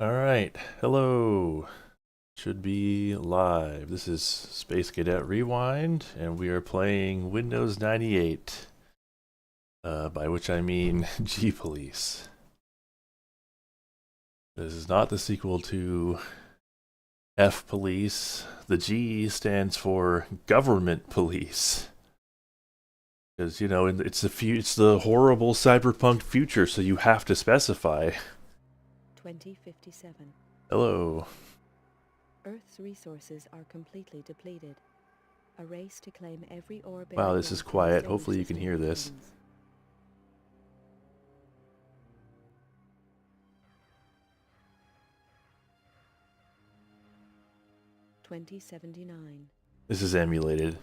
All right, hello. Should be live. This is Space Cadet Rewind, and we are playing Windows 98, by which I mean G Police. This is not the sequel to F Police. The G stands for Government Police. Because, it's the horrible cyberpunk future, so you have to specify. 2057. Hello. Earth's resources are completely depleted. A race to claim every ore Wow, bearing this is rock in the quiet. solar Hopefully you can system hear this. begins. 2079. This is emulated.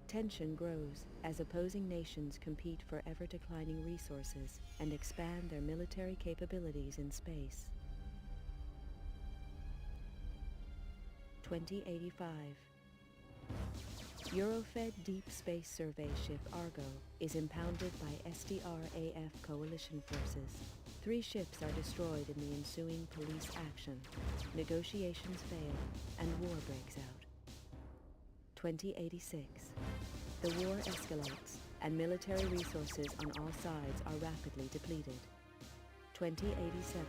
Tension grows as opposing nations compete for ever-declining resources and expand their military capabilities in space. 2085. Eurofed Deep Space Survey ship Argo is impounded by SDR-AF coalition forces. 3 ships are destroyed in the ensuing police action. Negotiations fail, and war breaks out. 2086. The war escalates, and military resources on all sides are rapidly depleted. 2087.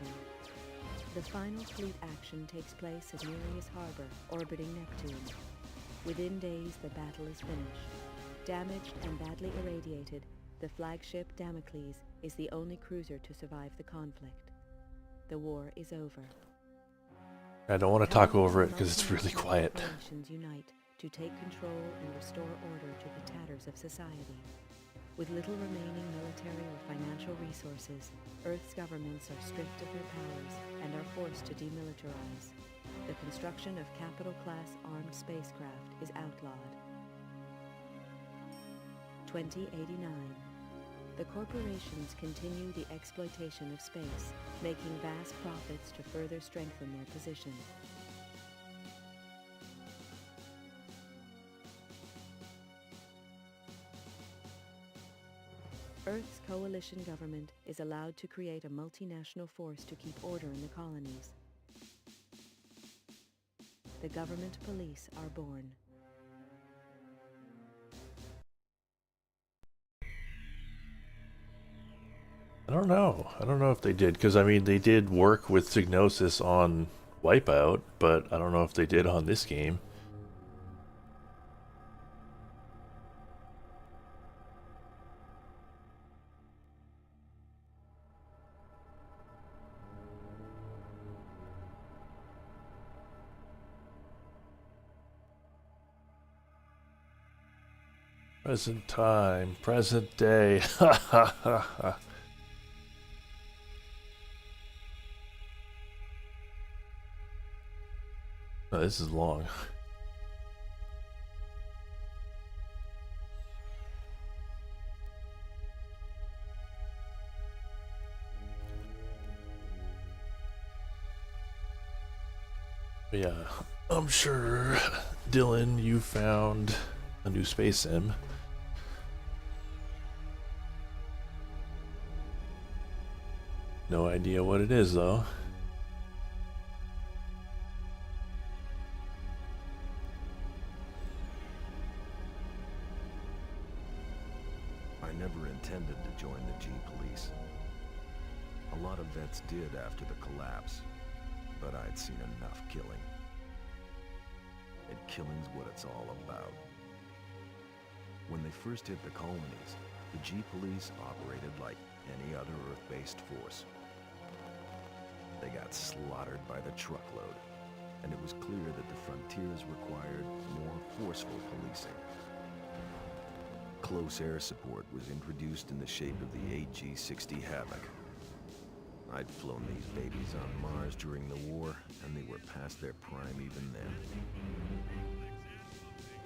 The final fleet action takes place at Nereus Harbor, orbiting Neptune. Within days, the battle is finished. Damaged and badly irradiated, the flagship Damocles is the only cruiser to survive the conflict. The war is over. I don't want to talk Powerful over it because it's really multinational quiet. corporations unite to take control and restore order to the tatters of society. With little remaining military or financial resources, Earth's governments are stripped of their powers and are forced to demilitarize. The construction of capital-class armed spacecraft is outlawed. 2089. The corporations continue the exploitation of space, making vast profits to further strengthen their position. Earth's coalition government is allowed to create a multinational force to keep order in the colonies. The government police are born. I don't know. I don't know if they did, because I mean, they did work with Psygnosis on Wipeout, but I don't know if they did on this game. Present time, present day. Ha ha ha ha. Oh, this is long. But yeah, I'm sure, Dylan, you found a new space sim. No idea what it is, though. I never intended to join the G Police. A lot of vets did after the collapse, but I'd seen enough killing. And killing's what it's all about. When they first hit the colonies, the G Police operated like any other Earth-based force. They got slaughtered by the truckload, and it was clear that the frontiers required more forceful policing. Close air support was introduced in the shape of the AG-60 Havoc. I'd flown these babies on Mars during the war, and they were past their prime even then.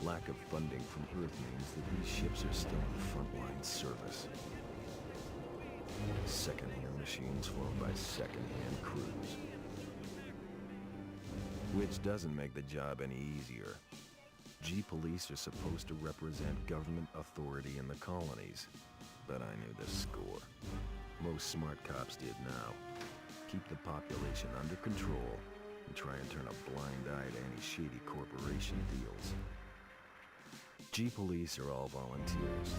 Lack of funding from Earth means that these ships are still in frontline service. Second-hand machines flown by second-hand crews. Which doesn't make the job any easier. G Police are supposed to represent government authority in the colonies, but I knew the score. Most smart cops did now. keep the population under control and try and turn a blind eye to any shady corporation deals. G-Police are all volunteers,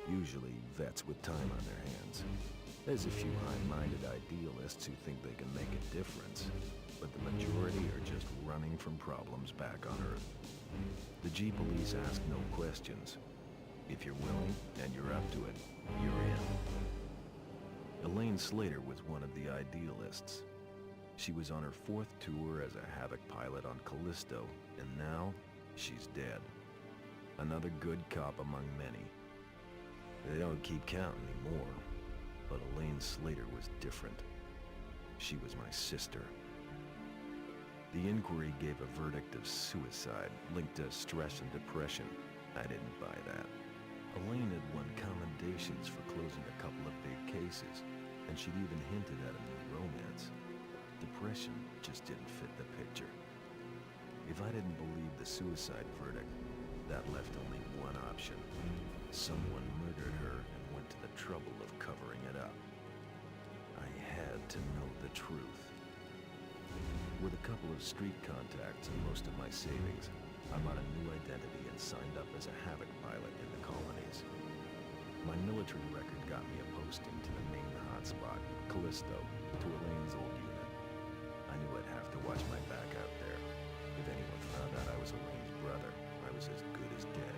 usually vets with time on their hands. There's a few high-minded idealists who think they can make a difference, but the majority are just running from problems back on Earth. The G-Police ask no questions. If you're willing and you're up to it, you're in. Elaine Slater was one of the idealists. She was on her 4th tour as a Havoc pilot on Callisto, and now she's dead. Another good cop among many. They don't keep count anymore, but Elaine Slater was different. She was my sister. The inquiry gave a verdict of suicide linked to stress and depression. I didn't buy that. Elaine had won commendations for closing a couple of big cases, and she'd even hinted at a new romance. Depression just didn't fit the picture. If I didn't believe the suicide verdict, that left only one option. Someone murdered her and went to the trouble of covering it up. I had to know the truth. With a couple of street contacts and most of my savings, I bought a new identity and signed up as a Havoc pilot in the colonies. My military record got me a posting to the main hotspot, Callisto, to Elaine's old unit. I knew I'd have to watch my back out there. If anyone found out I was Elaine's brother, I was as good as dead.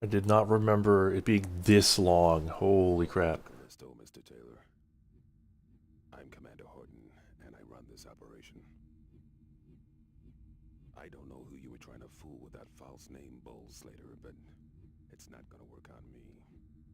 I did not remember it being this long. Holy crap. Callisto, Mr. Taylor. I'm Commander Horton, and I run this operation. I don't know who you were trying to fool with that false name, Bull Slater, but it's not gonna work on me.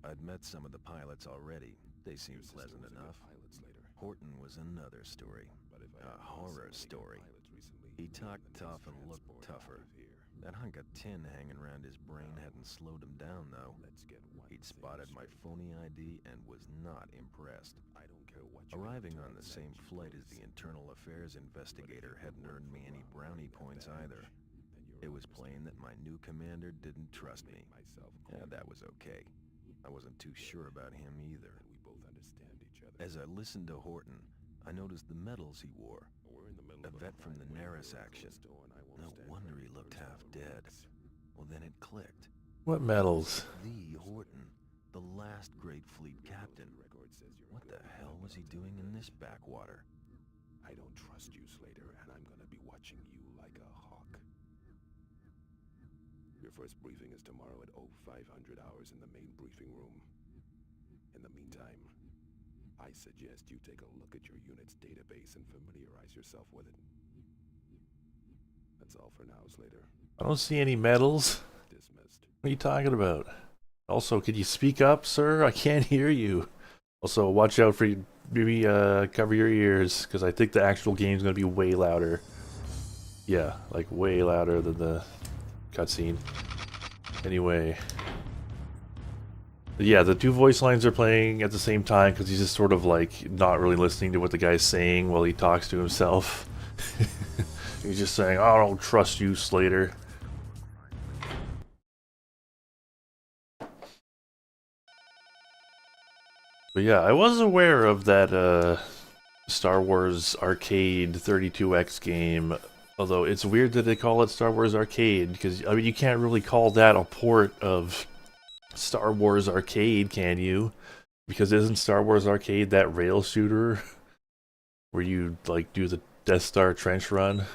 I'd met some of the pilots already. They seemed Your sister pleasant was a good enough. pilot, Slater. Horton was another story. But if I A had met horror so many good story. pilots recently, He who talked even tough and looked transport tougher. out of here. That hunk of tin hanging around his brain hadn't slowed him down, though. Let's get one He'd thing spotted my straight. phony ID and was not impressed. I don't care what you Arriving do, on the John same Sanchez flight as police. the internal affairs But if investigator you hadn't work earned me for any us brownie with points that either. edge, then It you're was plain that my new commander didn't trust me. Make myself Yeah, clear. that was okay. I wasn't too sure about him either. And we both understand each other. As I listened to Horton, I noticed the medals he wore. We're in the middle A of vet from the fine Naris winter in action. Callisto, and I won't No stand wonder for he any looked half personal dead. remarks. Well, then it clicked. What medals? The Horton, the last great fleet captain. Record says you're a What the good hell was he pilot. doing in this backwater? I don't trust you, Slater, and I'm gonna be watching you like a hawk. Your first briefing is tomorrow at 0500 hours in the main briefing room. In the meantime, I suggest you take a look at your unit's database and familiarize yourself with it. That's all for now, Slater. I don't see any medals. Dismissed. What are you talking about? Also, could you speak up, sir? I can't hear you. Also, watch out for maybe cover your ears, because I think the actual game's going to be way louder. Yeah, like way louder than the cutscene. Anyway. Yeah, the two voice lines are playing at the same time, because he's just sort of like not really listening to what the guy's saying while he talks to himself. He's just saying, I don't trust you, Slater. But yeah, I was aware of that Star Wars Arcade 32X game, although it's weird that they call it Star Wars Arcade, because I mean you can't really call that a port of Star Wars Arcade, can you? Because isn't Star Wars Arcade that rail shooter where you like do the Death Star trench run?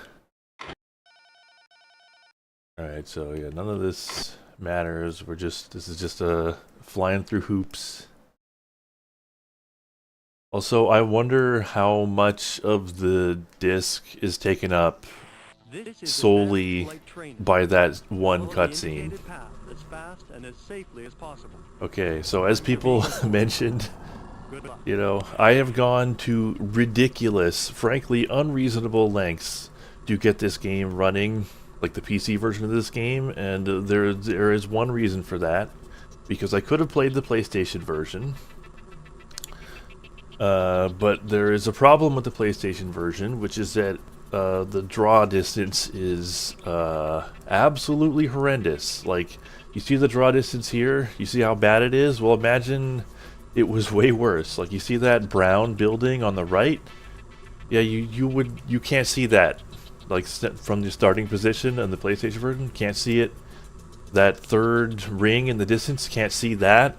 Alright, so yeah, none of this matters. This is just a flying through hoops. Also, I wonder how much of the disc is taken up solely by that one cutscene. As fast and as safely as possible. Okay, so as people mentioned, you know, I have gone to ridiculous, frankly unreasonable lengths to get this game running, like the PC version of this game, and there is one reason for that, because I could have played the PlayStation version. But there is a problem with the PlayStation version, which is that the draw distance is absolutely horrendous. Like, you see the draw distance here? You see how bad it is? Well, imagine it was way worse. Like, you see that brown building on the right? Yeah, you can't see that. Like, from the starting position on the PlayStation version, can't see it. That third ring in the distance, can't see that.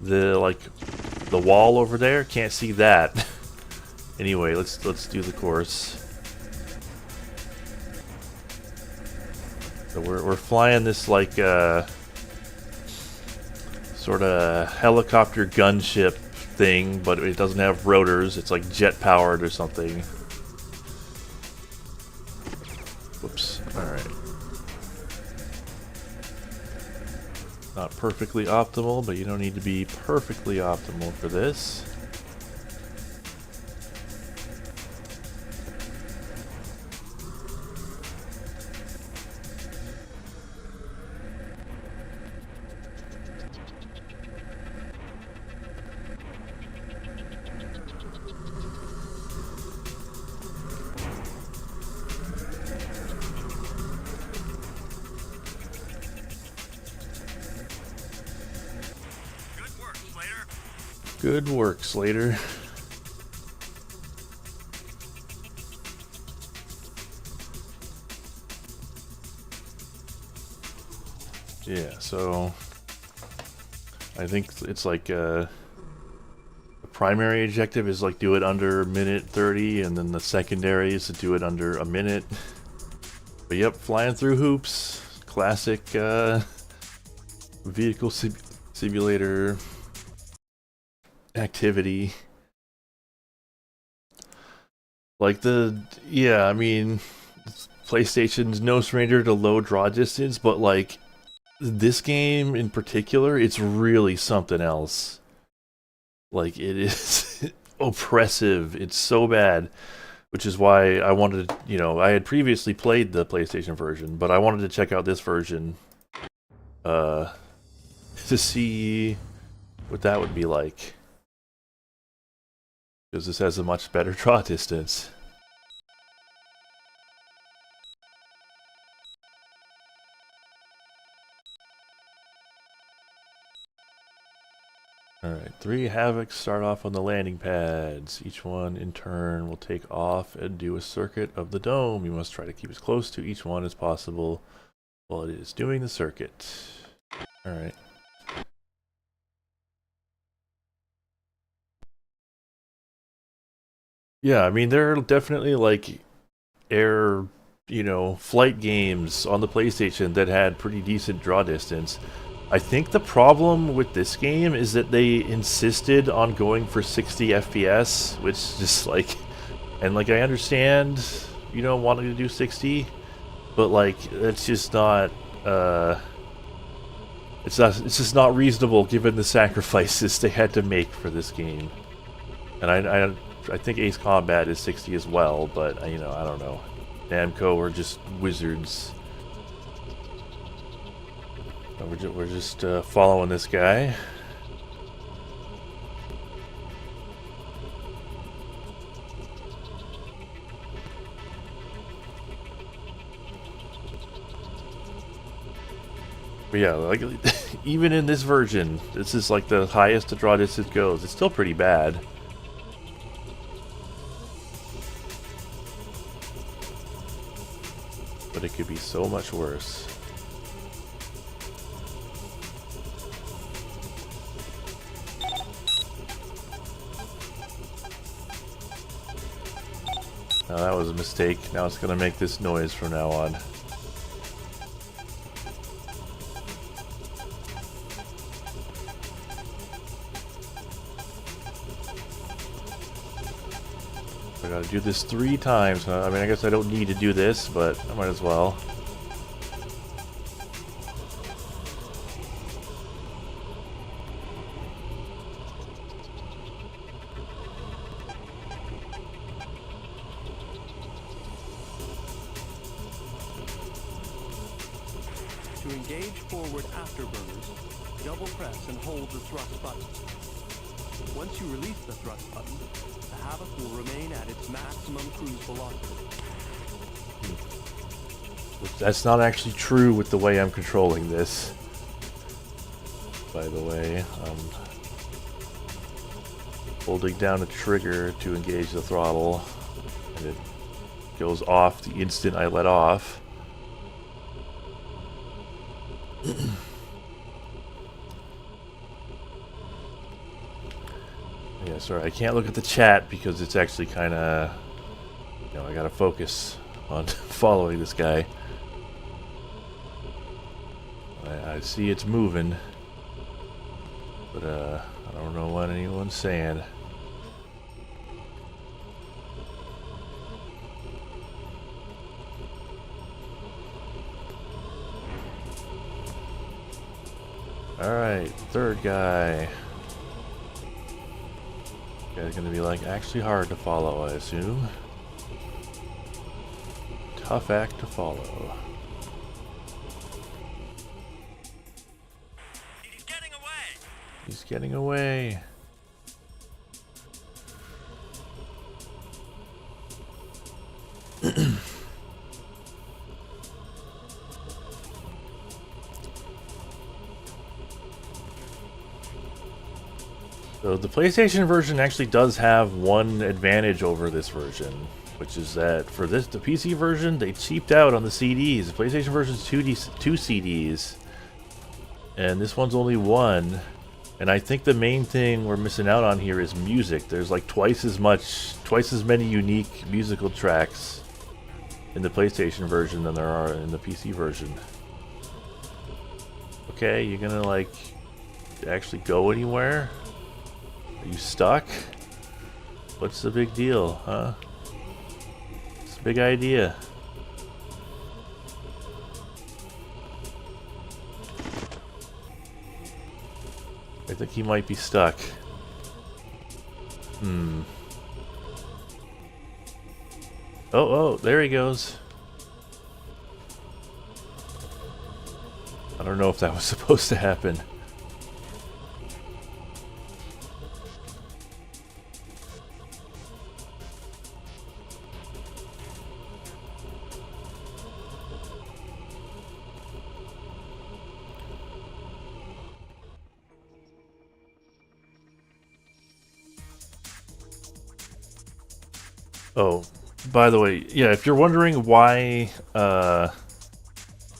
The wall over there, can't see that. Anyway, let's do the course. So we're flying this like sort of helicopter gunship thing, but it doesn't have rotors. It's like jet powered or something. Whoops. All right. Not perfectly optimal, but you don't need to be perfectly optimal for this. Good work, Slater. Yeah, so I think it's like the primary objective is like do it under minute 30, and then the secondary is to do it under a minute. But yep, flying through hoops, classic vehicle simulator activity. Like I mean, PlayStation's no stranger to low draw distance, but like this game in particular, it's really something else. Like, it is oppressive. It's so bad, which is why I wanted to, I had previously played the PlayStation version, but I wanted to check out this version to see what that would be like. Because this has a much better draw distance. Alright, 3 Havocs start off on the landing pads. Each one in turn will take off and do a circuit of the dome. You must try to keep as close to each one as possible while it is doing the circuit. Alright. Yeah, I mean, there are definitely like air, flight games on the PlayStation that had pretty decent draw distance. I think the problem with this game is that they insisted on going for 60 FPS, which just like, and like I understand, wanting to do 60, but like that's just not, it's just not reasonable given the sacrifices they had to make for this game. And I think Ace Combat is 60 as well, but I don't know. Namco are just wizards. We're just following this guy. But yeah, like even in this version, this is like the highest the draw distance goes. It's still pretty bad. But it could be so much worse. Now that was a mistake. Now it's going to make this noise from now on. I gotta do this 3 times. I mean, I guess I don't need to do this, but I might as well. To engage forward afterburners, double press and hold the thrust button. Once you release the thrust button, the Havoc will remain at its maximum cruise velocity. That's not actually true with the way I'm controlling this. By the way, holding down the trigger to engage the throttle, and it goes off the instant I let off. Yeah, sorry, I can't look at the chat because it's actually kind of, you know, I gotta focus on following this guy. I see it's moving, but I don't know what anyone's saying. Alright, third guy. Guy's gonna be like actually hard to follow, I assume. Tough act to follow. He's getting away! He's getting away. So the PlayStation version actually does have one advantage over this version, which is that for the PC version, they cheaped out on the CDs. The PlayStation version is two CDs, and this one's only one. And I think the main thing we're missing out on here is music. There's like twice as many unique musical tracks in the PlayStation version than there are in the PC version. Okay, you're gonna like actually go anywhere? Are you stuck? What's the big deal, huh? It's a big idea. I think he might be stuck. Oh, there he goes. I don't know if that was supposed to happen. Oh, by the way, yeah, if you're wondering why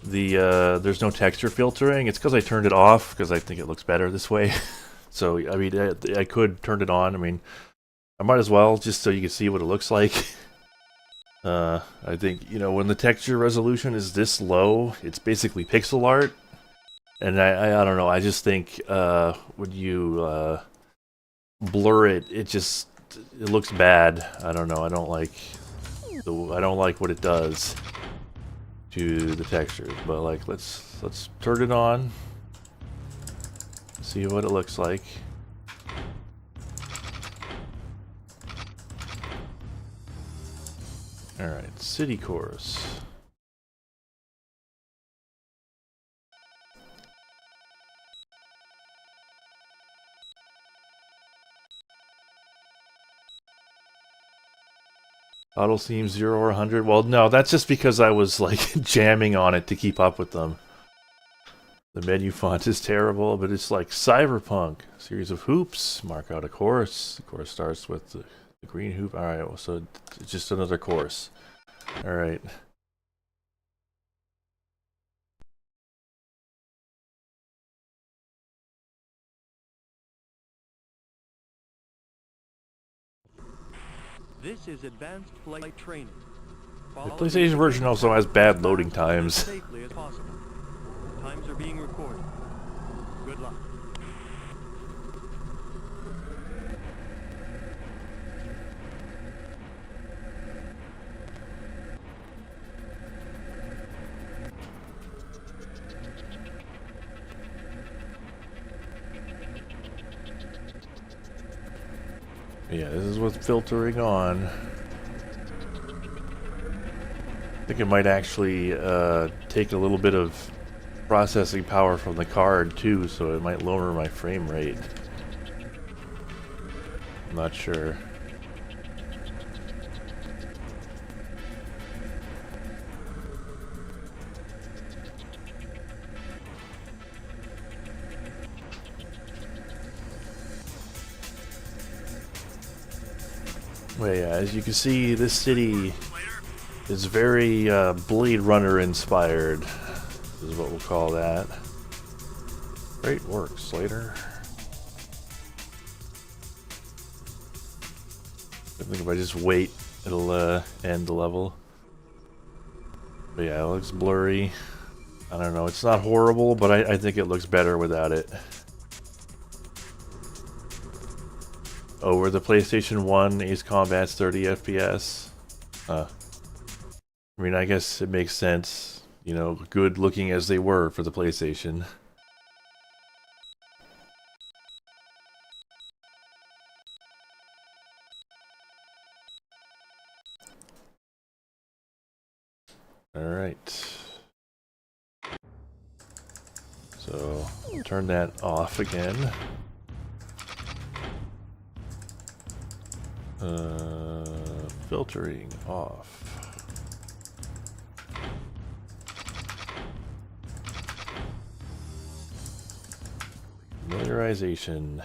there's no texture filtering, it's because I turned it off because I think it looks better this way. So, I mean, I could turn it on. I mean, I might as well just so you can see what it looks like. I think, you know, when the texture resolution is this low, it's basically pixel art. And I don't know, I just think when you blur it, it looks bad. I don't know. I don't like what it does to the textures. But like, let's turn it on. See what it looks like. All right, city course. Auto seems 0 or 100. Well, no, that's just because I was like jamming on it to keep up with them. The menu font is terrible, but it's like Cyberpunk. Series of hoops. Mark out a course. The course starts with the green hoop. Alright, well, so it's just another course. Alright. This is advanced flight training. The PlayStation version also has bad loading times. Safely as possible. Times are being recorded. Good luck. Yeah, this is what's filtering on. I think it might actually take a little bit of processing power from the card too, so it might lower my frame rate. I'm not sure. Well, yeah, as you can see, this city is very Blade Runner inspired, is what we'll call that. Great work, Slater. I think if I just wait, it'll end the level. But yeah, it looks blurry. I don't know, it's not horrible, but I think it looks better without it. Over the PlayStation 1, Ace Combat's 30 FPS. I mean, I guess it makes sense, you know, good looking as they were for the PlayStation. Alright. So, turn that off again. Filtering off. Familiarization.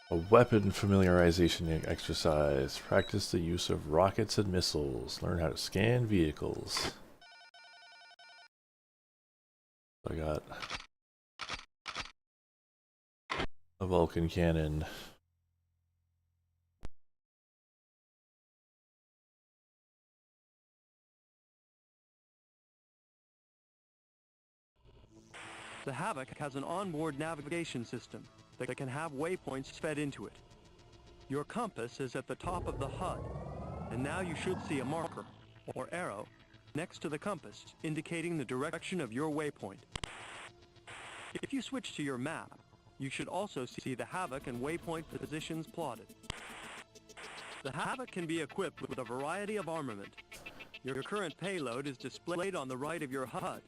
A weapon familiarization exercise. Practice the use of rockets and missiles. Learn how to scan vehicles. I got a Vulcan cannon. The Havoc has an onboard navigation system that can have waypoints fed into it. Your compass is at the top of the HUD, and now you should see a marker, or arrow, next to the compass, indicating the direction of your waypoint. If you switch to your map, you should also see the Havoc and waypoint positions plotted. The Havoc can be equipped with a variety of armament. Your current payload is displayed on the right of your HUD.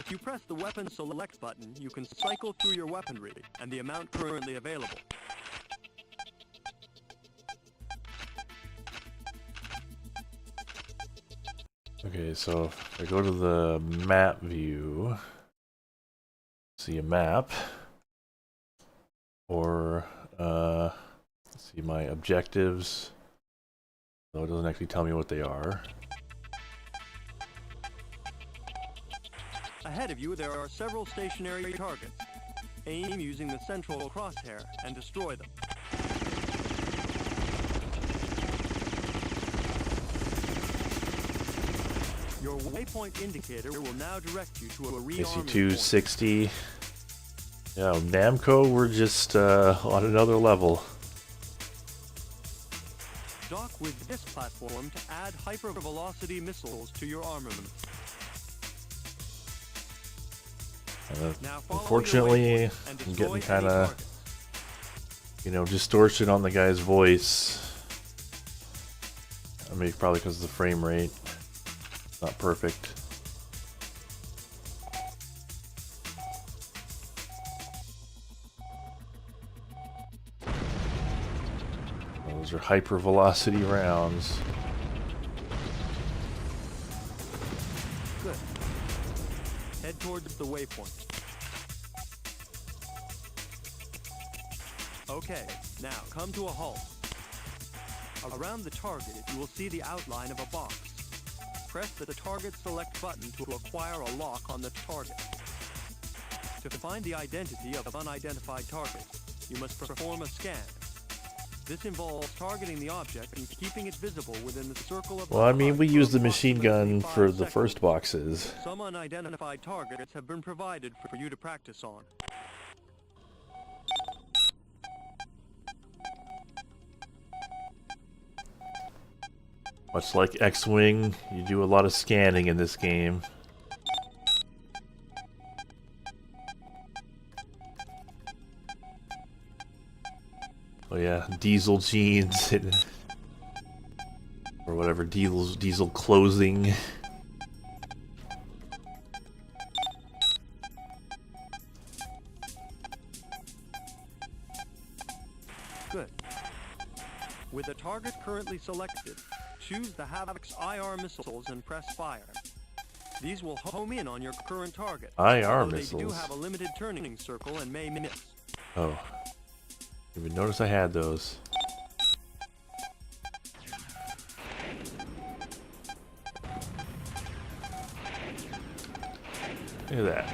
If you press the weapon select button, you can cycle through your weaponry and the amount currently available. Okay, so if I go to the map view, see a map, or see my objectives, though it doesn't actually tell me what they are. Ahead of you, there are several stationary targets. Aim using the central crosshair and destroy them. Your waypoint indicator will now direct you to a rearming AC2 point. 60. Yeah, Namco, we're just on another level. Dock with this platform to add hypervelocity missiles to your armament. Now follow Unfortunately, your waypoint and I'm destroy getting any kind of, targets. you know, distortion on the guy's voice. I mean, probably because of the frame rate. Not perfect. Those are hypervelocity rounds. Good. Head towards the waypoint. Okay, now come to a halt. Around the target, you will see the outline of a box. Press the target select button to acquire a lock on the target. To find the identity of an unidentified target, you must perform a scan. This involves targeting the object and keeping it visible within the circle of the Well, I mean, HUD we for used the machine approximately gun 5 for the seconds. first boxes. Some unidentified targets have been provided for you to practice on. Much like X-Wing, you do a lot of scanning in this game. Oh yeah, diesel jeans or whatever, diesel clothing. Good. With the target currently selected, choose the Havoc's IR missiles and press fire. These will home in on your current target. IR although missiles. They do have a limited turning circle and may miss. Oh. Didn't even notice I had those. Look at that.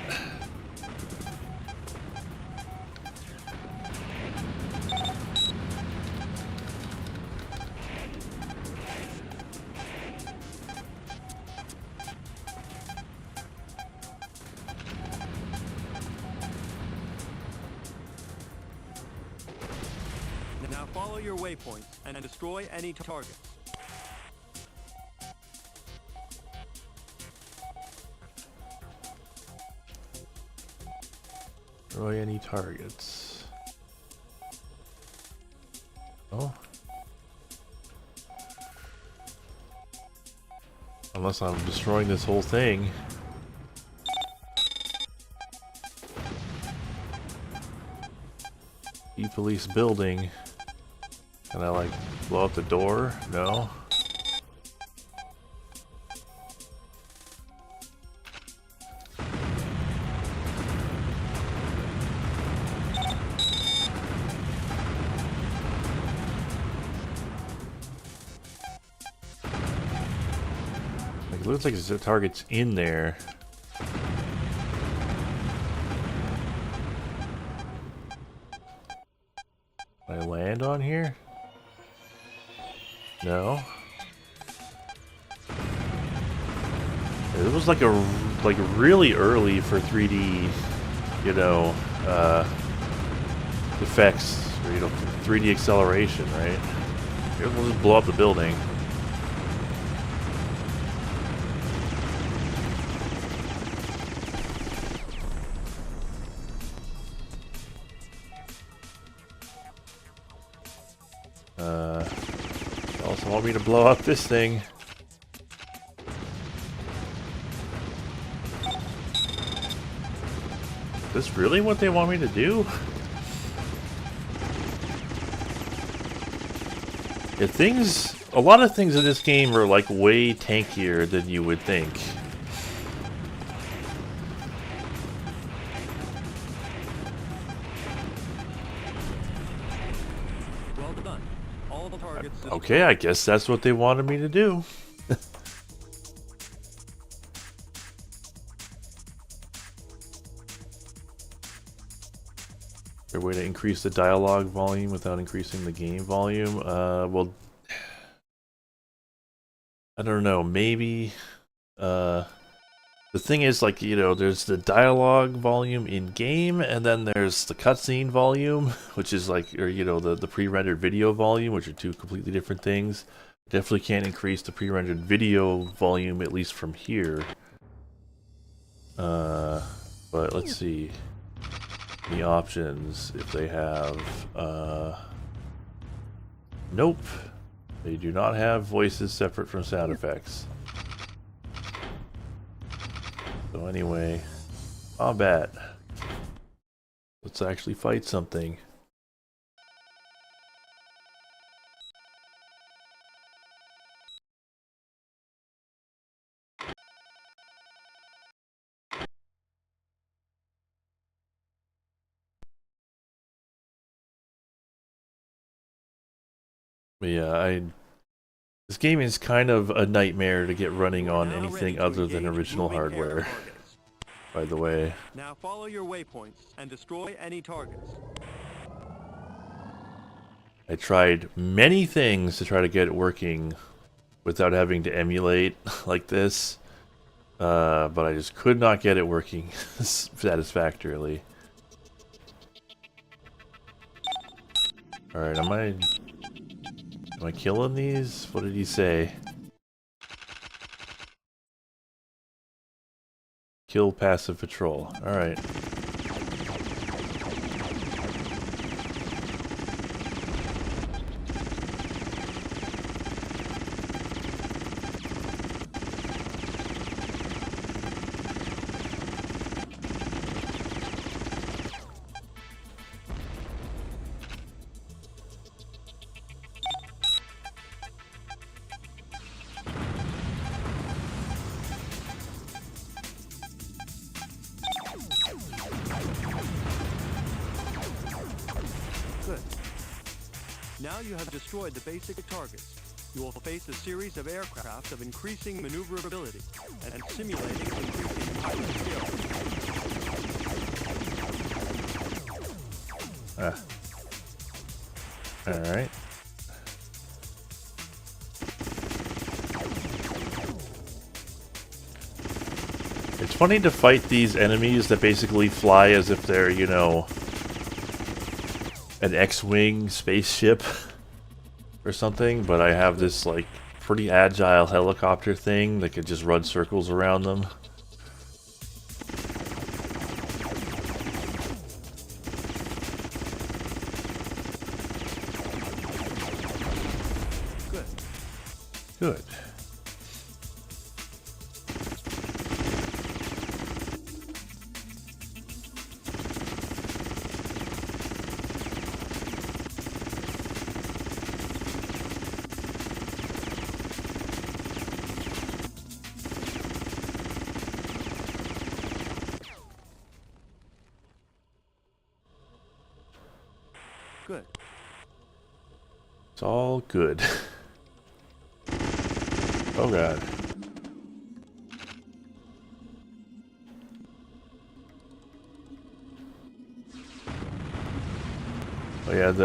Now follow your waypoints and destroy any targets. Destroy any targets. Oh. Unless I'm destroying this whole thing. E-police building. Can I like blow up the door? No. Like, it looks like there's targets in there. Can I land on here? No. It was like really early for 3D, you know, effects, or, you know, 3D acceleration, right? Here, we'll just blow up the building. Also want me to blow up this thing. Is this really what they want me to do? A lot of things in this game are like way tankier than you would think. Well done. All the targets. Okay, I guess that's what they wanted me to do. Is there a way to increase the dialogue volume without increasing the game volume? Well, I don't know, maybe. The thing is, like, you know, there's the dialogue volume in game, and then there's the cutscene volume, which is like, or, you know, the pre-rendered video volume, which are two completely different things. Definitely can't increase the pre-rendered video volume, at least from here. But let's see. The options, if they have, nope. They do not have voices separate from sound effects. So anyway, combat. Let's actually fight something. But yeah, this game is kind of a nightmare to get running on anything other than original hardware. By the way. Now follow your waypoints and destroy any targets. I tried many things to try to get it working without having to emulate like this. But I just could not get it working satisfactorily. Alright, am I killing these? What did he say? Kill passive patrol. Alright. Now you have destroyed the basic targets. You will face a series of aircraft of increasing maneuverability and simulating increasing pilot skill. Alright. It's funny to fight these enemies that basically fly as if they're, you know, an X-Wing spaceship or something, but I have this, like, pretty agile helicopter thing that could just run circles around them. Good. Good. It's all good. Oh god. Oh yeah, it's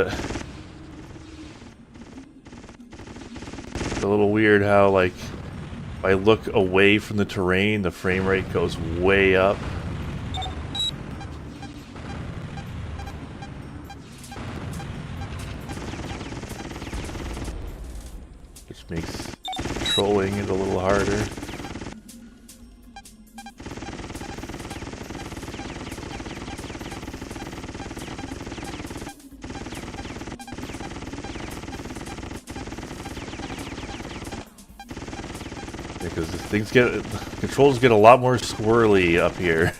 a little weird how, like, if I look away from the terrain, the frame rate goes way up. Which makes controlling it a little harder. Because controls get a lot more squirrely up here.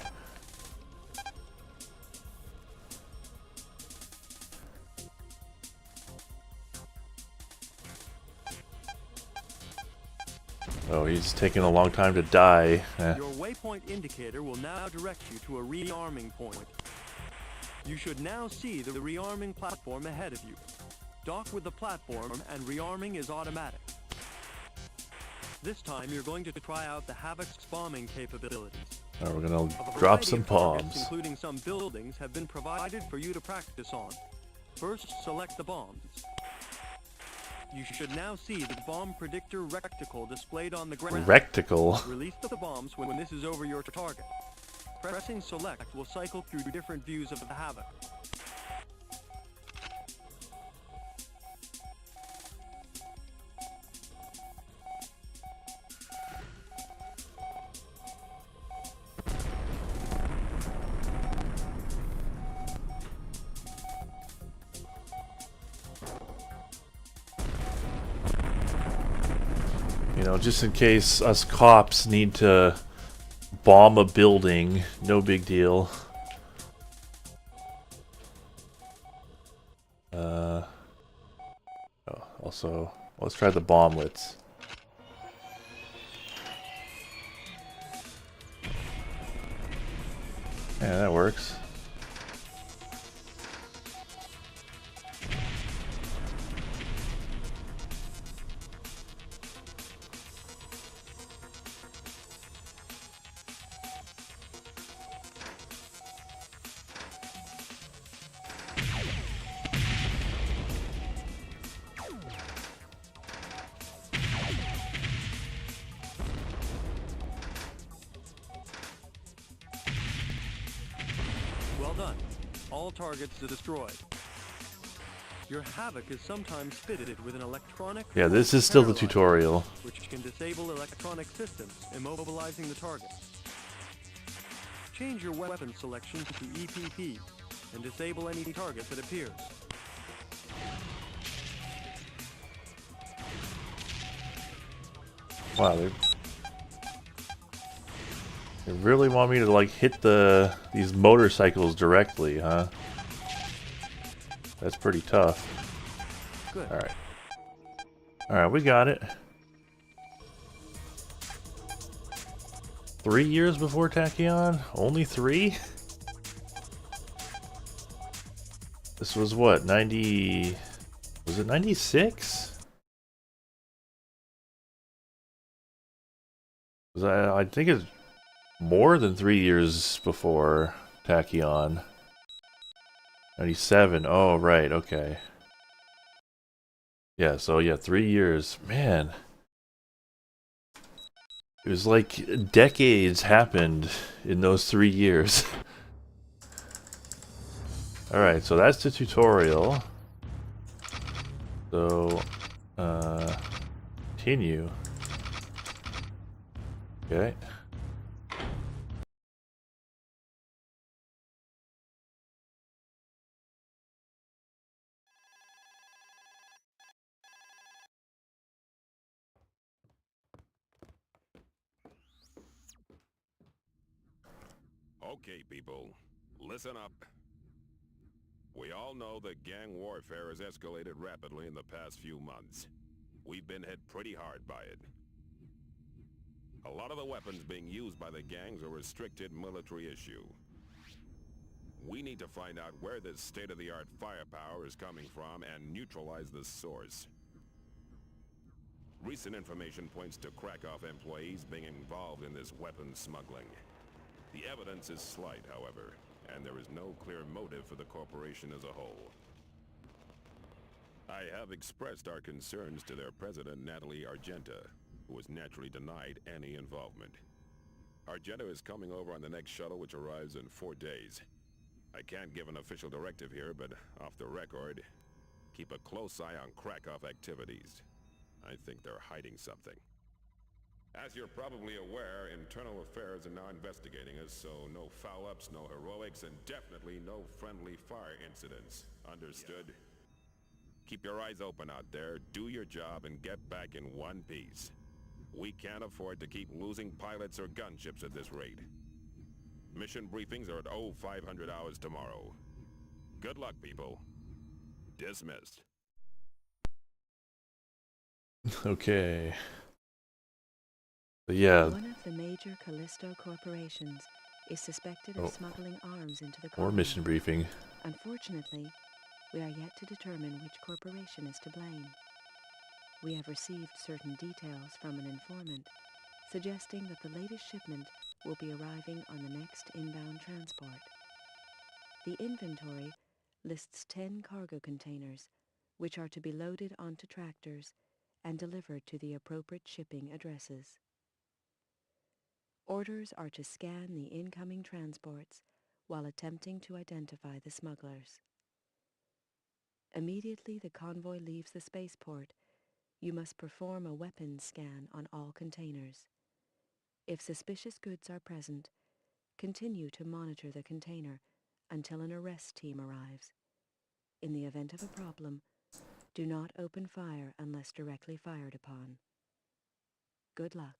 Oh, he's taking a long time to die. Your waypoint indicator will now direct you to a rearming point. You should now see the rearming platform ahead of you. Dock with the platform and rearming is automatic. This time you're going to try out the Havoc's bombing capabilities. Oh, we're gonna drop some bombs. Including some buildings have been provided for you to practice on. First, select the bombs. You should now see the bomb predictor reticle displayed on the ground. Reticle? Release the bombs when this is over your target. Pressing select will cycle through different views of the Havoc. You know, just in case us cops need to bomb a building, no big deal. Oh, also, let's try the bomblets. Yeah, that works. Well done. All targets are destroyed. Your Havoc is sometimes fitted with an electronic... Yeah, this is still the paralyzer, tutorial. which can disable electronic systems, immobilizing the target. Change your weapon selection to EPP and disable any target that appears. Wow, they really want me to, like, hit these motorcycles directly, huh? That's pretty tough. Good. Alright. Alright, we got it. 3 years before Tachyon? Only 3? This was what, 90... Was it 96? I think it's more than 3 years before Tachyon. 97. Oh, right. Okay. Yeah, so yeah, 3 years. Man. It was like decades happened in those 3 years. Alright, so that's the tutorial. So, continue. Okay. Okay, people, listen up. We all know that gang warfare has escalated rapidly in the past few months. We've been hit pretty hard by it. A lot of the weapons being used by the gangs are restricted military issue. We need to find out where this state-of-the-art firepower is coming from and neutralize the source. Recent information points to Krakow employees being involved in this weapons smuggling. The evidence is slight, however, and there is no clear motive for the corporation as a whole. I have expressed our concerns to their president, Natalie Argenta, who was naturally denied any involvement. Argenta is coming over on the next shuttle, which arrives in 4 days. I can't give an official directive here, but off the record, keep a close eye on Krakow activities. I think they're hiding something. As you're probably aware, Internal Affairs are now investigating us, so no foul-ups, no heroics, and definitely no friendly fire incidents. Understood? Keep your eyes open out there, do your job, and get back in one piece. We can't afford to keep losing pilots or gunships at this rate. Mission briefings are at 0500 hours tomorrow. Good luck, people. Dismissed. Okay. But yeah, One of the major Callisto corporations is suspected of smuggling arms into the more colony. mission briefing. Unfortunately, we are yet to determine which corporation is to blame. We have received certain details from an informant suggesting that the latest shipment will be arriving on the next inbound transport. The inventory lists 10 cargo containers, which are to be loaded onto tractors and delivered to the appropriate shipping addresses. Orders are to scan the incoming transports while attempting to identify the smugglers. Immediately the convoy leaves the spaceport, you must perform a weapons scan on all containers. If suspicious goods are present, continue to monitor the container until an arrest team arrives. In the event of a problem, do not open fire unless directly fired upon. Good luck.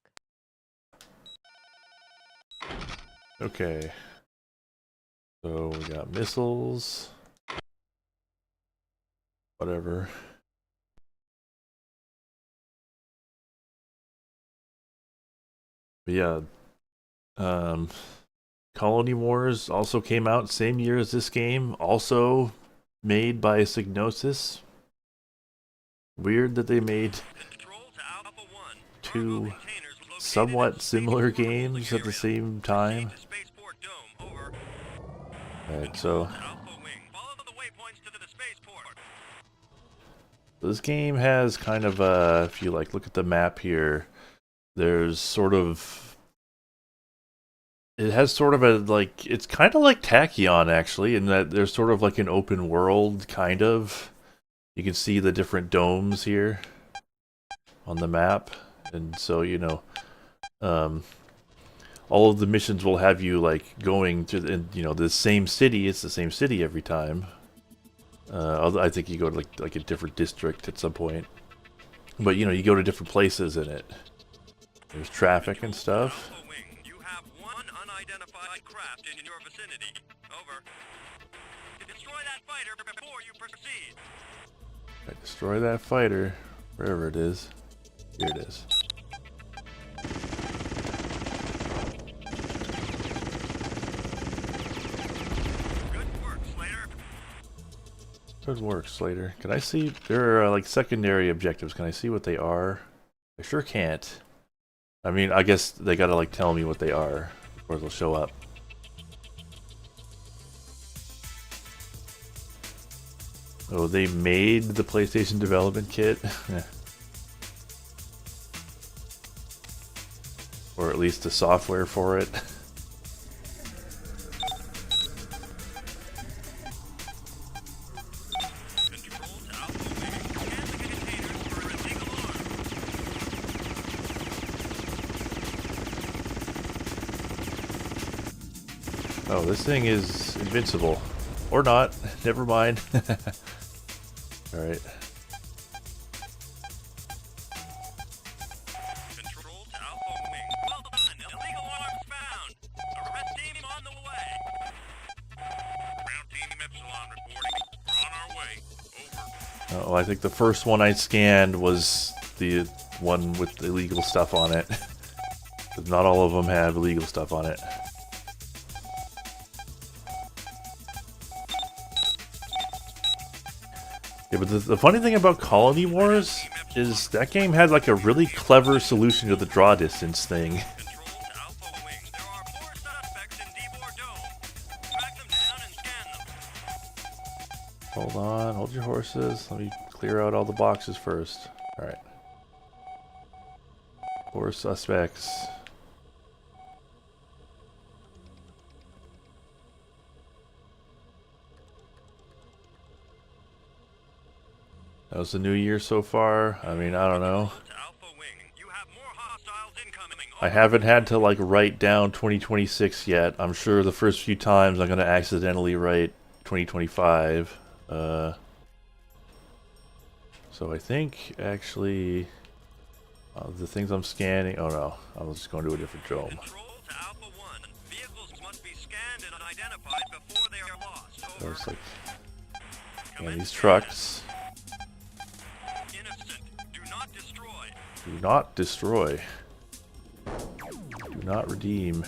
Okay. So we got missiles. Whatever. But yeah. Colony Wars also came out same year as this game. Also made by Psygnosis. Weird that they made two somewhat similar games at the same time. Alright, so this game has kind of a, if you like look at the map here, there's sort of, it has sort of a, like, it's kind of like Tachyon actually, in that there's sort of like an open world, kind of. You can see the different domes here on the map, and so, you know, all of the missions will have you like going to the, you know, the same city. It's the same city every time. I think you go to like a different district at some point, but you know, you go to different places in it. There's traffic and stuff. You have one unidentified craft in your vicinity. Over. Destroy that fighter before you proceed. Right, destroy that fighter, wherever it is. Here it is. Good work, Slater. Good work, Slater. Can I see? There are like secondary objectives. Can I see what they are? I sure can't. I mean, I guess they gotta like tell me what they are before they'll show up. Oh, they made the PlayStation development kit? Or at least the software for it. Oh, this thing is invincible. Or not. Never mind. Alright. Control to Alpha Wing. Well done. Illegal arms found. Arrest team on the way. Ground team Epsilon reporting. We're on our way. Over. Oh, I think the first one I scanned was the one with illegal stuff on it. Not all of them have illegal stuff on it. Yeah, but the funny thing about Colony Wars is that game had like a really clever solution to the draw distance thing. Control to Alpha Wing. There are 4 suspects in Debor Dome. Track them down and scan them. Hold on, hold your horses. Let me clear out all the boxes first. Alright. 4 suspects. How's the new year so far? I mean, I don't know. To Alpha Wing. You have more hostiles incoming. I haven't had to like write down 2026 yet. I'm sure the first few times I'm gonna accidentally write 2025. So I think actually the things I'm scanning. Oh no, I was just going to a different dome. Control to Alpha 1. Vehicles must be scanned and identified before they are lost. So Over. it's like, yeah, these trucks. Innocent. Do not destroy. Do not destroy. Do not redeem.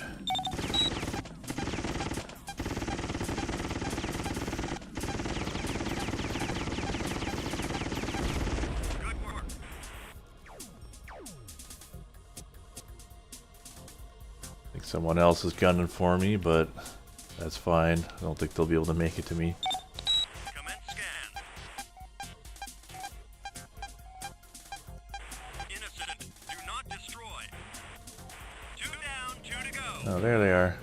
Good work. I think someone else is gunning for me, but that's fine. I don't think they'll be able to make it to me. Commence scan. Innocent. Do not destroy. 2 down, 2 to go. Oh, there they are.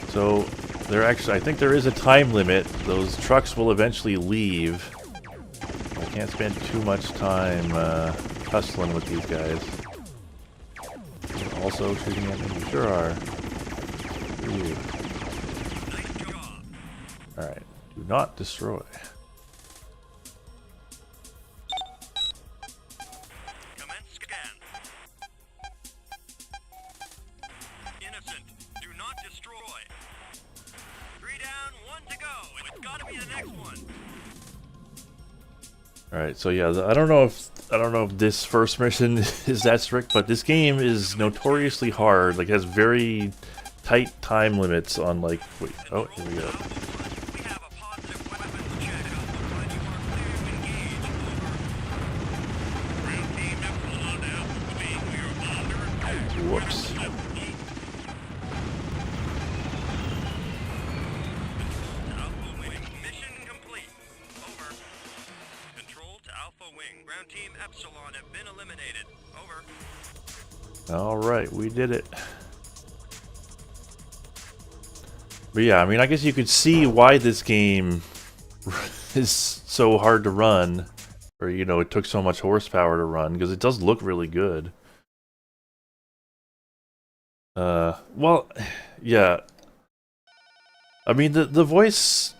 So, there actually, I think there is a time limit. Those trucks will eventually leave. I can't spend too much time hustling with these guys. They're also shooting at me. You sure are. Ooh. Nice job. Alright. Do not destroy. Commence scan. Innocent. Do not destroy. 3 down, 1 to go. It's gotta be the next one. Alright, so yeah, I don't know if this first mission is that strict, but this game is notoriously hard. Like, has very tight time limits on like. Wait, oh, here we go. Alpha 1. We have a positive weapons check. Alpha 1, you are clear to engage. Over. Ground team Epsilon to Alpha Wing. We are under attack. Whoops. Alpha Wing. Mission complete. Over. Control to Alpha Wing. Ground team Epsilon have been eliminated. Over. Alright, we did it. But yeah, I mean, I guess you could see why this game is so hard to run. Or, you know, it took so much horsepower to run, because it does look really good. Well, yeah. I mean, the voice...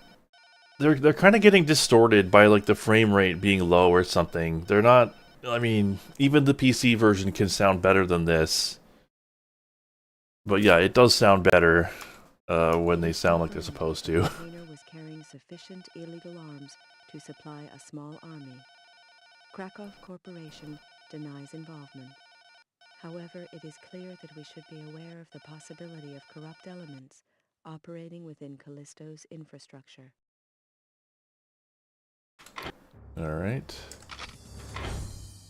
They're kind of getting distorted by, like, the frame rate being low or something. They're not... I mean, even the PC version can sound better than this. But yeah, it does sound better when they sound like they're supposed to. The container was carrying sufficient illegal arms to supply a small army. Krakow Corporation denies involvement. However, it is clear that we should be aware of the possibility of corrupt elements operating within Callisto's infrastructure. Alright.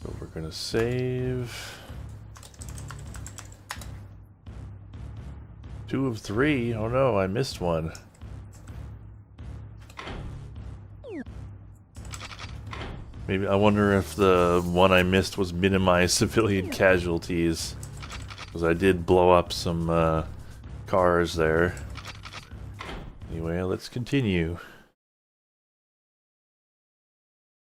So we're gonna save. 2 of 3. Oh no, I missed one. Maybe I wonder if the one I missed was minimize civilian casualties. Because I did blow up some cars there. Anyway, let's continue.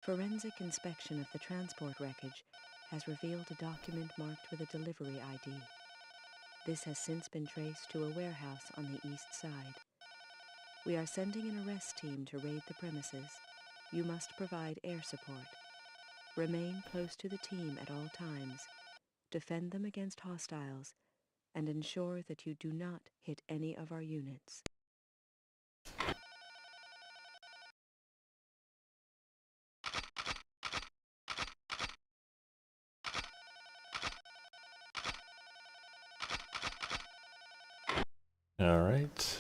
Forensic inspection of the transport wreckage has revealed a document marked with a delivery ID. This has since been traced to a warehouse on the east side. We are sending an arrest team to raid the premises. You must provide air support. Remain close to the team at all times. Defend them against hostiles, and ensure that you do not hit any of our units. All right.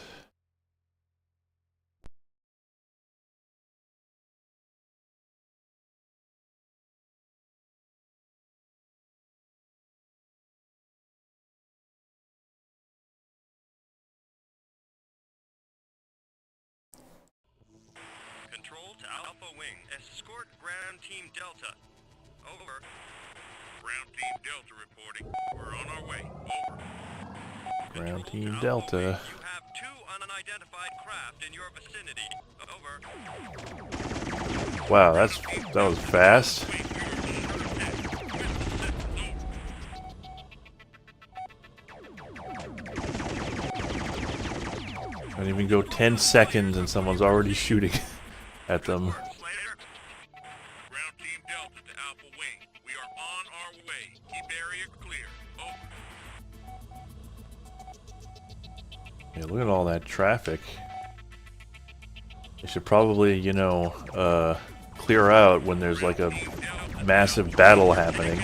Control to Alpha Wing. Escort Ground Team Delta. Over. Ground Team Delta reporting. We're on our way. Over. Ground Control Team to Delta. Alpha Wing. You have 2 unidentified craft in your vicinity. Over. Wow, that was fast. Don't even go 10 seconds and someone's already shooting at them. Ground Team Delta to Alpha Wing. We are on our way. Keep area clear. Over. Yeah, look at all that traffic. They should probably, you know, clear out when there's like a massive battle happening.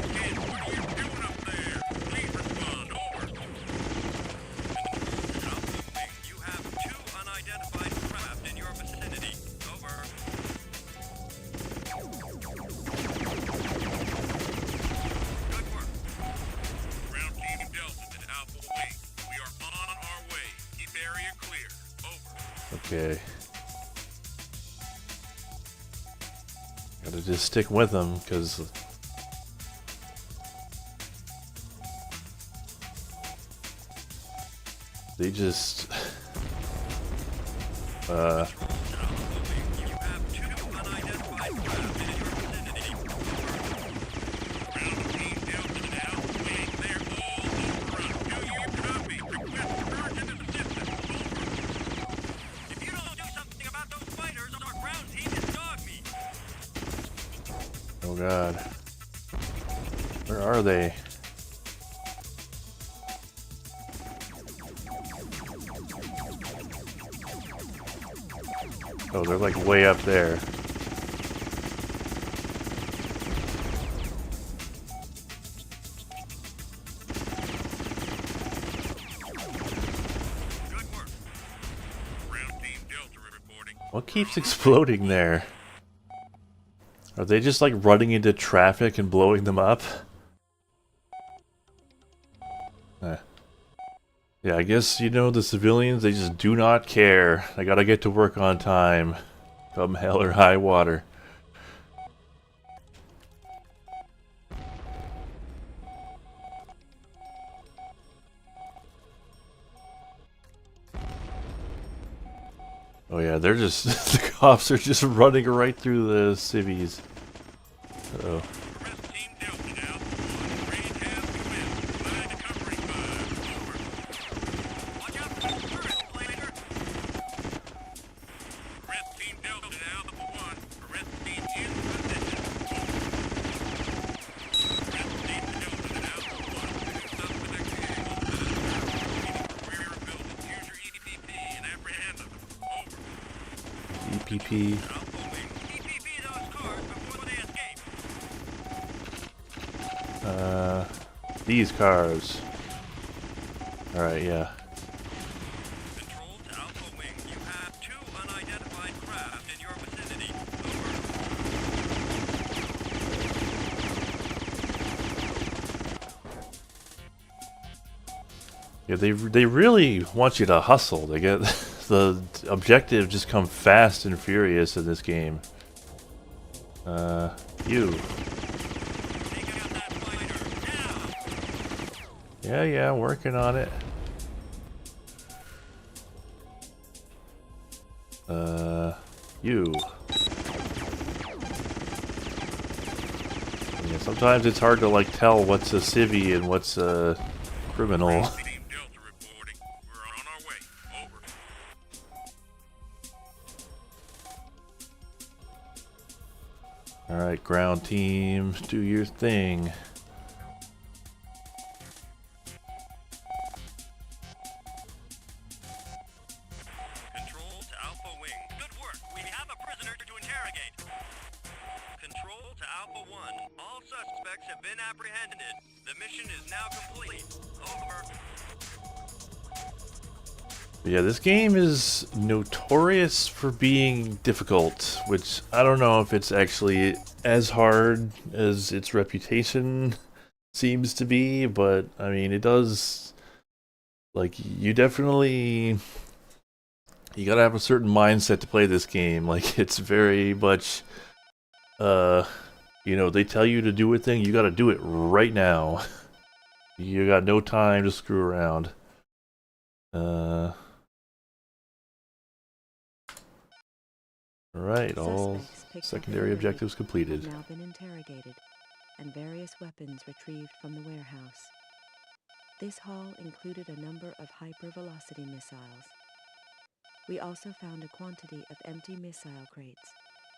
Okay. Gotta just stick with them, because they just oh god. Where are they? Oh, they're like way up there. What keeps exploding there? Are they just like running into traffic and blowing them up? Yeah, I guess, you know, the civilians, they just do not care. I gotta get to work on time. Come hell or high water. Oh yeah, they're just, the cops are just running right through the civvies. Uh-oh. EPP. These cars. Alright, yeah. Control to Alpha Wing. You have 2 unidentified craft in your vicinity. Over. Yeah, they really want you to hustle. They get the objective just come fast and furious in this game. You. Taking out that fighter. Now! Yeah, working on it. You. Yeah, sometimes it's hard to like tell what's a civvy and what's a criminal. Team Delta reporting. We're on our way. Over. Alright, ground team, do your thing. Control to Alpha Wing. Good work. We have a prisoner to interrogate. Control to Alpha 1. All suspects have been apprehended. The mission is now complete. Over. Yeah, this game is notorious for being difficult, which I don't know if it's actually as hard as its reputation seems to be, but I mean, it does, like, you definitely, you gotta have a certain mindset to play this game. Like, it's very much, you know, they tell you to do a thing, you gotta do it right now. You got no time to screw around. Alright, all Suspects picked up secondary illegally objectives completed. have now been interrogated, and various weapons retrieved from the warehouse. This haul included a number of hypervelocity missiles. We also found a quantity of empty missile crates,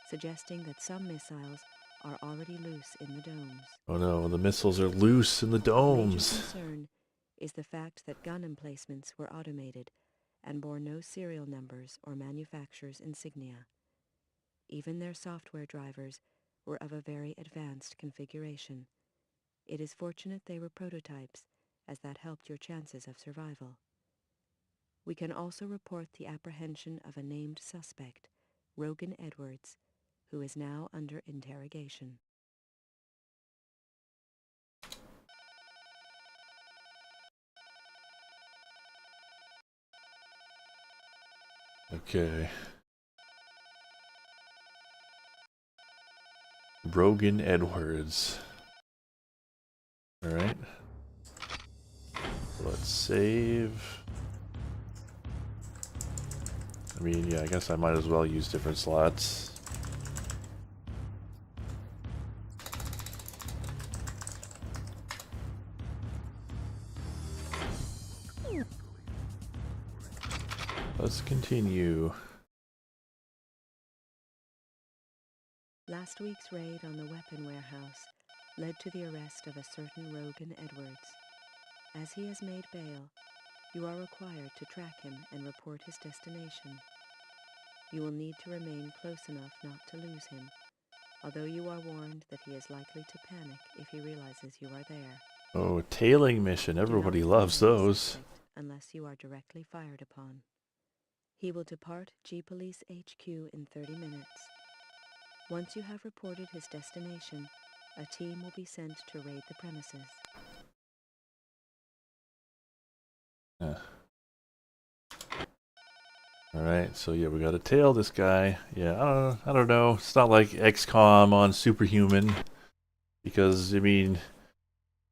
suggesting that some missiles are already loose in the domes. Oh no, the missiles are loose in the Major domes. concern is the fact that gun emplacements were automated and bore no serial numbers or manufacturer's insignia. Even their software drivers were of a very advanced configuration. It is fortunate they were prototypes, as that helped your chances of survival. We can also report the apprehension of a named suspect, Rogan Edwards, who is now under interrogation. Okay. Rogan Edwards. Alright. Let's save. I mean, yeah, I guess I might as well use different slots. Let's continue. Last week's raid on the weapon warehouse led to the arrest of a certain Rogan Edwards. As he has made bail, you are required to track him and report his destination. You will need to remain close enough not to lose him, although you are warned that he is likely to panic if he realizes you are there. Oh, a tailing mission. Do not Everybody fire loves on the those. suspect unless you are directly fired upon. He will depart G Police HQ in 30 minutes. Once you have reported his destination, a team will be sent to raid the premises. Alright, so yeah, we gotta tail this guy. Yeah, I don't know. It's not like XCOM on Superhuman. Because, I mean,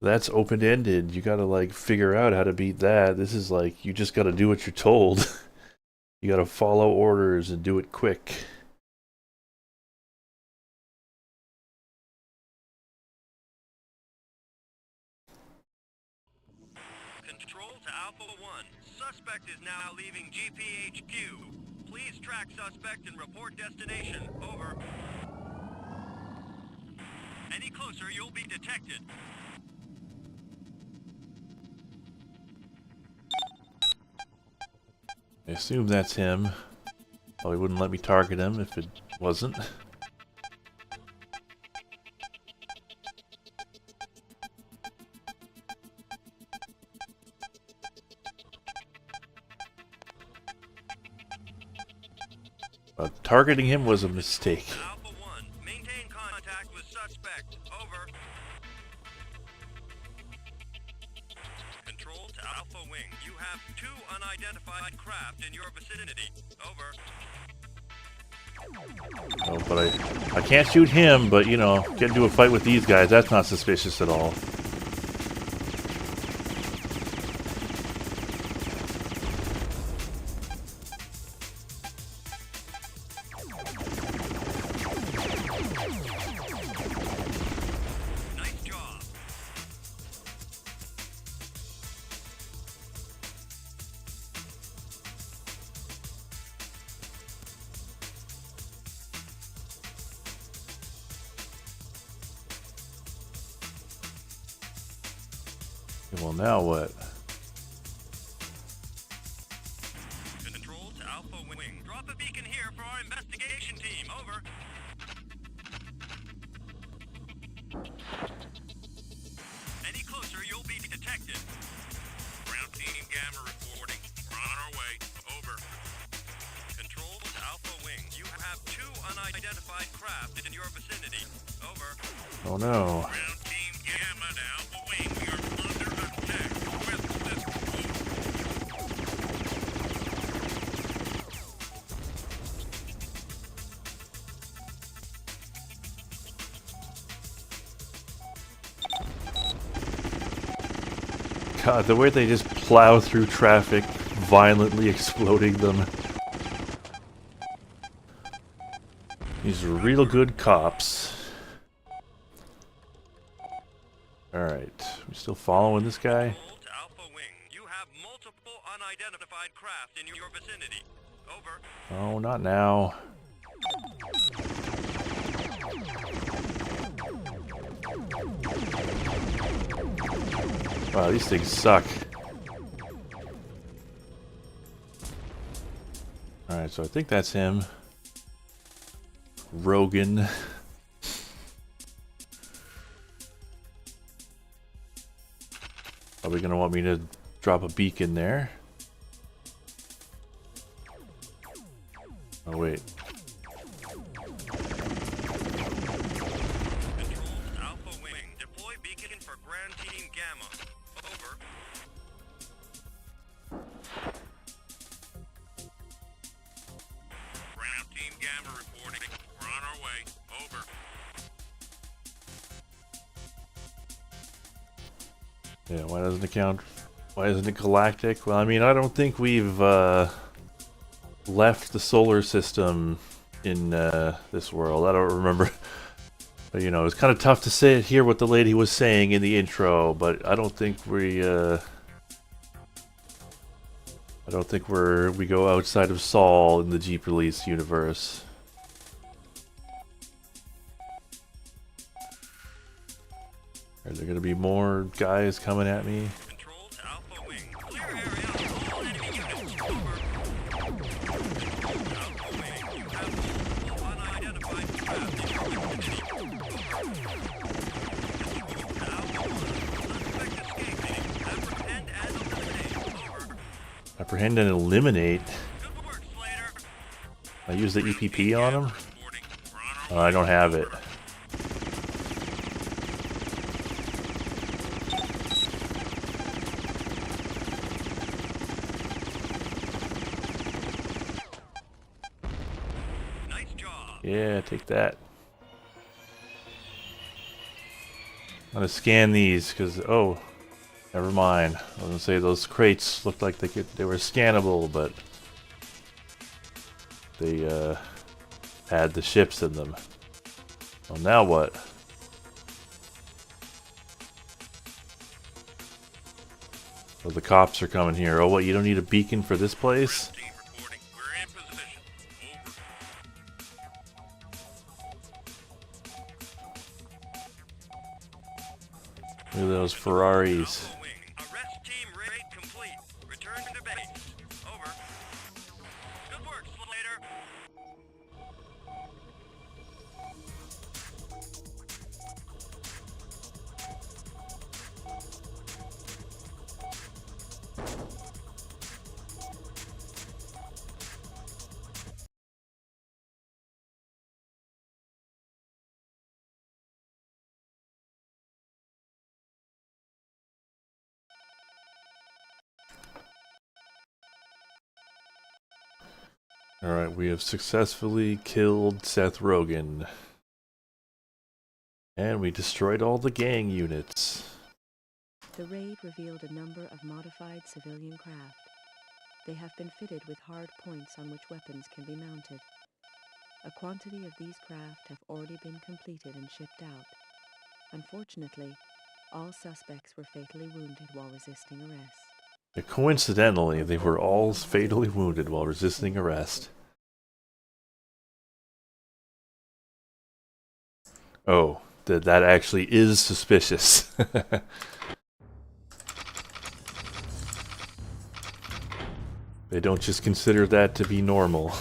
that's open-ended. You gotta, like, figure out how to beat that. This is like, you just gotta do what you're told. You gotta follow orders and do it quick. Control to Alpha 1. Suspect is now leaving GPHQ. Please track suspect and report destination. Over. Any closer, you'll be detected. I assume that's him. Probably wouldn't let me target him if it wasn't. Targeting him was a mistake. Alpha 1, maintain contact with suspect. Over. Control to Alpha Alpha Wing. You have 2 unidentified craft in your vicinity. Over. Oh, but I can't shoot him, but, you know, get into a fight with these guys, that's not suspicious at all. Nice job. Well, now what? Control to Alpha Wing. Drop a beacon here for our investigation team. Over. Any closer, you'll be detected. Ground team Gamma reporting. We're on our way. Over. Control to Alpha Wing. You have 2 unidentified craft in your vicinity. Over. Oh no. Ground team Gamma to Alpha Wing. We are under attack. With this. God, the way they just plow through traffic, violently exploding them. These are real good cops. Alright, we still following this guy? Control to Alpha Wing. You have multiple unidentified craft in your vicinity. Over. Oh, not now. Wow, these things suck. Alright, so I think that's him. Rogan. Probably gonna want me to drop a beacon there. Oh wait. Control to Alpha Wing. Deploy beacon for Grand Team Gamma. Over. Ground Team Gamma reporting. We're on our way. Over. Yeah, why doesn't it count? Why isn't it galactic? Well, I mean, I don't think we've left the solar system in this world. I don't remember. But, you know, it's kind of tough to say hear what the lady was saying in the intro, but I don't think we we go outside of Sol in the Jeep Release universe. Are there gonna be more guys coming at me? Control to Alpha Wing. Clear area of all enemy units. Over. Alpha Wing. You have multiple unidentified craft in your vicinity. Alpha 1. Suspect escaping. Apprehend and eliminate. Over. Apprehend and eliminate. Good work, Slater. I use the EPP on him? Reporting. We're on our I don't have it. Nice job. Yeah, take that. I'm gonna scan these because never mind. I was gonna say those crates looked like they were scannable, but they had the ships in them. Well, now what? Oh, the cops are coming here. Oh, what? You don't need a beacon for this place? Team reporting. We're in position. Over. Look at those Ferraris. Alpha Wing. Arrest team raid complete. Return to base. Over. Good work, Slater. Alright, we have successfully killed Seth Rogen. And we destroyed all the gang units. The raid revealed a number of modified civilian craft. They have been fitted with hard points on which weapons can be mounted. A quantity of these craft have already been completed and shipped out. Unfortunately, all suspects were fatally wounded while resisting arrest. Coincidentally, they were all fatally wounded while resisting arrest. Oh, that actually is suspicious. They don't just consider that to be normal.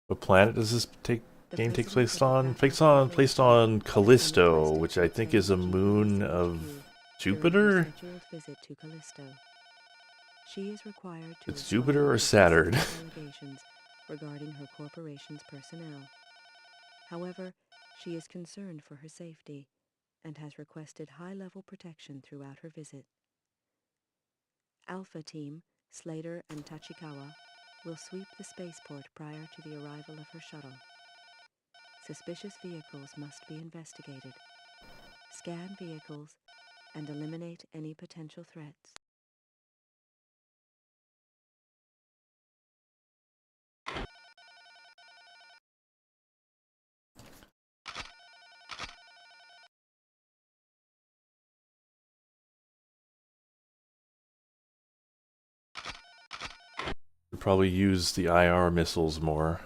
What planet does this game take place on? Placed on Callisto, which I think is a moon of Jupiter? Visit to Callisto. She is required to It's Jupiter or Saturn? allegations regarding her corporation's personnel. However, she is concerned for her safety and has requested high-level protection throughout her visit. Alpha Team, Slater and Tachikawa, will sweep the spaceport prior to the arrival of her shuttle. Suspicious vehicles must be investigated. Scan vehicles and eliminate any potential threats. We'll probably use the IR missiles more.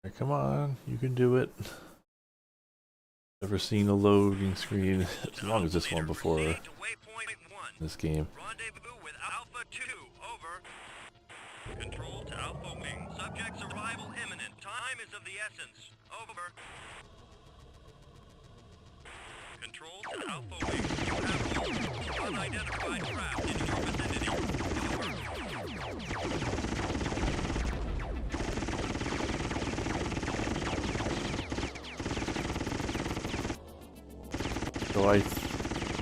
Hey, come on, you can do it. Never seen a loading screen as long as this one before in this game. Rendezvous with Alpha 2, over. Control to Alpha Wing. Subject's arrival imminent. Time is of the essence. Over. Control to Alpha Wing. You have multiple unidentified craft in your vicinity. Over. So I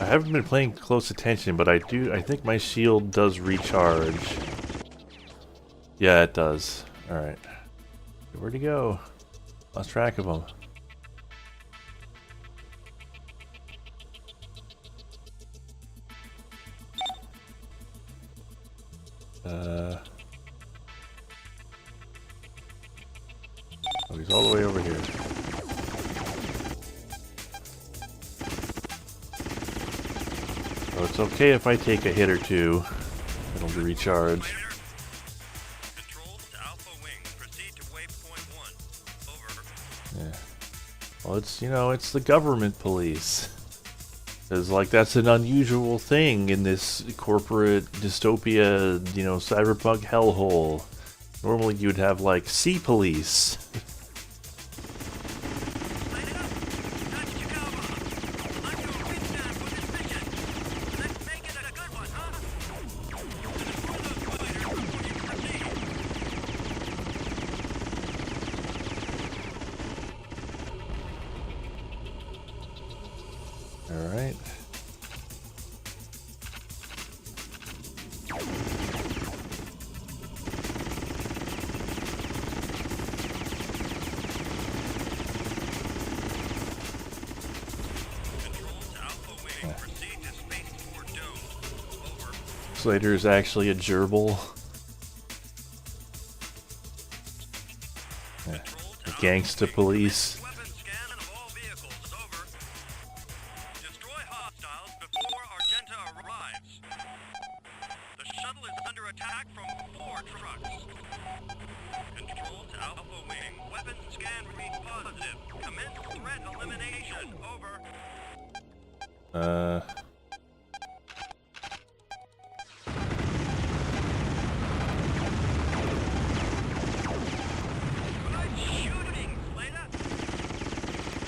haven't been paying close attention, but I think my shield does recharge. Yeah, it does. Alright. Where'd he go? Lost track of him. Oh, he's all the way over here. So it's okay if I take a hit or two. It'll recharge. Control to Alpha Wing. Proceed to waypoint 1. Over. Yeah. Well, it's, you know, it's the government police. Because, like, that's an unusual thing in this corporate dystopia, you know, cyberpunk hellhole. Normally you'd have, like, sea police. Light it up! Tachikawa! I'm your wingman for this mission. Let's make it a good one, huh? Destroy those fighters before you proceed. Alright. Control to Alpha Wing. Proceed to Spaceport Dome. Over. Slater is actually a gerbil. Yeah. Control to The Alpha gangsta Wing. police. Weapon scan of all vehicles. Over. Destroy hostiles before Argenta arrives. The shuttle is under attack from 4 trucks. Control to Alpha Wing. Weapon scan reads positive. Commence threat elimination. Over. Good shooting, Slater.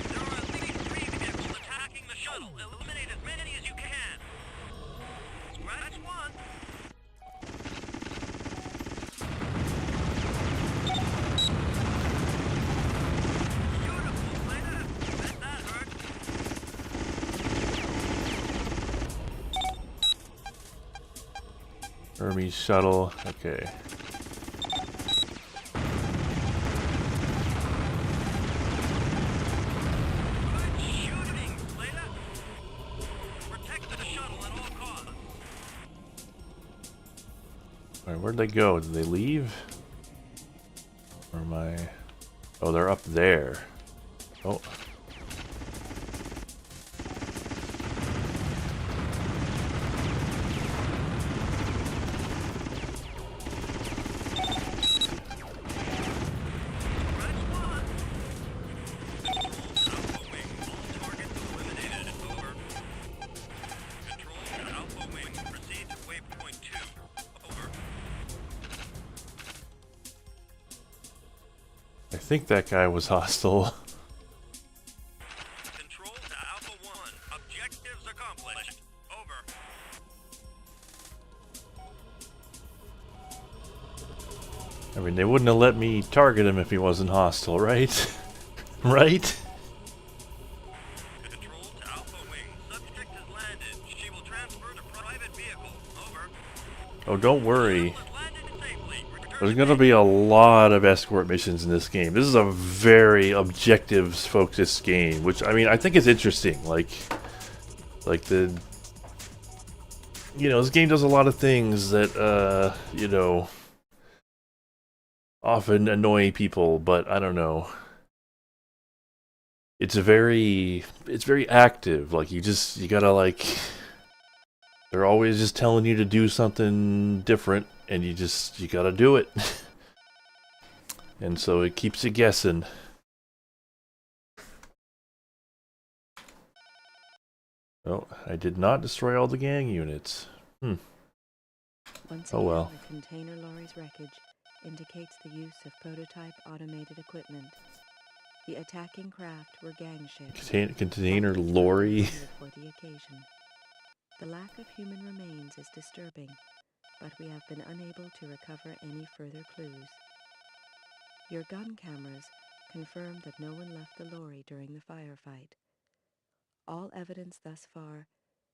There are at least 3 vehicles attacking the shuttle. Eliminate as many as you can. Hermes shuttle. Okay. Good shooting, Leda. Protect the shuttle at all costs. Alright, where'd they go? Did they leave? Or am I... Oh, they're up there. Oh. I think that guy was hostile. Control to Alpha 1. Objectives accomplished. Over. I mean, they wouldn't have let me target him if he wasn't hostile, right? Right? Control to Alpha Wing. Subject has landed. She will transfer to private vehicle. Over. Oh, don't worry. Shuttle has landed safely. Return There's to gonna be a lot of escort missions in this game. This is a very objectives-focused game, which, I mean, I think is interesting. Like the... You know, this game does a lot of things that, you know, often annoy people, but I don't know. It's very active. Like, you gotta, like... They're always just telling you to do something different, and you gotta do it. And so it keeps you guessing. Oh, I did not destroy all the gang units. Once Oh again, well. the container lorry's wreckage indicates the use of prototype automated equipment. The attacking craft were gang ships. Container lorry. For the occasion. The lack of human remains is disturbing, but we have been unable to recover any further clues. Your gun cameras confirm that no one left the lorry during the firefight. All evidence thus far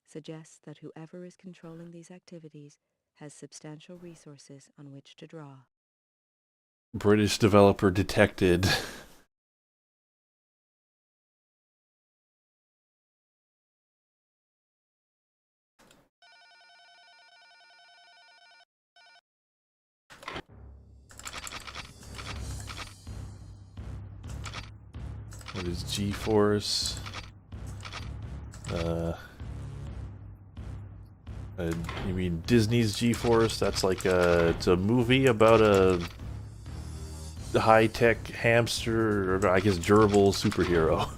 suggests that whoever is controlling these activities has substantial resources on which to draw. British developer detected. What is G-Force? You mean Disney's G-Force? That's like it's a movie about a high-tech hamster, or I guess gerbil superhero.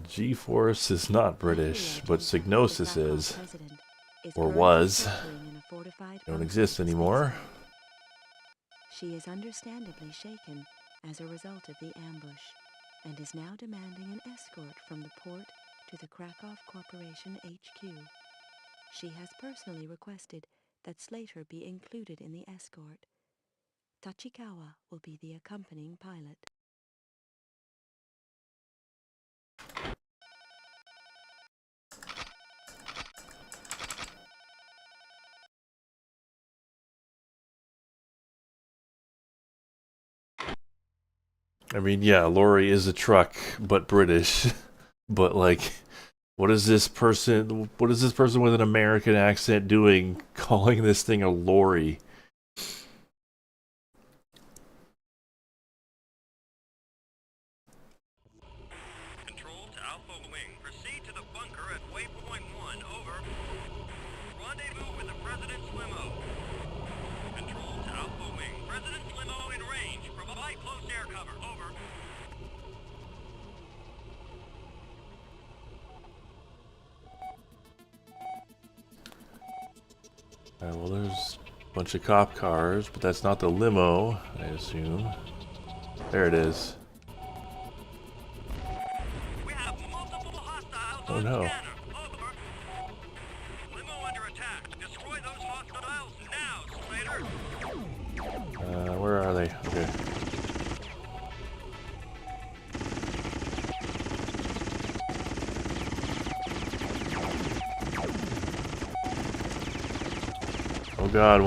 G-Force is not British, but Psygnosis is, or was. Don't exist anymore. She is understandably shaken as a result of the ambush, and is now demanding an escort from the port to the Krakow Corporation HQ. She has personally requested that Slater be included in the escort. Tachikawa will be the accompanying pilot. I mean, yeah, lorry is a truck, but British. But like, what is this person with an American accent doing, calling this thing a lorry? Control to Alpha Wing. Proceed to the bunker at waypoint 1. Over. Rendezvous with the President's limo. Control to Alpha Wing. President's limo in range. Provide close air cover. Over. Alright, well, there's a bunch of cop cars, but that's not the limo, I assume. There it is. We have multiple hostiles Oh on no. scanner. Over. Limo under attack. Destroy those hostiles now, Slater. Where are they? Okay. Oh god,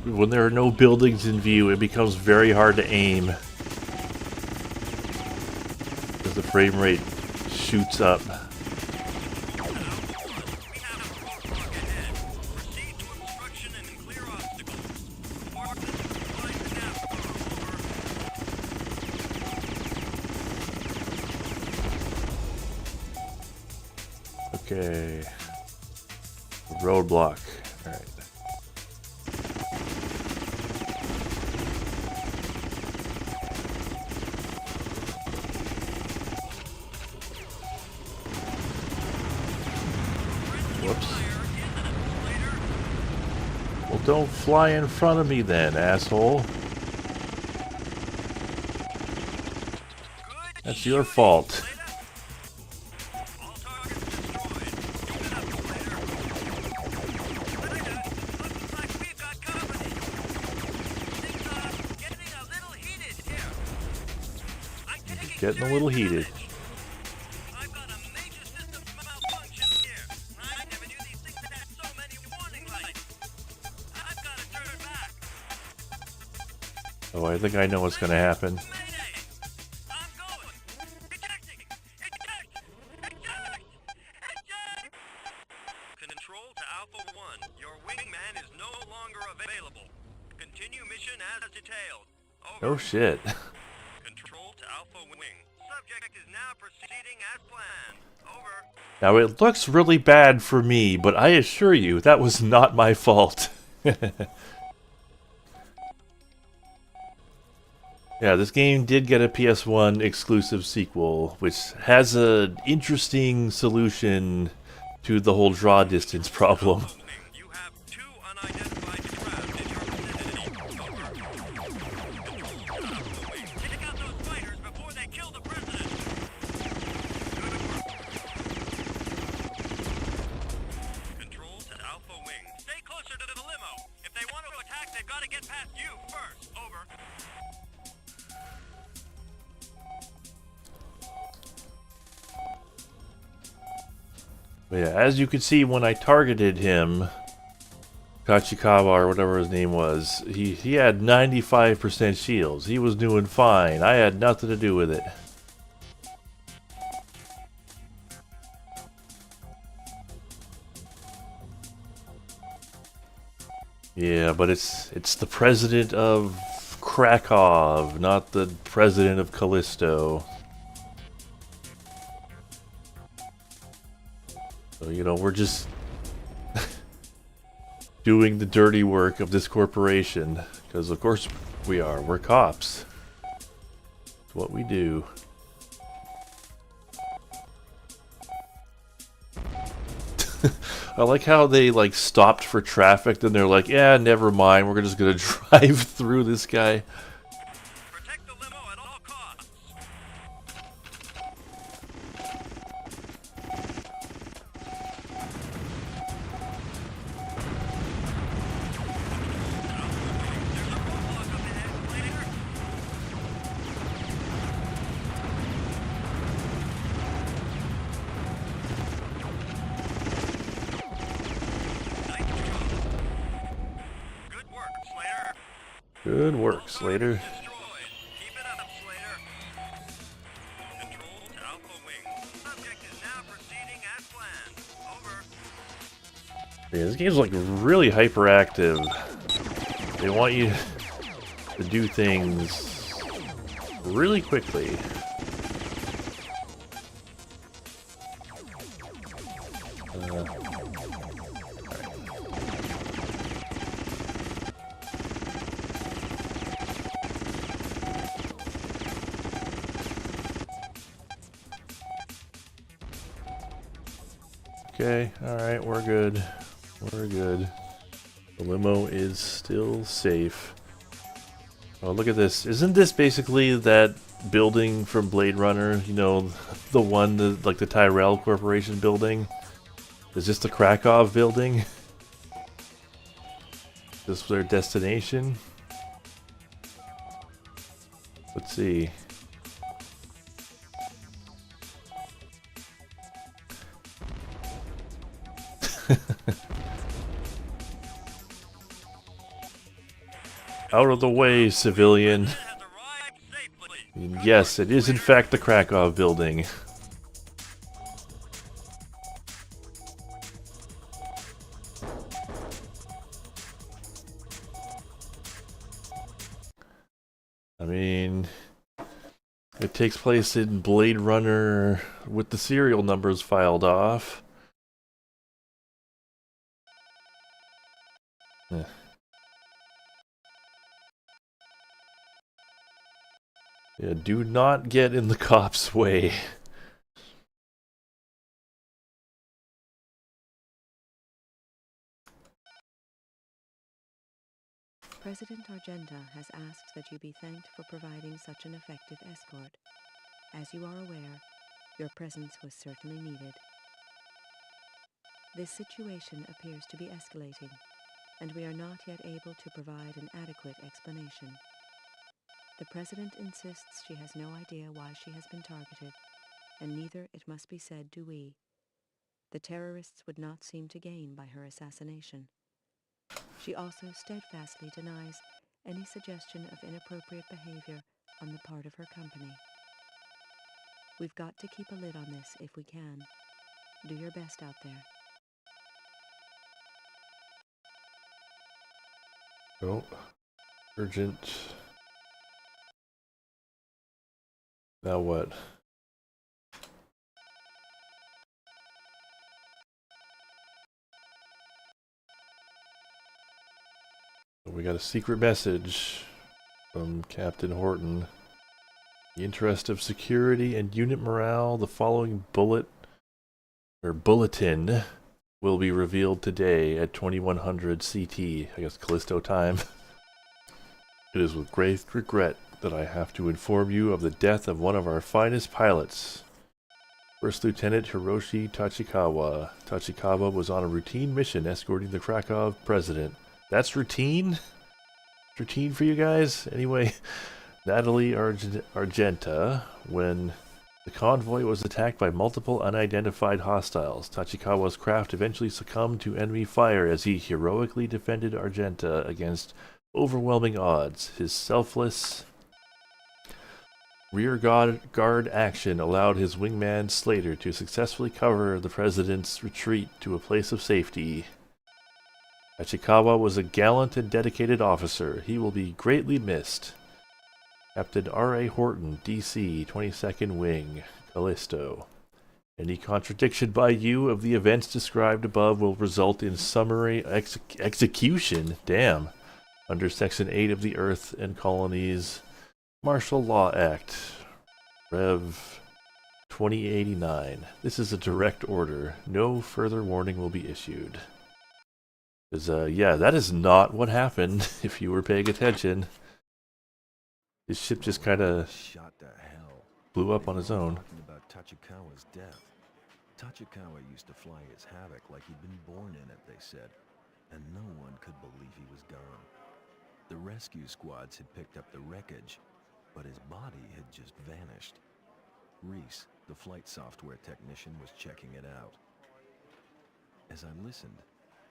when there are no buildings in view, it becomes very hard to aim. Because the frame rate shoots up. Okay. Roadblock. Alright. Whoops. Well, don't fly in front of me then, asshole. That's your fault. Getting a little heated. I've got a major system malfunction here. I never knew these things had so many warning lights. I've got to turn back. Oh, I think I know what's going to happen. Mayday! I'm going. Ejecting! Eject! Eject! Eject! Control to Alpha 1. Your wingman is no longer available. Continue mission as detailed. Over. Oh shit. Control to Alpha Wing. Subject is now proceeding as planned. Over. Now it looks really bad for me, but I assure you that was not my fault. Yeah, this game did get a PS1 exclusive sequel, which has an interesting solution to the whole draw distance problem. You have two unidentified crabs in your vicinity. Over. Take out those fighters before they kill the president. Control to Alpha Wing. Stay closer to the limo. If they want to attack, they've got to get past you first. Over. But yeah, as you can see when I targeted him, Kachikawa or whatever his name was, he had 95% shields. He was doing fine. I had nothing to do with it. Yeah, but it's the president of Krakow, not the president of Callisto. So, you know, we're just doing the dirty work of this corporation. Because, of course, we are. We're cops. It's what we do. I like how they, like, stopped for traffic, then they're like, yeah, never mind, we're just gonna drive through this guy. Protect the limo at all costs. There's a roadblock up ahead, later. Nice job. Good work, Slater. Good work, Slater. Destroyed. Keep it up, Slater. Control to Alpha Wing. Subject is now proceeding as planned. Over. Yeah, this game's like really hyperactive. They want you to do things really quickly. Okay, alright, we're good. We're good. The limo is still safe. Oh, look at this. Isn't this basically that building from Blade Runner? You know, the one, like the Tyrell Corporation building? Is this the Krakow building? Is this their destination? Let's see. Out of the way, civilian. Has arrived safely. And yes, it is in fact the Krakow building. I mean, it takes place in Blade Runner with the serial numbers filed off. Yeah. Yeah, do not get in the cops' way. President Argenta has asked that you be thanked for providing such an effective escort. As you are aware, your presence was certainly needed. This situation appears to be escalating, and we are not yet able to provide an adequate explanation. The President insists she has no idea why she has been targeted, and neither, it must be said, do we. The terrorists would not seem to gain by her assassination. She also steadfastly denies any suggestion of inappropriate behavior on the part of her company. We've got to keep a lid on this if we can. Do your best out there. Oh, urgent. Now what? We got a secret message from Captain Horton. In the interest of security and unit morale, the following bulletin will be revealed today at 2100 CT, I guess Callisto time. It is with great regret that I have to inform you of the death of one of our finest pilots, First Lieutenant Hiroshi Tachikawa. Tachikawa was on a routine mission escorting the Krakow president. That's routine? Routine for you guys? Anyway, Natalie Argenta, when the convoy was attacked by multiple unidentified hostiles. Tachikawa's craft eventually succumbed to enemy fire as he heroically defended Argenta against overwhelming odds. His selfless rear guard action allowed his wingman Slater to successfully cover the president's retreat to a place of safety. Tachikawa was a gallant and dedicated officer. He will be greatly missed. Captain R.A. Horton, D.C., 22nd Wing, Callisto. Any contradiction by you of the events described above will result in summary execution, damn, under Section 8 of the Earth and Colonies Martial Law Act, Rev. 2089. This is a direct order. No further warning will be issued. Because, yeah, that is not what happened, if you were paying attention. His ship just kind of Shot to hell. blew up on his own. Talking about Tachikawa's death. Tachikawa used to fly his Havoc like he'd been born in it, they said, and no one could believe he was gone. The rescue squads had picked up the wreckage, but his body had just vanished. Reese, the flight software technician, was checking it out. As I listened,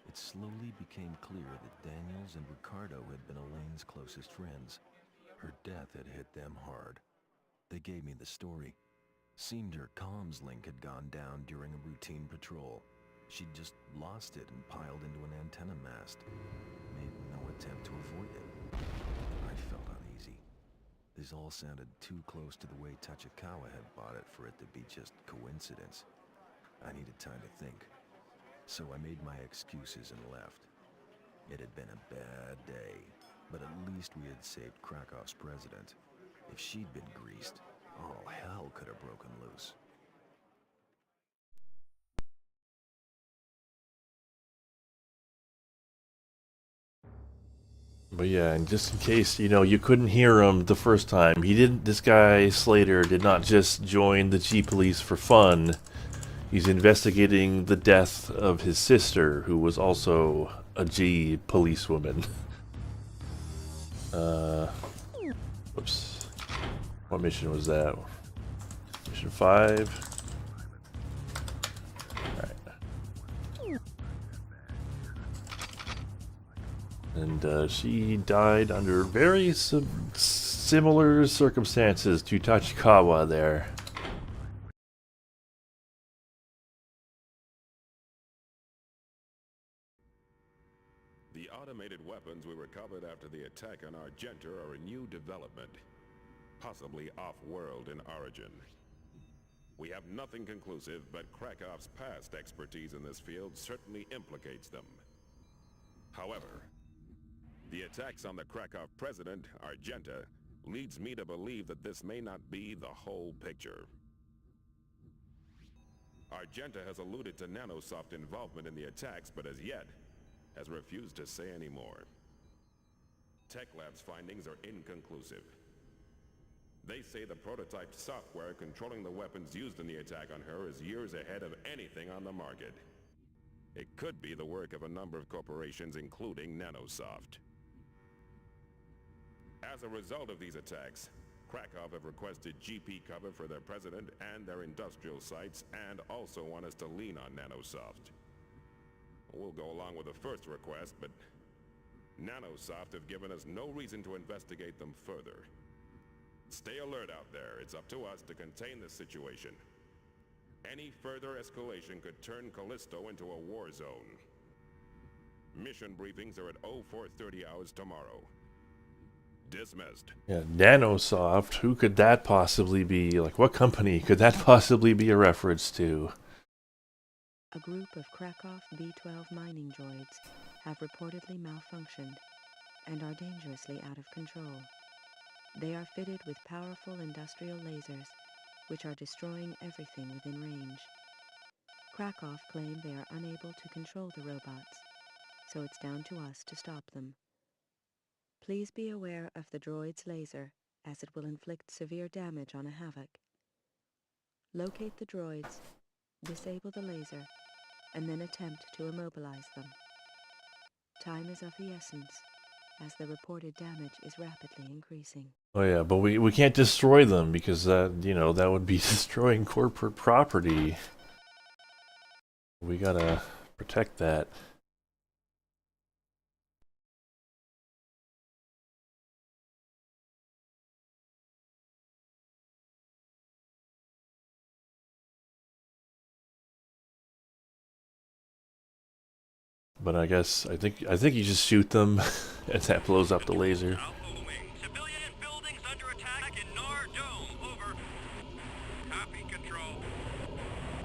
it slowly became clear that Daniels and Ricardo had been Elaine's closest friends. Her death had hit them hard. They gave me the story. Seemed her comms link had gone down during a routine patrol. She'd just lost it and piled into an antenna mast. Made no attempt to avoid it. I felt uneasy. This all sounded too close to the way Tachikawa had bought it for it to be just coincidence. I needed time to think. So I made my excuses and left. It had been a bad day, but at least we had saved Krakow's president. If she'd been greased, all hell could have broken loose. But yeah, and just in case, you know, you couldn't hear him the first time, this guy, Slater, did not just join the G Police for fun. He's investigating the death of his sister, who was also a G policewoman. Whoops. What mission was that? Mission 5. Alright. And she died under very similar circumstances to Tachikawa there. The automated weapons we recovered after the attack on Argenta are a new development, possibly off-world in origin. We have nothing conclusive, but Krakow's past expertise in this field certainly implicates them. However, the attacks on the Krakow president, Argenta, leads me to believe that this may not be the whole picture. Argenta has alluded to Nanosoft involvement in the attacks, but as yet, has refused to say any more. Tech Lab's findings are inconclusive. They say the prototype software controlling the weapons used in the attack on her is years ahead of anything on the market. It could be the work of a number of corporations, including Nanosoft. As a result of these attacks, Krakow have requested GP cover for their president and their industrial sites, and also want us to lean on Nanosoft. We'll go along with the first request, but Nanosoft have given us no reason to investigate them further. Stay alert out there. It's up to us to contain this situation. Any further escalation could turn Callisto into a war zone. Mission briefings are at 0430 hours tomorrow. Dismissed. Yeah, Nanosoft, who could that possibly be? Like, what company could that possibly be a reference to? A group of Krakow B-12 mining droids have reportedly malfunctioned and are dangerously out of control. They are fitted with powerful industrial lasers, which are destroying everything within range. Krakow claim they are unable to control the robots, so it's down to us to stop them. Please be aware of the droid's laser, as it will inflict severe damage on a Havoc. Locate the droids, disable the laser, and then attempt to immobilize them. Time is of the essence, as the reported damage is rapidly increasing. Oh yeah, but we can't destroy them because that, you know, that would be destroying corporate property. We gotta protect that. But I think you just shoot them and that blows up the laser. Alpha Wing. Civilian buildings under attack in Nar Dome. Over. Copy, Control.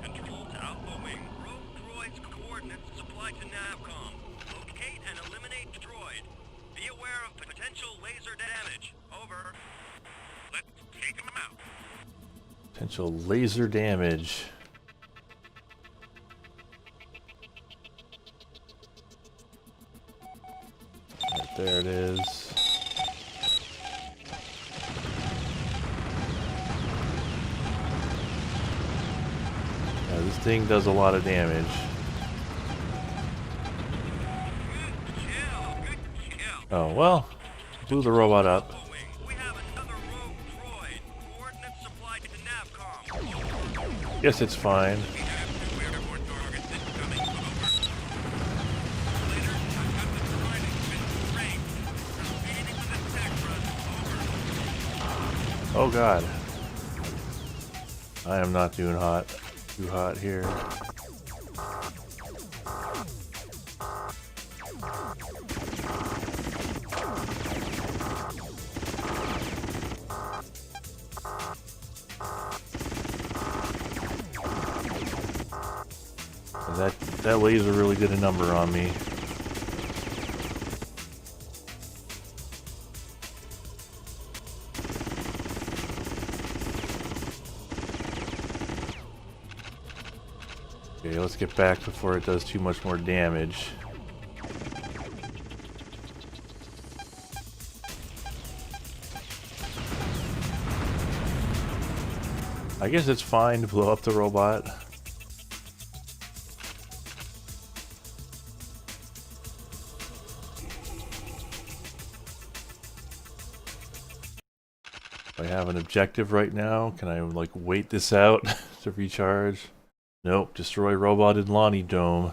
Control to Alpha Wing. Rogue droid's coordinates supplied to Navcom. Locate and eliminate droid. Be aware of potential laser damage. Over. Let's take him out. Potential laser damage. Right, there it is. Yeah, this thing does a lot of damage. Good kill. Oh, well, blew the robot up. Alpha Wing. We have another rogue droid. Coordinates supplied to Navcom. Guess it's fine. We have two airborne targets incoming. Over. Later, I've got the droid in range. Proceeding with attack run. Over. Oh god. I am not doing too hot here. That laser really did a number on me. Okay, let's get back before it does too much more damage. I guess it's fine to blow up the robot. I have an objective right now. Can I like wait this out to recharge? Nope. Destroy robot in Lonnie Dome.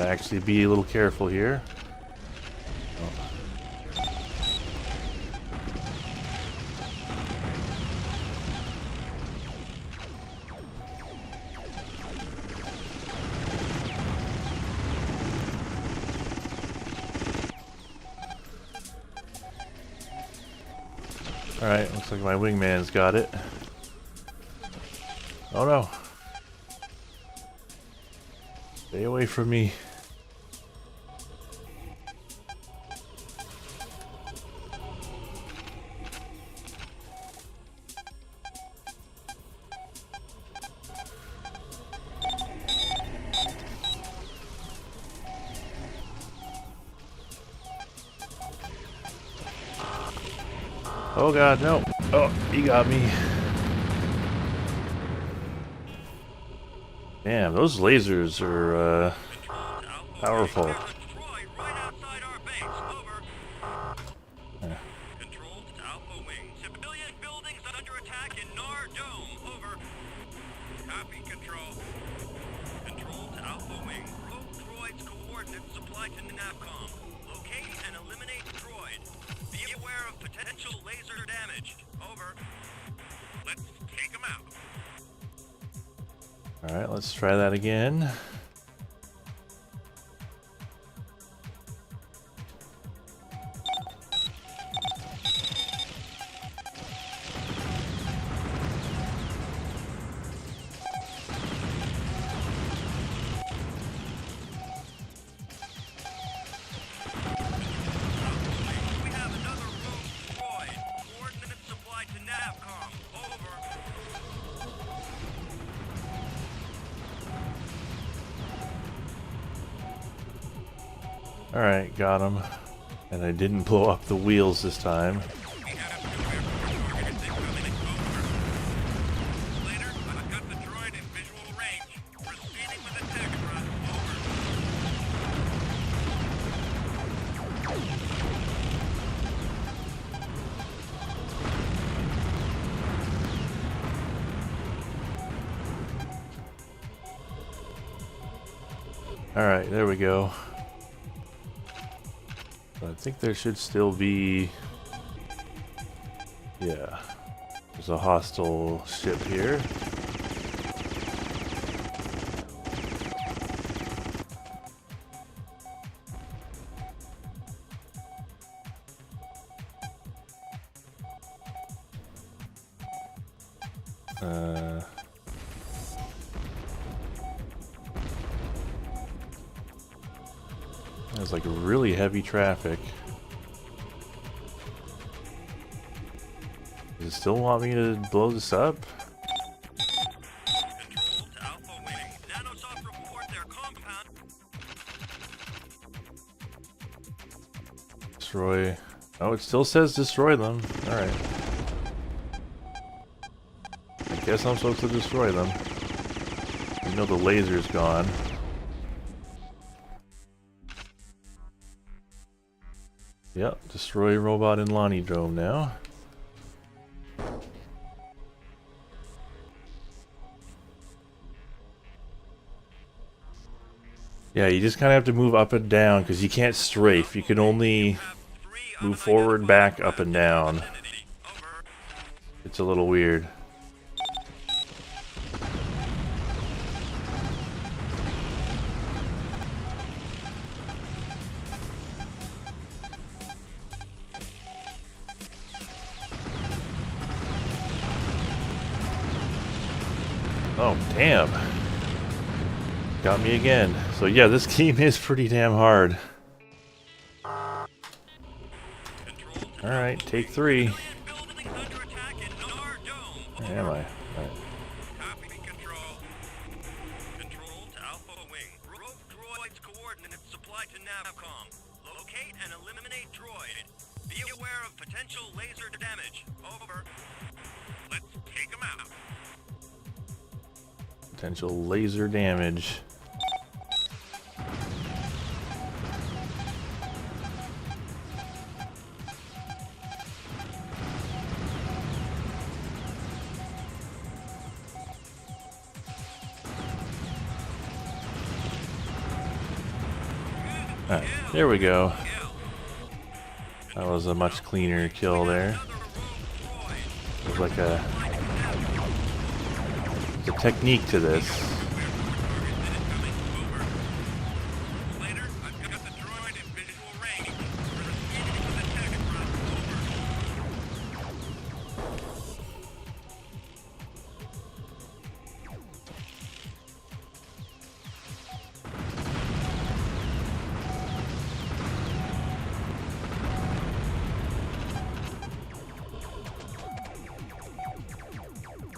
Gotta actually be a little careful here. Alright, looks like my wingman's got it. Oh no. Stay away from me. Oh god, no. Oh, he got me. Damn, those lasers are powerful. Control to Alpha Wing. Civilian buildings under attack in Nar Dome. Over. Copy, Control. Control to Alpha Wing. Rogue droid's coordinates supplied to NAVCOM. Locate and eliminate droid. Be aware of potential laser damage. Over. Let's take him out. Alright, let's try that again. We have another rogue droid. Coordinates supplied to NAVCOM. Over. Alright, got him. And I didn't blow up the wheels this time. We have new aircraft targets incoming. Over. Later, I've got the droid in visual range. Proceeding with attack run. Over. Alright, there we go. I think there should still be... Yeah. There's a hostile ship here. There's like really heavy traffic. Does it still want me to blow this up? Control to Alpha Wing. Nanosoft report their compound. Destroy. Oh, it still says destroy them. Alright. I guess I'm supposed to destroy them. You know the laser's gone. Yep, destroy robot in Lonnie Dome now. Yeah, you just kind of have to move up and down because you can't strafe. You can only move forward, back, up, and down. It's a little weird. Oh, damn. Got me again. So yeah, this game is pretty damn hard. Alright, take 3. Where am I? Alright. Copy, Control. Control to Alpha Wing. Rogue droid's coordinates supplied to NAVCOM. Locate and eliminate droid. Be aware of potential laser damage. Over. Let's take him out. Potential laser damage. Alright, there we go. That was a much cleaner kill there. There's like a technique to this.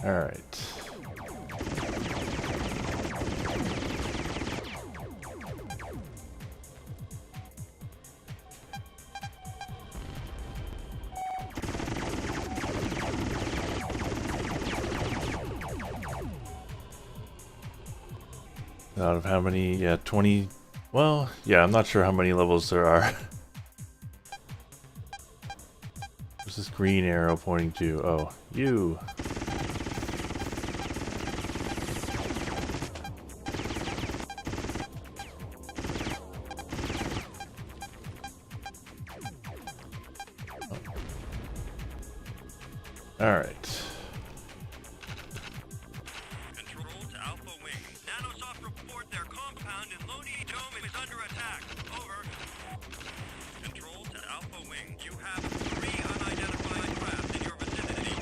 All right. Out of how many? Yeah, 20. Well, yeah, I'm not sure how many levels there are. What's this green arrow pointing to? Oh, you. All right. Control to Alpha Wing. Nanosoft report their compound in Lonely Dome is under attack. Over. Control to Alpha Wing. You have 3 unidentified craft in your vicinity.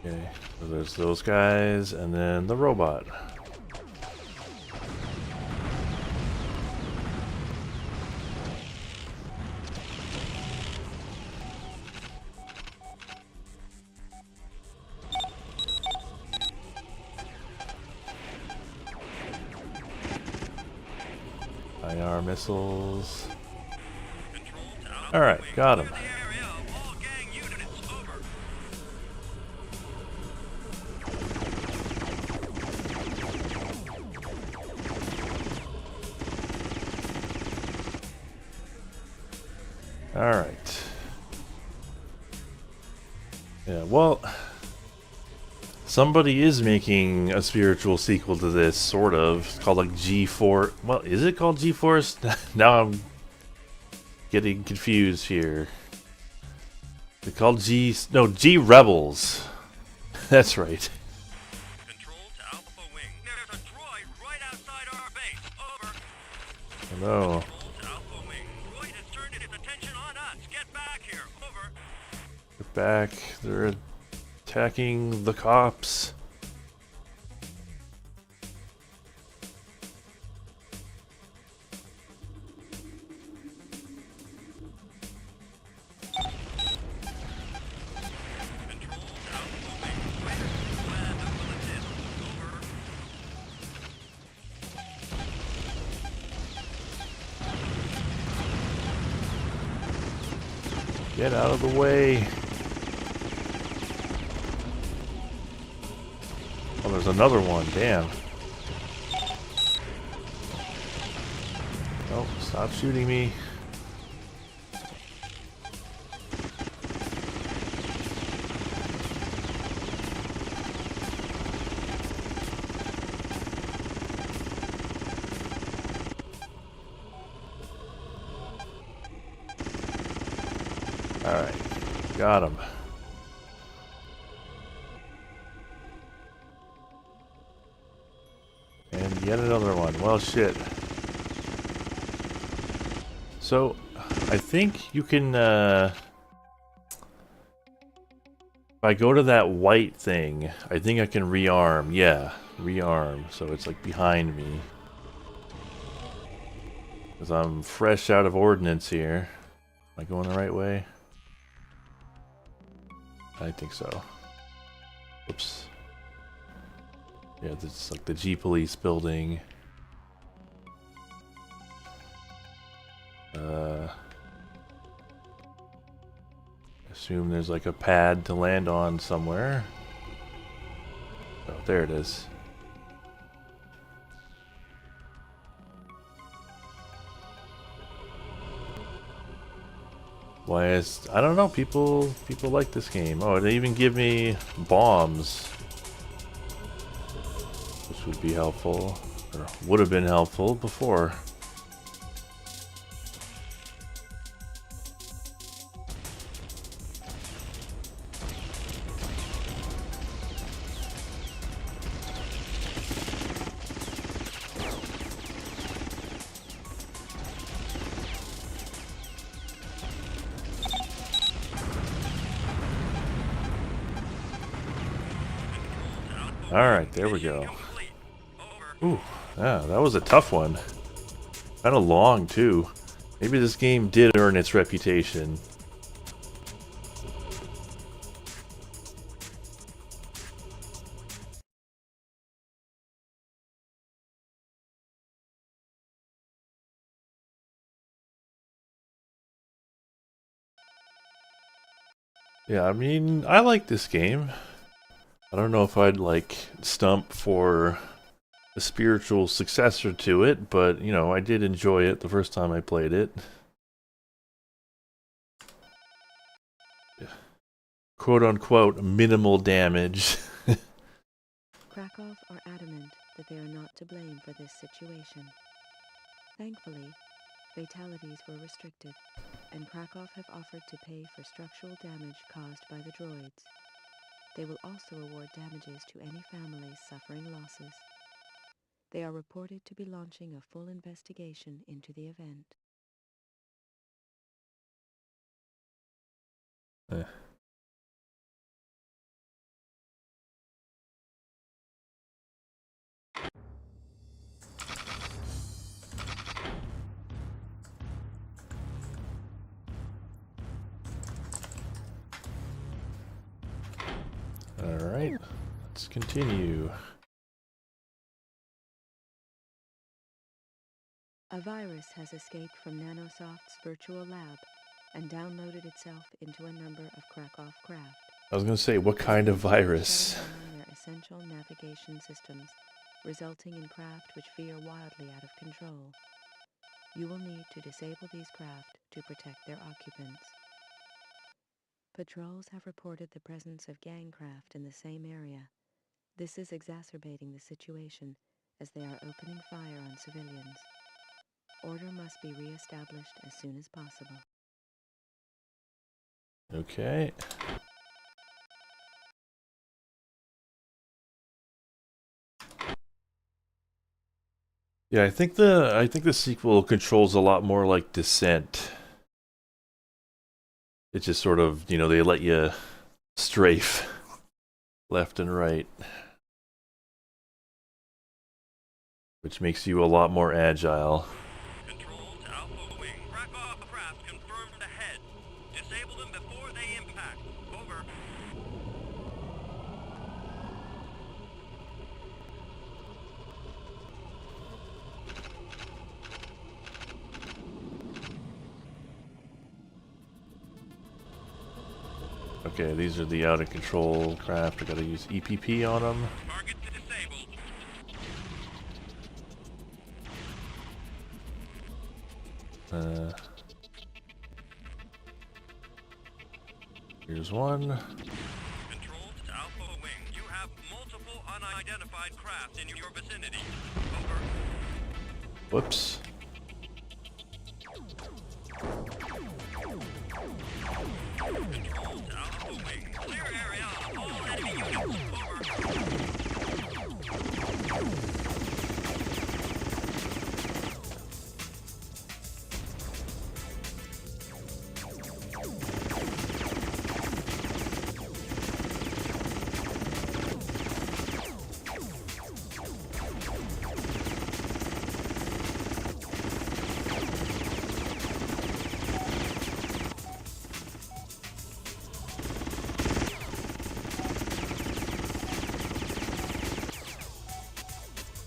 Okay, so there's those guys, and then the robot. IR missiles. Alright, got him. Alright. Yeah, well, somebody is making a spiritual sequel to this, sort of. It's called like G4. Well, is it called G-Force? Now I'm getting confused here. It's called G-Rebels. That's right. Control to Alpha Wing. There's a droid right outside our base. Over. Hello. Control to Alpha Wing. Droid has turned its attention on us. Get back here. Over. Get back. They're attacking the cops. Get out of the way. Oh, there's another one. Damn. Oh, stop shooting me. Alright, got him. And yet another one. Well, shit. So, I think you can, if I go to that white thing, I think I can rearm. Yeah, rearm. So it's like behind me. Because I'm fresh out of ordnance here. Am I going the right way? I think so. Oops. Yeah, this is like the G Police building. Assume there's like a pad to land on somewhere. Oh, there it is. Why is... I don't know, people like this game. Oh, they even give me bombs. Which would be helpful. Or would have been helpful before. Alright, there we go. Ooh, yeah, that was a tough one. Kind of long, too. Maybe this game did earn its reputation. Yeah, I mean, I like this game. I don't know if I'd, like, stump for a spiritual successor to it, but, you know, I did enjoy it the first time I played it. Quote-unquote, minimal damage. Krakow are adamant that they are not to blame for this situation. Thankfully, fatalities were restricted, and Krakow have offered to pay for structural damage caused by the droids. They will also award damages to any families suffering losses. They are reported to be launching a full investigation into the event. Alright, let's continue. A virus has escaped from Nanosoft's virtual lab and downloaded itself into a number of Krakow craft. I was gonna say, what kind of virus? Shutting down their essential navigation systems, resulting in craft which veer wildly out of control. You will need to disable these craft to protect their occupants. Patrols have reported the presence of gang craft in the same area. This is exacerbating the situation as they are opening fire on civilians. Order must be re-established as soon as possible. Okay. Yeah, I think the sequel controls a lot more like Descent. It's just sort of, you know, they let you strafe left and right, which makes you a lot more agile. Control to Alpha Wing. Krakow craft confirmed ahead. Disable them before they impact. Over. Okay, these are the out of control craft. I gotta use EPP on them. Target disabled. Here's one. Control to Alpha Wing. You have multiple unidentified craft in your vicinity. Over. Whoops. Control to Alpha Wing. Clear area of all enemy units. Over.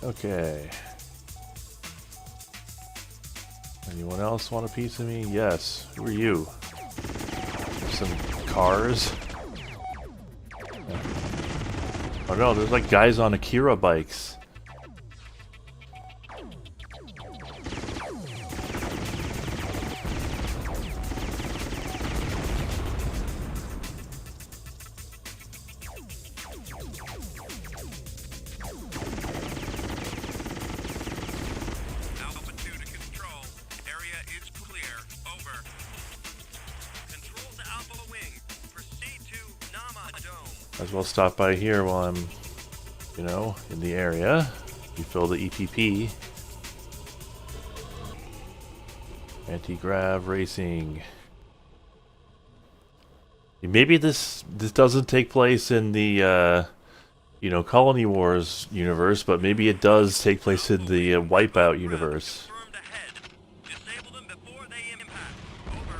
Okay. Anyone else want a piece of me? Yes. Who are you? Some cars? Oh no, there's like guys on Akira bikes. Might as well stop by here while I'm, you know, in the area. Refill the EPP. Anti-grav racing. Maybe this doesn't take place in the you know, Colony Wars universe, but maybe it does take place in the Wipeout universe. Confirmed ahead. Disable them before they impact. Over.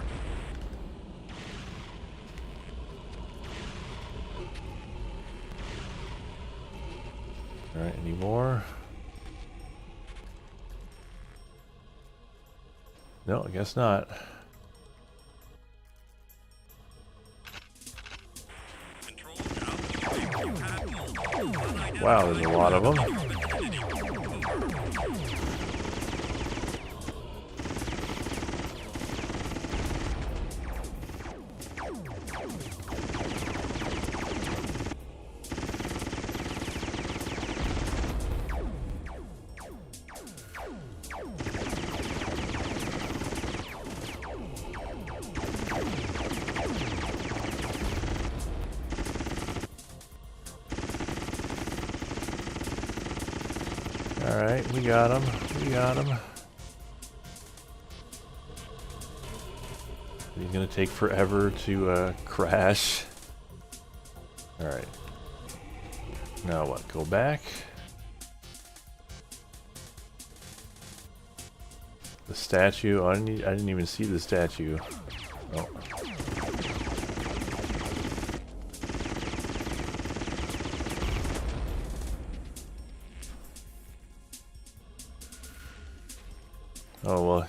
Alright, any more? No, I guess not. Wow, there's a lot of them. Alright, we got him. We got him. He's gonna take forever to crash. Alright. Now what? Go back. The statue. Oh, I didn't even see the statue. Oh. Oh well.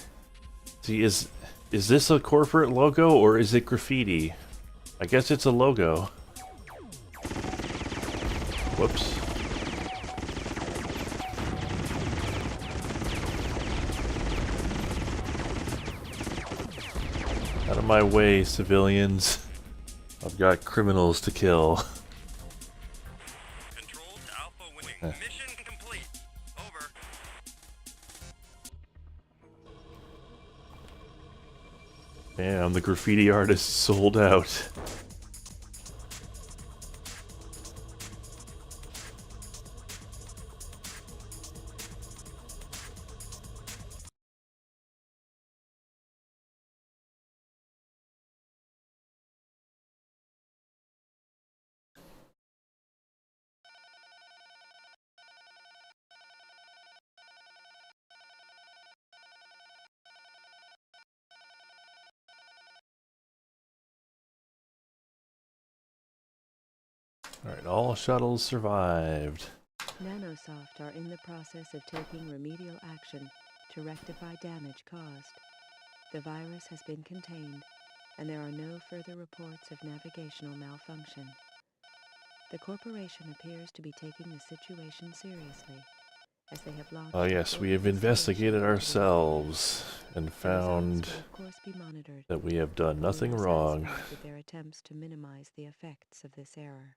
See, is this a corporate logo or is it graffiti? I guess it's a logo. Whoops. Out of my way, civilians. I've got criminals to kill. Control to Alpha Wing. Mission complete. Over. Damn, the graffiti artist sold out. Alright, all shuttles survived. Nanosoft are in the process of taking remedial action to rectify damage caused. The virus has been contained, and there are no further reports of navigational malfunction. The corporation appears to be taking the situation seriously, as they have launched... Oh yes, we have investigated ourselves and found that we have done nothing wrong. With their attempts to minimize the effects of this error.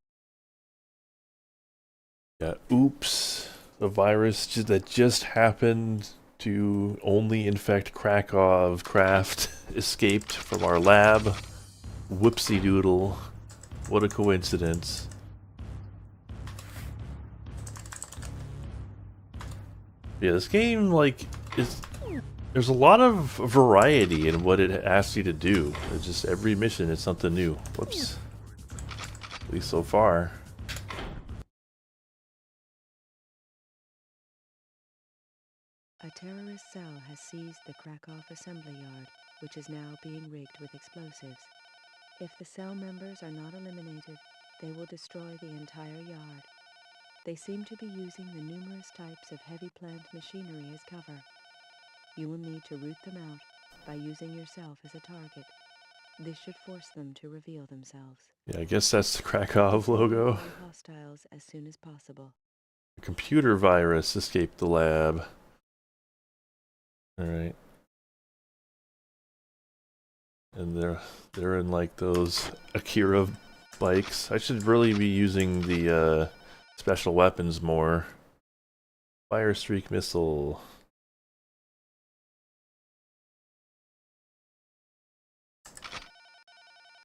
Yeah, oops. The virus that just happened to only infect Krakow craft escaped from our lab. Whoopsie doodle. What a coincidence. Yeah, this game, like, there's a lot of variety in what it asks you to do. It's just every mission is something new. Whoops. At least so far. A terrorist cell has seized the Krakow assembly yard, which is now being rigged with explosives. If the cell members are not eliminated, they will destroy the entire yard. They seem to be using the numerous types of heavy plant machinery as cover. You will need to root them out by using yourself as a target. This should force them to reveal themselves. Yeah, I guess that's the Krakow logo. Hostiles as soon as possible. A computer virus escaped the lab. Alright. And they're in like those Akira bikes. I should really be using the special weapons more. Fire streak missile.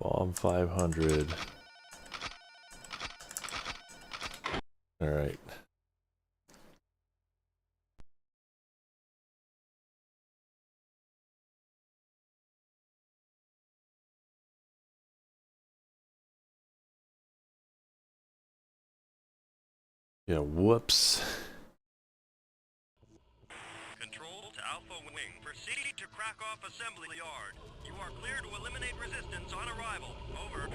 Bomb 500. All right. Yeah, whoops. Control to Alpha Wing. Proceed to crack off assembly yard. You are clear to eliminate resistance on arrival. Over.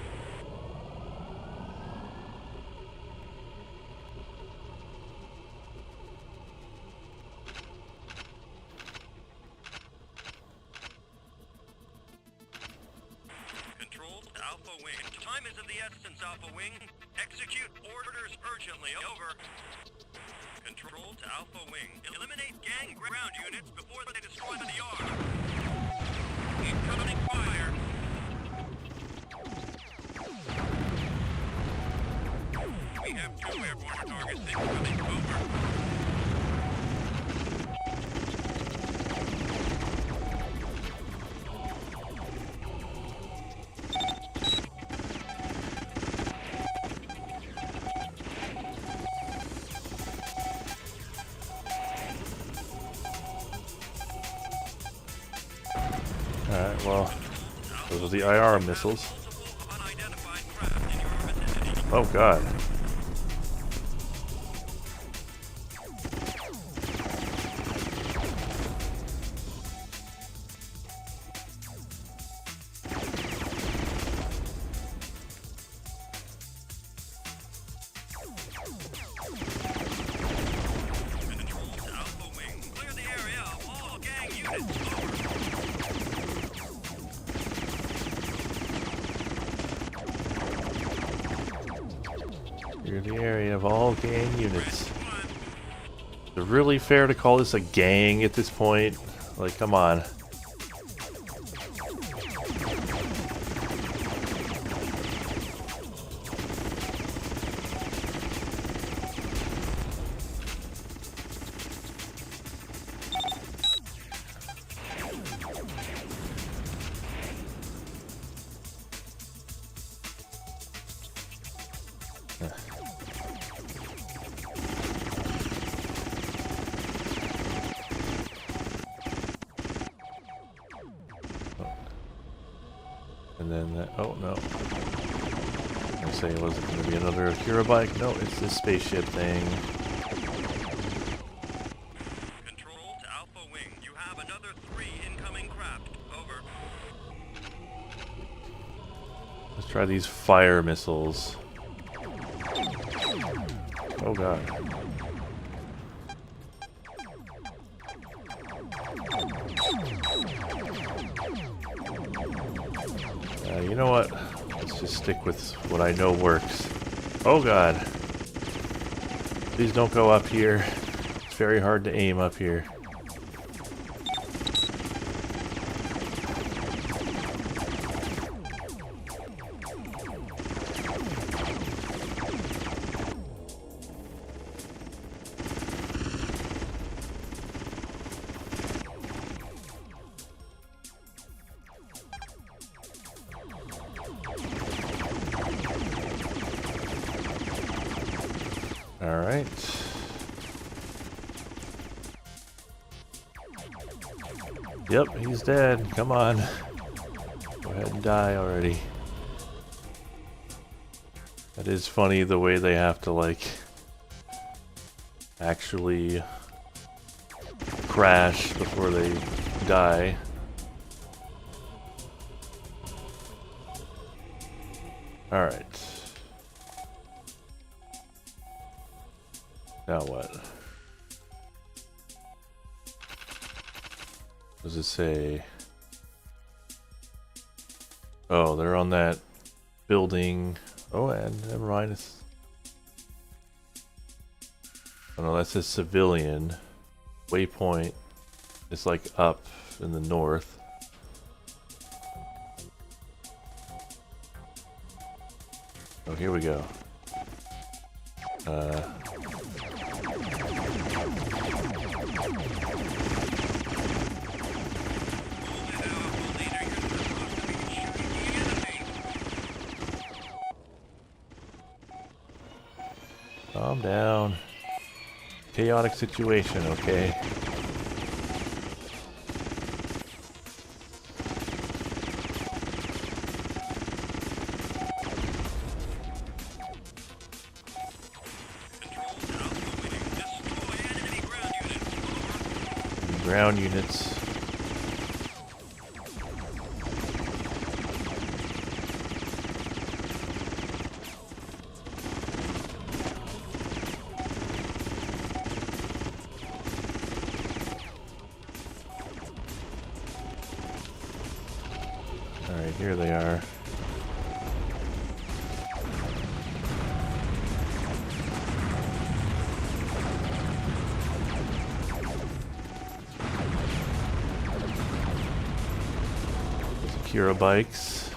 Control to Alpha Wing. Time is of the essence, Alpha Wing. Execute orders urgently. Over. Control to Alpha Wing. Eliminate gang ground units before they destroy the yard. Incoming fire. We have 2 airborne targets incoming. Over. Alright, well, those are the IR missiles. Oh god. Clear the area of all gang units. Is it really fair to call this a gang at this point? Like, come on. And then that, oh no. I say it wasn't going to be another Akira bike. No, it's this spaceship thing. Control to Alpha Wing. You have another 3 incoming craft. Over. Let's try these fire missiles. Oh god. You know what? Let's just stick with what I know works. Oh god. Please don't go up here. It's very hard to aim up here. Alright. Yep, he's dead. Come on. Go ahead and die already. That is funny the way they have to, like, actually crash before they die. Alright. Now what? Does it say? Oh, they're on that building. Oh, and never mind. It's... Oh no, that's a civilian waypoint. It's like up in the north. Oh, here we go. Calm down. Chaotic situation, okay? Ground units. Alright, here they are. Kira bikes.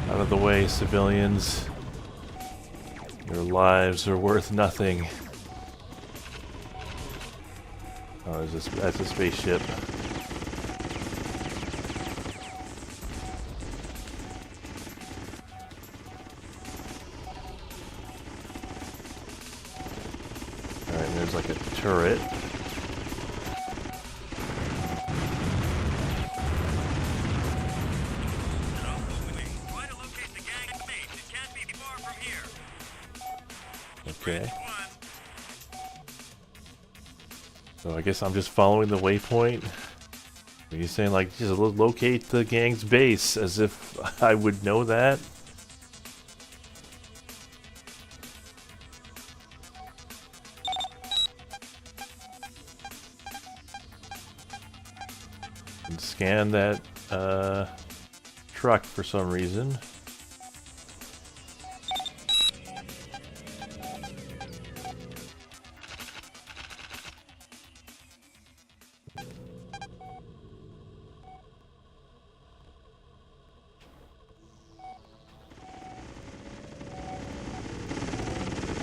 Out of the way, civilians. Your lives are worth nothing. Oh, that's a spaceship. Alright, there's like a turret. Okay. So I guess I'm just following the waypoint. Are you saying like just locate the gang's base as if I would know that? And scan that truck for some reason.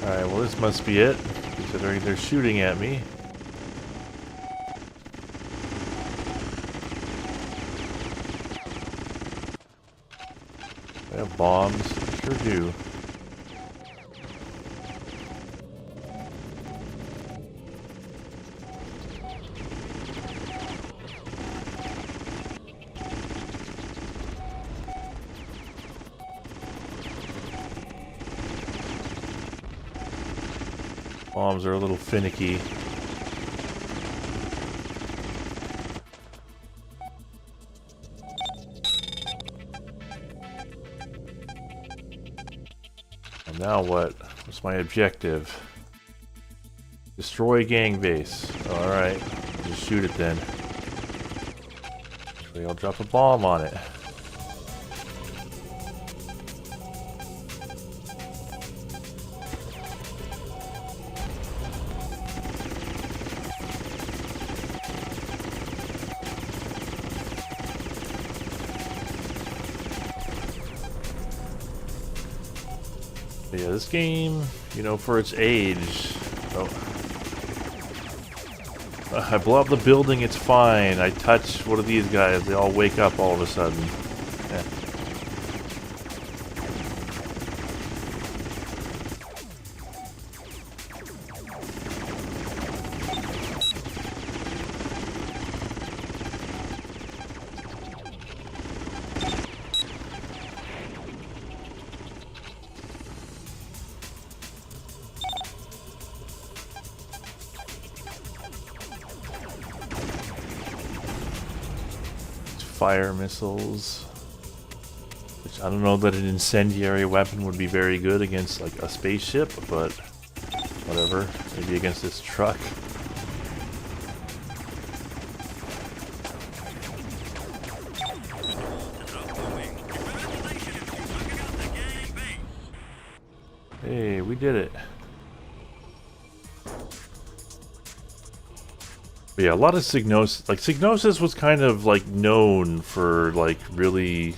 Alright, well this must be it, considering they're shooting at me. They have bombs, sure do. Bombs are a little finicky. And now what? What's my objective? Destroy gang base. Alright, just shoot it then. Actually, I'll drop a bomb on it. But yeah, this game, you know, for its age. Oh. I blow up the building, it's fine. I touch one of these guys, they all wake up all of a sudden. Eh. Fire missiles, which I don't know that an incendiary weapon would be very good against like a spaceship, but whatever, maybe against this truck. Hey, we did it. But yeah, a lot of Psygnosis, like Psygnosis was kind of like known for like really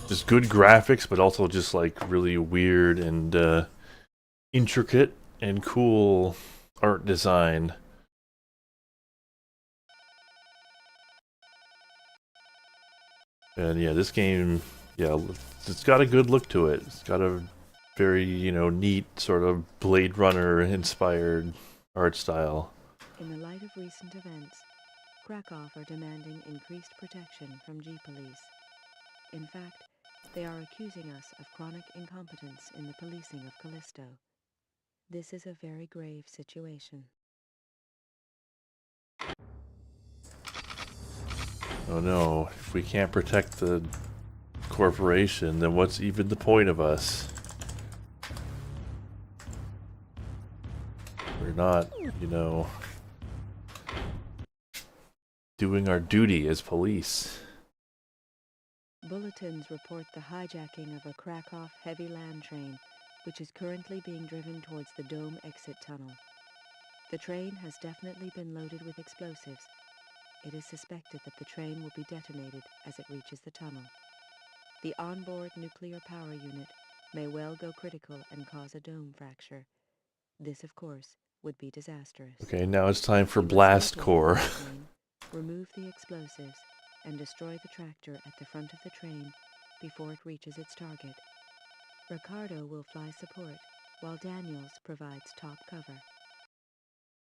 just good graphics, but also just like really weird and intricate and cool art design. And yeah, this game, yeah, it's got a good look to it. It's got a very, neat sort of Blade Runner inspired art style. In the light of recent events, Krakow are demanding increased protection from G-Police. In fact, they are accusing us of chronic incompetence in the policing of Callisto. This is a very grave situation. Oh no, if we can't protect the corporation, then what's even the point of us? We're not, doing our duty as police. Bulletins report the hijacking of a Krakow heavy land train, which is currently being driven towards the Dome exit tunnel. The train has definitely been loaded with explosives. It is suspected that the train will be detonated as it reaches the tunnel. The onboard nuclear power unit may well go critical and cause a dome fracture. This, of course, would be disastrous. Okay, now it's time for You must Blast locate Core. the train, remove the explosives, and destroy the tractor at the front of the train before it reaches its target. Ricardo will fly support, while Daniels provides top cover.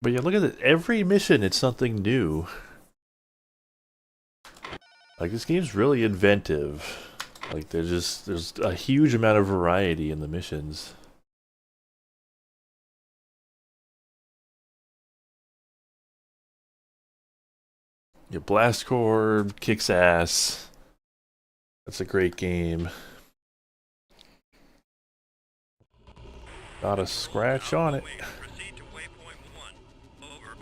But yeah, look at it. Every mission, it's something new. Like, this game's really inventive. Like, there's a huge amount of variety in the missions. Yeah, Blast Core kicks ass. That's a great game. Not a scratch on it. Proceed to waypoint 1. Over.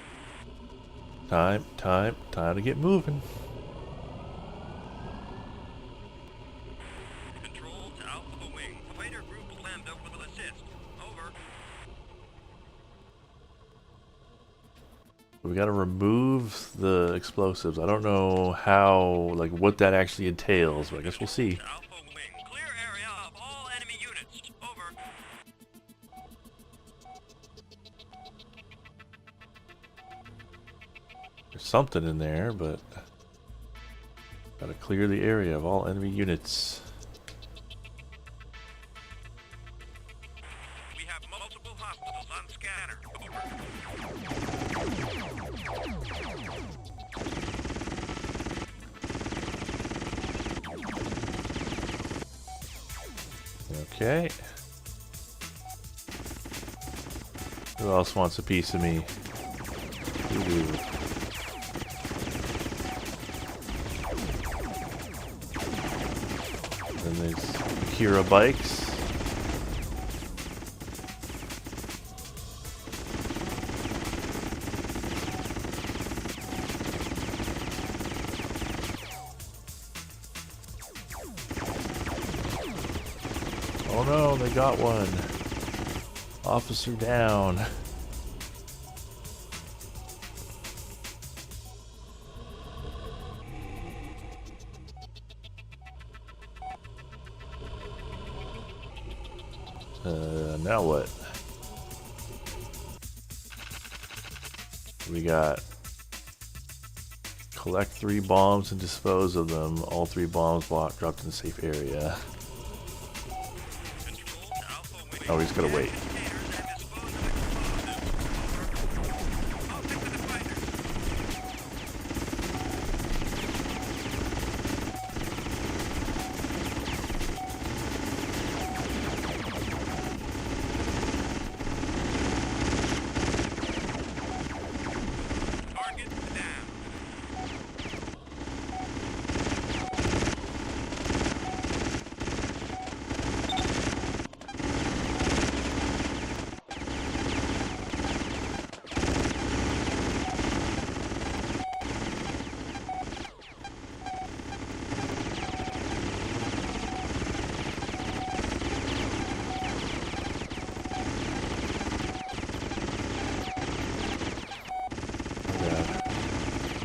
Time to get moving. Control to Alpha Wing. Fighter group Lambda will assist. Over. We gotta remove the explosives. I don't know how, like, what that actually entails, but I guess we'll see. Alpha Wing. Clear area of all enemy units. Over. There's something in there, but gotta clear the area of all enemy units. We have multiple hostiles on scanner. Over. Okay. Who else wants a piece of me? Ooh. Then there's Akira bikes. Oh no, they got one. Officer down. Now what? We got collect 3 bombs and dispose of them. All 3 bombs dropped in a safe area. Control to Alpha Wing. Oh, we just gotta wait. Target down.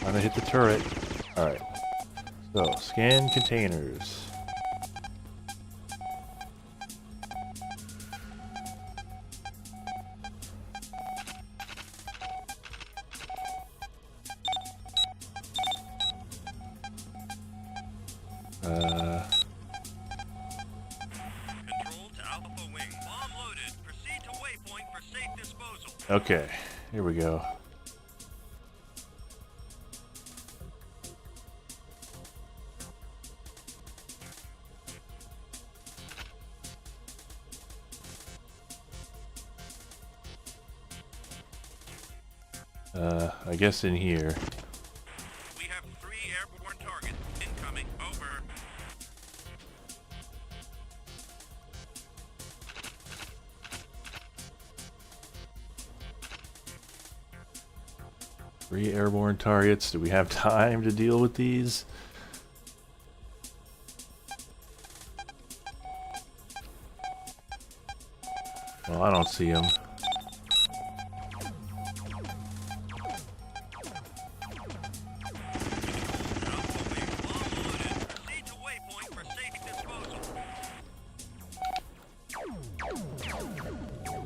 I'm gonna hit the turret. Alright. So, scan containers. Okay, here we go. I guess in here. We have 3 airborne targets incoming. Over. Three airborne targets. Do we have time to deal with these? Well, I don't see them. Proceed to waypoint for safe disposal.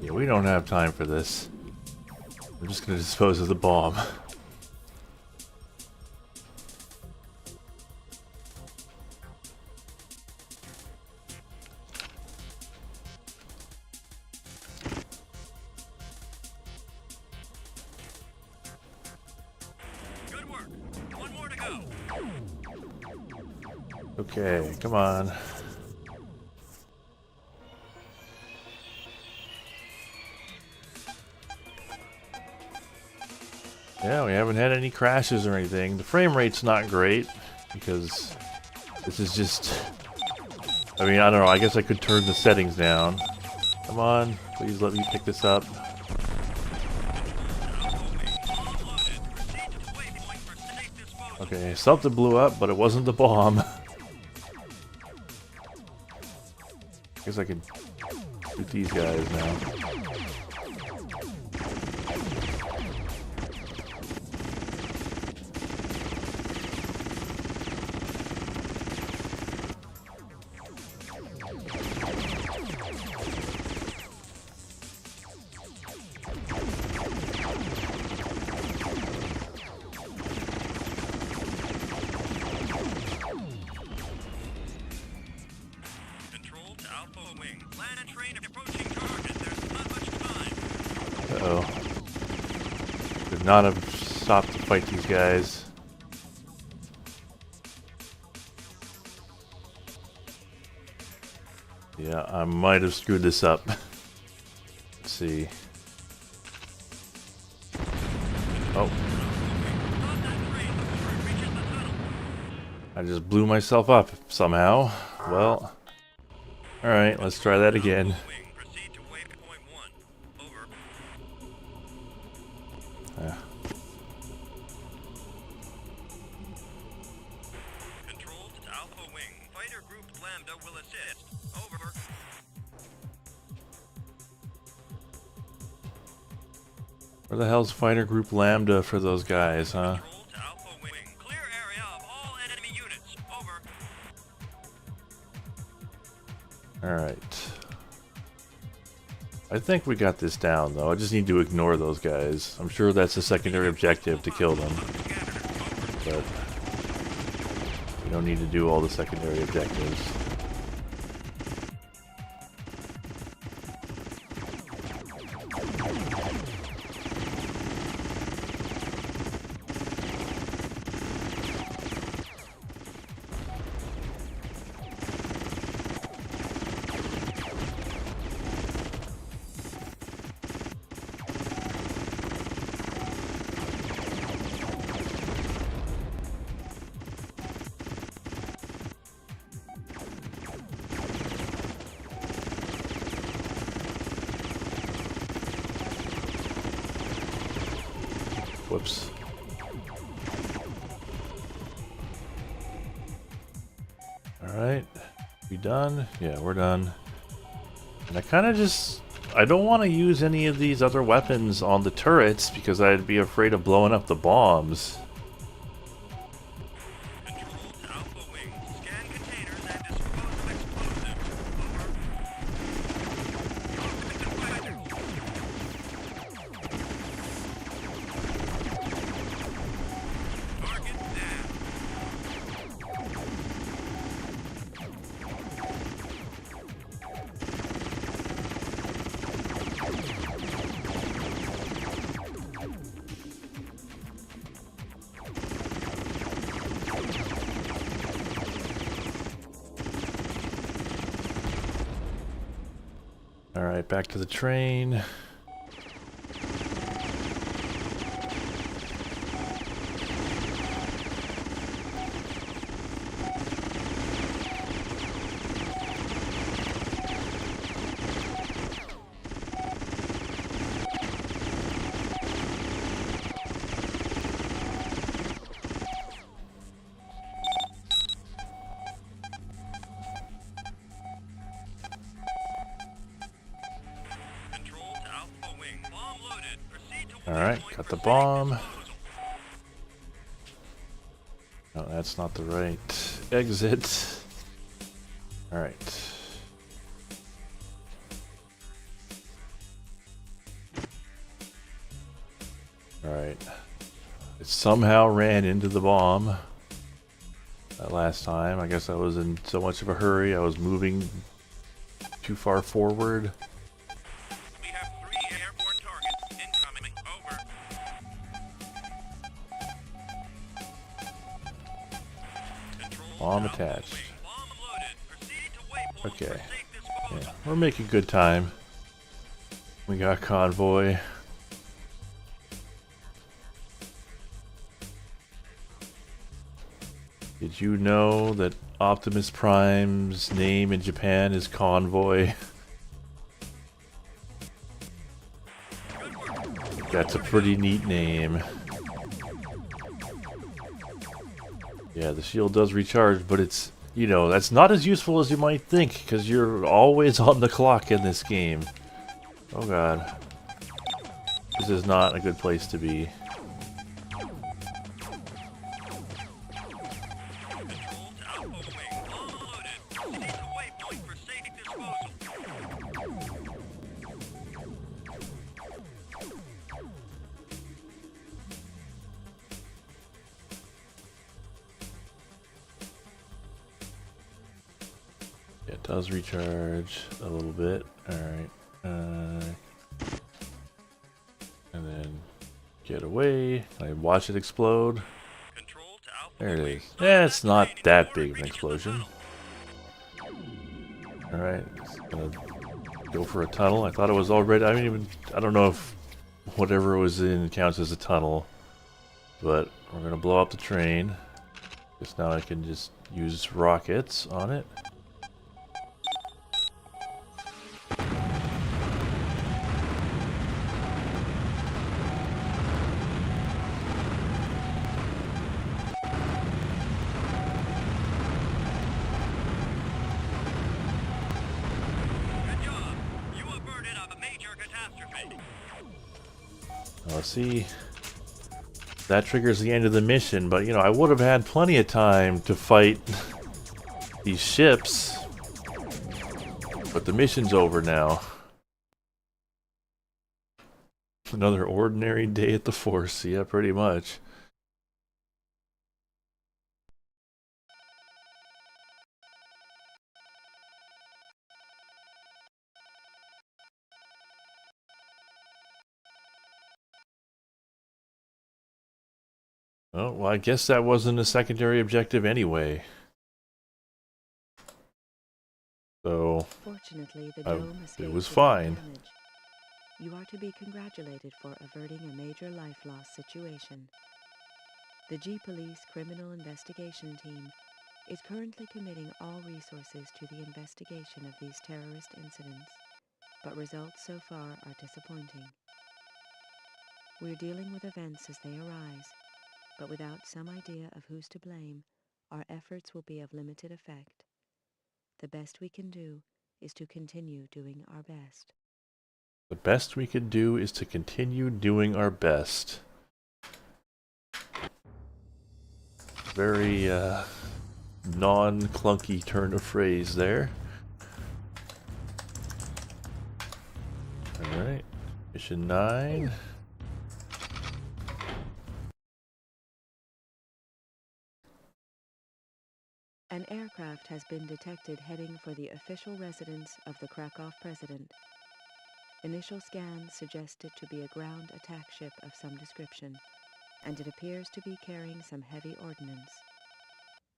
Yeah, we don't have time for this. I'm just gonna dispose of the bomb. Good work. 1 more to go. Okay, come on. Yeah, we haven't had any crashes or anything. The frame rate's not great because this is just... I mean, I don't know. I guess I could turn the settings down. Come on, please let me pick this up. Okay, something blew up, but it wasn't the bomb. Guess I can shoot these guys now. Control to Alpha Wing. Land and train approaching target. There's not much time. Uh-oh. Could not have stopped to fight these guys. Yeah, I might have screwed this up. Let's see. Oh. I just blew myself up somehow. Well, alright, let's try that again. Proceed to waypoint 1. Over. Control to Alpha Wing. Fighter Group Lambda will assist. Over. Where the hell's Fighter Group Lambda for those guys, huh? Control to Alpha Wing. Clear area of all enemy units. Over. Alright. I think we got this down, though. I just need to ignore those guys. I'm sure that's a secondary objective to kill them. But we don't need to do all the secondary objectives. Whoops. Alright. We done? Yeah, we're done. And I kind of just... I don't want to use any of these other weapons on the turrets because I'd be afraid of blowing up the bombs. Control to Alpha Wing. Scan containers and dispose of explosives. Over. Target down. Alright, back to the train. Control to Alpha Wing. Bomb loaded. Proceed to Alright, waypoint got for the safe bomb. disposal. No, that's not the right exit. Alright. Alright. It somehow ran into the bomb. That last time. I guess I was in so much of a hurry. I was moving too far forward. We have 3 airborne targets incoming. Over. Control to Bomb Alpha attached. Wing. Bomb loaded. Proceed to waypoint Okay. for safe disposal. Yeah, we're making good time. We got convoy. Did you know that Optimus Prime's name in Japan is Convoy? That's a pretty neat name. Yeah, the shield does recharge, but it's, you know, that's not as useful as you might think, because you're always on the clock in this game. Oh god. This is not a good place to be. Control to Alpha Wing. Bomb loaded. Proceed to waypoint for safe disposal. It does recharge a little bit. Alright. And then get away. I watch it explode. Control to Alpha There it Wing. is. Yeah, it's not that big of an explosion. Alright, gonna go for a tunnel. I thought it was already. I don't know if whatever was in counts as a tunnel. But we're gonna blow up the train. Because now I can just use rockets on it. Good job. You averted a major catastrophe. Let's see. That triggers the end of the mission, but you know, I would have had plenty of time to fight these ships. But the mission's over now. Another ordinary day at the Force, yeah, pretty much. Oh, well, I guess that wasn't a secondary objective anyway. So, Fortunately, the I- dome escaped it was without fine. damage. You are to be congratulated for averting a major life loss situation. The G-Police Criminal Investigation Team is currently committing all resources to the investigation of these terrorist incidents, but results so far are disappointing. We're dealing with events as they arise, but without some idea of who's to blame, our efforts will be of limited effect. The best we can do is to continue doing our best. The best we could do is to continue doing our best. Very, non-clunky turn of phrase there. Alright. Mission 9. An aircraft has been detected heading for the official residence of the Krakow president. Initial scans suggest it to be a ground attack ship of some description, and it appears to be carrying some heavy ordnance.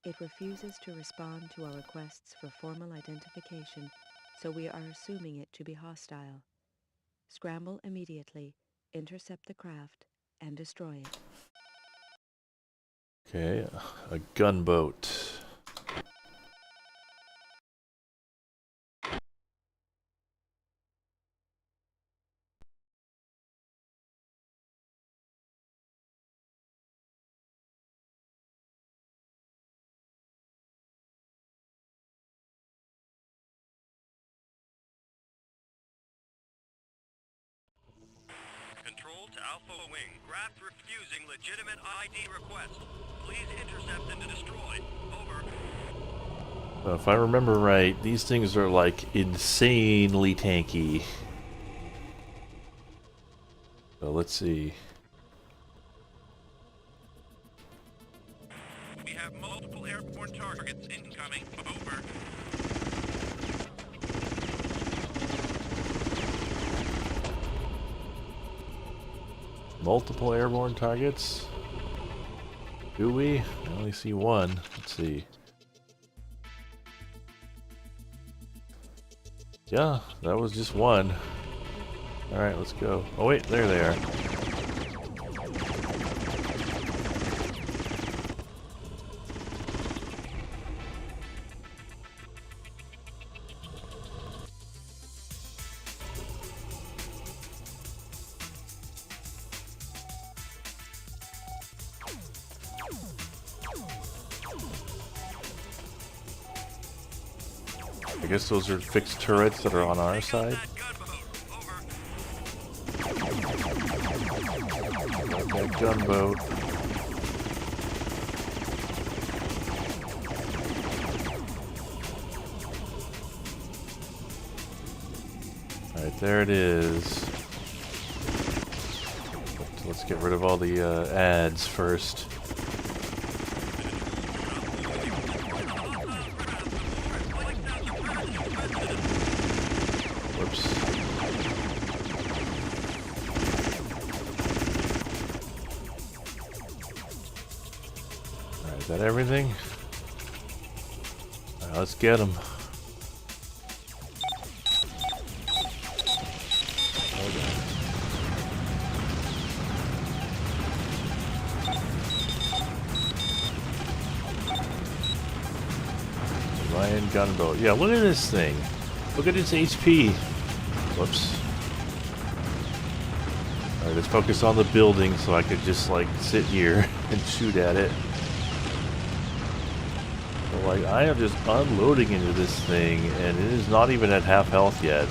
It refuses to respond to our requests for formal identification so we are assuming it to be hostile. Scramble immediately, intercept the craft, and destroy it. Okay, a gunboat. Control to Alpha Wing. Craft refusing legitimate ID request. Please intercept and destroy. Over. If I remember right, these things are like insanely tanky. So let's see. We have multiple airborne targets incoming. Over. Multiple airborne targets? Do we? I only see one. Let's see. Yeah, that was just one. Alright, let's go. Oh wait, there they are. I guess those are fixed turrets that are on our side. Got that gunboat. Alright, there it is. Let's get rid of all the ads first. Is that everything? Alright, let's get them. Ryan gunboat. Yeah, look at this thing. Look at its HP. Whoops. Alright, let's focus on the building so I could just like sit here and shoot at it. Like, I am just unloading into this thing, and it is not even at half health yet.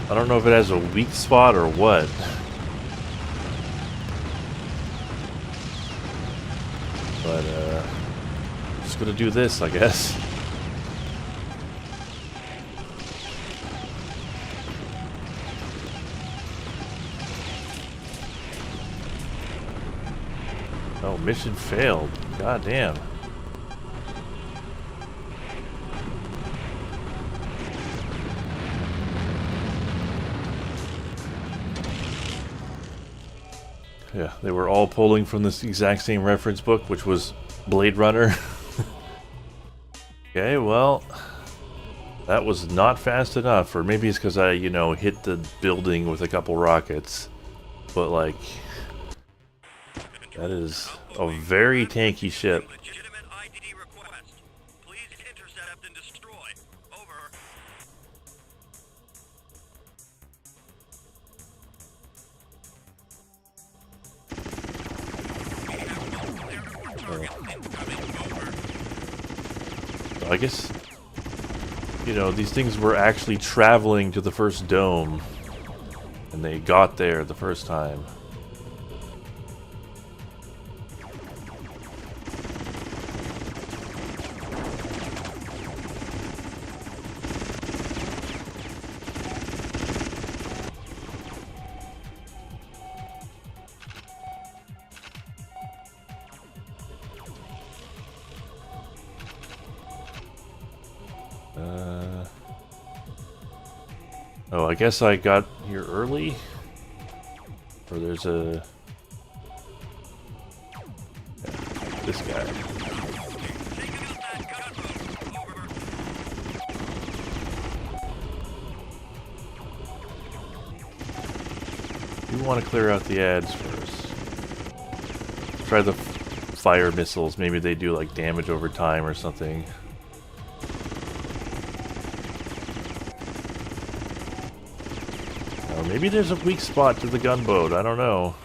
I don't know if it has a weak spot or what. But, just gonna do this, I guess. Oh, mission failed. God damn. Yeah, they were all pulling from this exact same reference book, which was Blade Runner. Okay, well, that was not fast enough, or maybe it's because I, you know, hit the building with a couple rockets. But, like, that is a very tanky ship. Legitimate ID request. Please intercept and destroy. Over. We have multiple airborne targets incoming. Over. I guess, you know, these things were actually traveling to the first dome, and they got there the first time. Oh, I guess I got here early. Or there's a... This guy. You want to clear out the ads first. Try the fire missiles. Maybe they do like damage over time or something. Or maybe there's a weak spot to the gunboat. I don't know.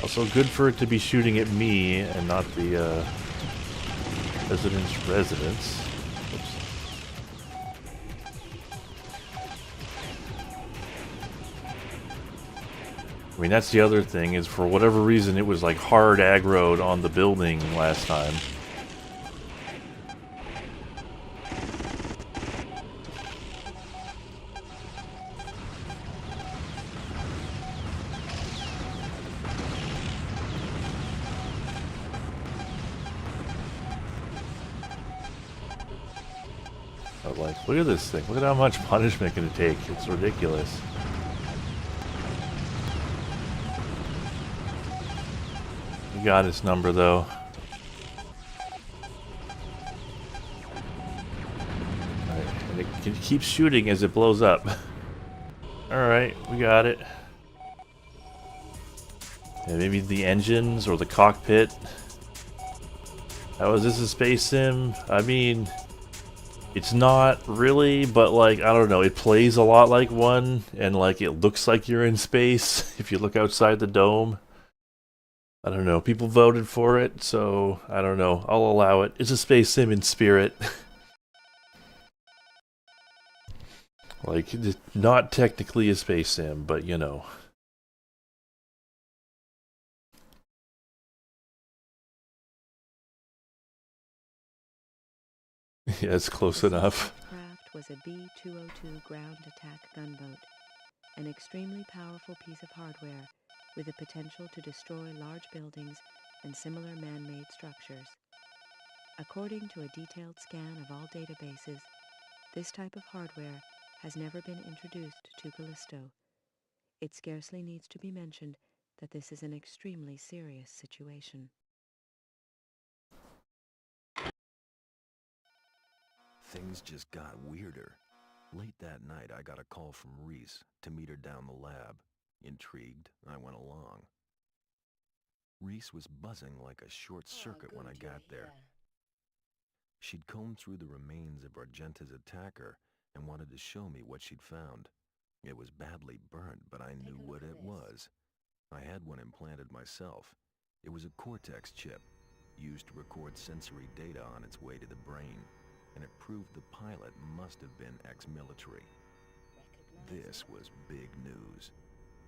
Also good for it to be shooting at me and not the resident's residence. Oops. I mean, that's the other thing, is for whatever reason it was like hard aggroed on the building last time. But like, look at this thing. Look at how much punishment can it take. It's ridiculous. We got its number though. Alright, and it keeps shooting as it blows up. Alright, we got it. Yeah, maybe the engines or the cockpit. How is this a space sim? I mean, it's not really, but like, I don't know, it plays a lot like one, and like it looks like you're in space if you look outside the dome. I don't know, people voted for it, so I don't know, I'll allow it. It's a space sim in spirit. Like, it's not technically a space sim, but you know. Yeah, it's close enough. Craft was a B-202 ground attack gunboat, an extremely powerful piece of hardware with the potential to destroy large buildings and similar man-made structures. According to a detailed scan of all databases, this type of hardware has never been introduced to Callisto. It scarcely needs to be mentioned that this is an extremely serious situation. Things just got weirder. Late that night, I got a call from Reese to meet her down the lab. Intrigued, I went along. Reese was buzzing like a short circuit when I got there. She'd combed through the remains of Argenta's attacker and wanted to show me what she'd found. It was badly burnt, but I knew what it was. I had one implanted myself. It was a cortex chip, used to record sensory data on its way to the brain, and it proved the pilot must have been ex-military. This was big news,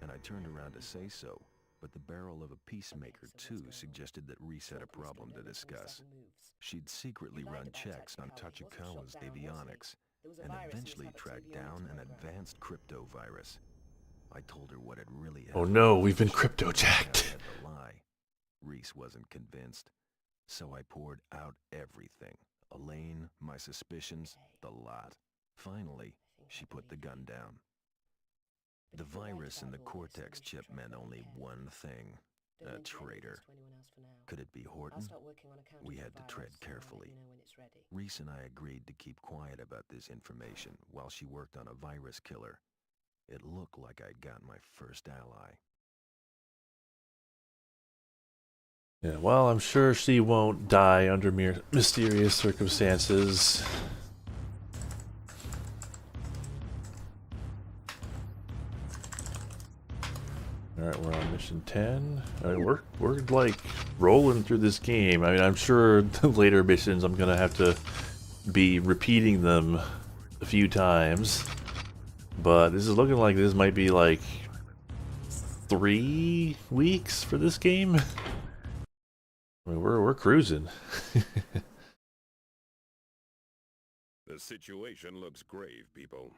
and I turned around to say so, but the barrel of a Peacemaker 2 suggested that Reese had a problem to discuss. She'd secretly run checks on Tachikawa's avionics, and eventually tracked down an advanced crypto virus. I told her what it really had. Oh no, we've been crypto-jacked. Reese wasn't convinced, so I poured out everything. Elaine, my suspicions, the lot. Finally, she put the gun down. The virus in the cortex chip meant only one thing: a traitor. Could it be Horton? We had to tread carefully. Reese and I agreed to keep quiet about this information while she worked on a virus killer. It looked like I'd got my first ally. Yeah, well, I'm sure she won't die under mysterious circumstances. Alright, we're on mission 10. We're like rolling through this game. I mean, I'm sure the later missions I'm gonna have to be repeating them a few times. But this is looking like this might be like 3 weeks for this game. I mean, we're cruising. The situation looks grave, people.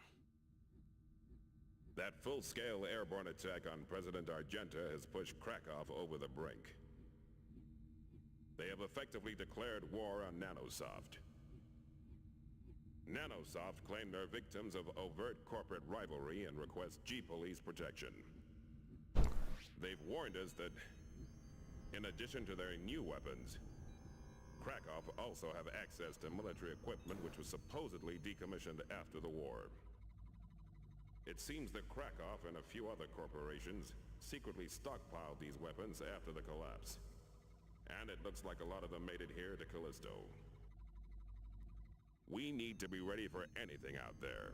That full-scale airborne attack on President Argenta has pushed Krakow over the brink. They have effectively declared war on Nanosoft. Nanosoft claim they're victims of overt corporate rivalry and request G-Police protection. They've warned us that, in addition to their new weapons, Krakow also have access to military equipment which was supposedly decommissioned after the war. It seems that Krakow and a few other corporations secretly stockpiled these weapons after the collapse. And it looks like a lot of them made it here to Callisto. We need to be ready for anything out there.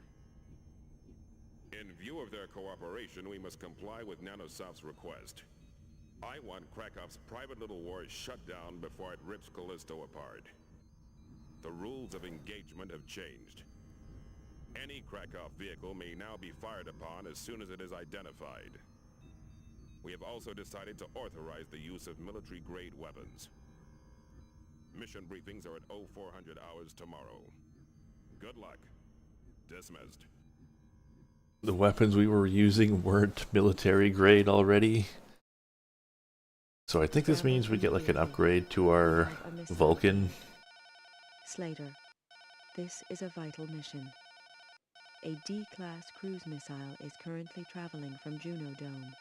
In view of their cooperation, we must comply with Nanosoft's request. I want Krakow's private little war shut down before it rips Callisto apart. The rules of engagement have changed. Any Krakow vehicle may now be fired upon as soon as it is identified. We have also decided to authorize the use of military-grade weapons. Mission briefings are at 0400 hours tomorrow. Good luck. Dismissed. The weapons we were using weren't military grade already. So I think this means we get like an upgrade to our Vulcan. Slater, this is a vital mission. A D-class cruise missile is currently traveling from Juno Dome.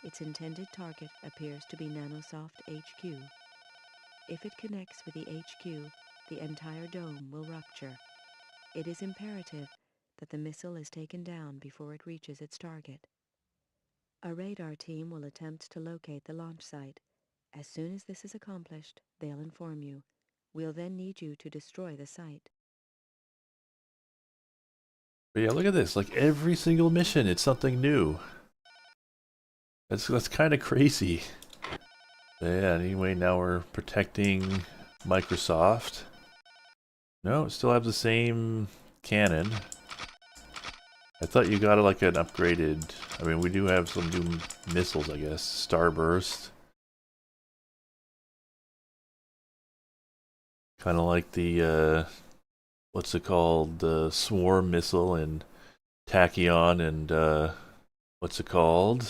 Its intended target appears to be Nanosoft HQ. If it connects with the HQ, the entire dome will rupture. It is imperative that the missile is taken down before it reaches its target. A radar team will attempt to locate the launch site. As soon as this is accomplished, they'll inform you. We'll then need you to destroy the site. But yeah, look at this. Like every single mission, it's something new. That's kind of crazy. But yeah, anyway, now we're protecting Microsoft. No, still have the same cannon. I thought you got like an upgraded... I mean, we do have some new missiles, I guess. Starburst. Kind of like the, what's it called? The Swarm missile and Tachyon and, what's it called?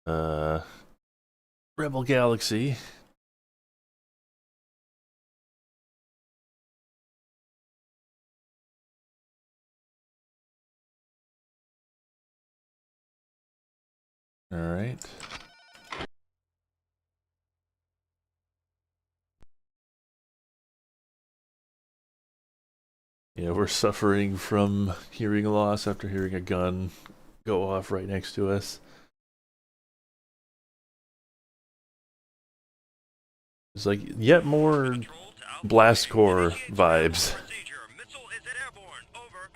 Rebel Galaxy. All right. Yeah, we're suffering from hearing loss after hearing a gun go off right next to us. It's like yet more Blast Corps vibes. Missile is airborne. Over.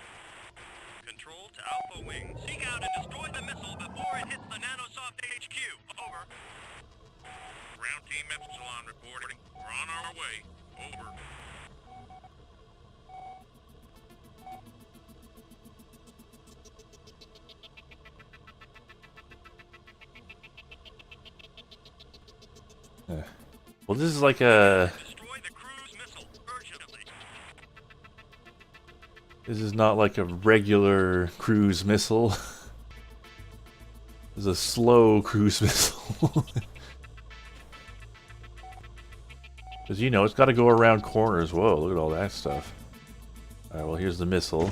Control to Alpha Wing. Seek out and destroy the missile before it hits the Nanosoft HQ. Over. Ground Team Epsilon reporting. We're on our way. Over. Well, this is like a... Destroy the cruise missile urgently. This is not like a regular cruise missile. This is a slow cruise missile. Because, you know, it's got to go around corners. Whoa, look at all that stuff. Alright, well, here's the missile.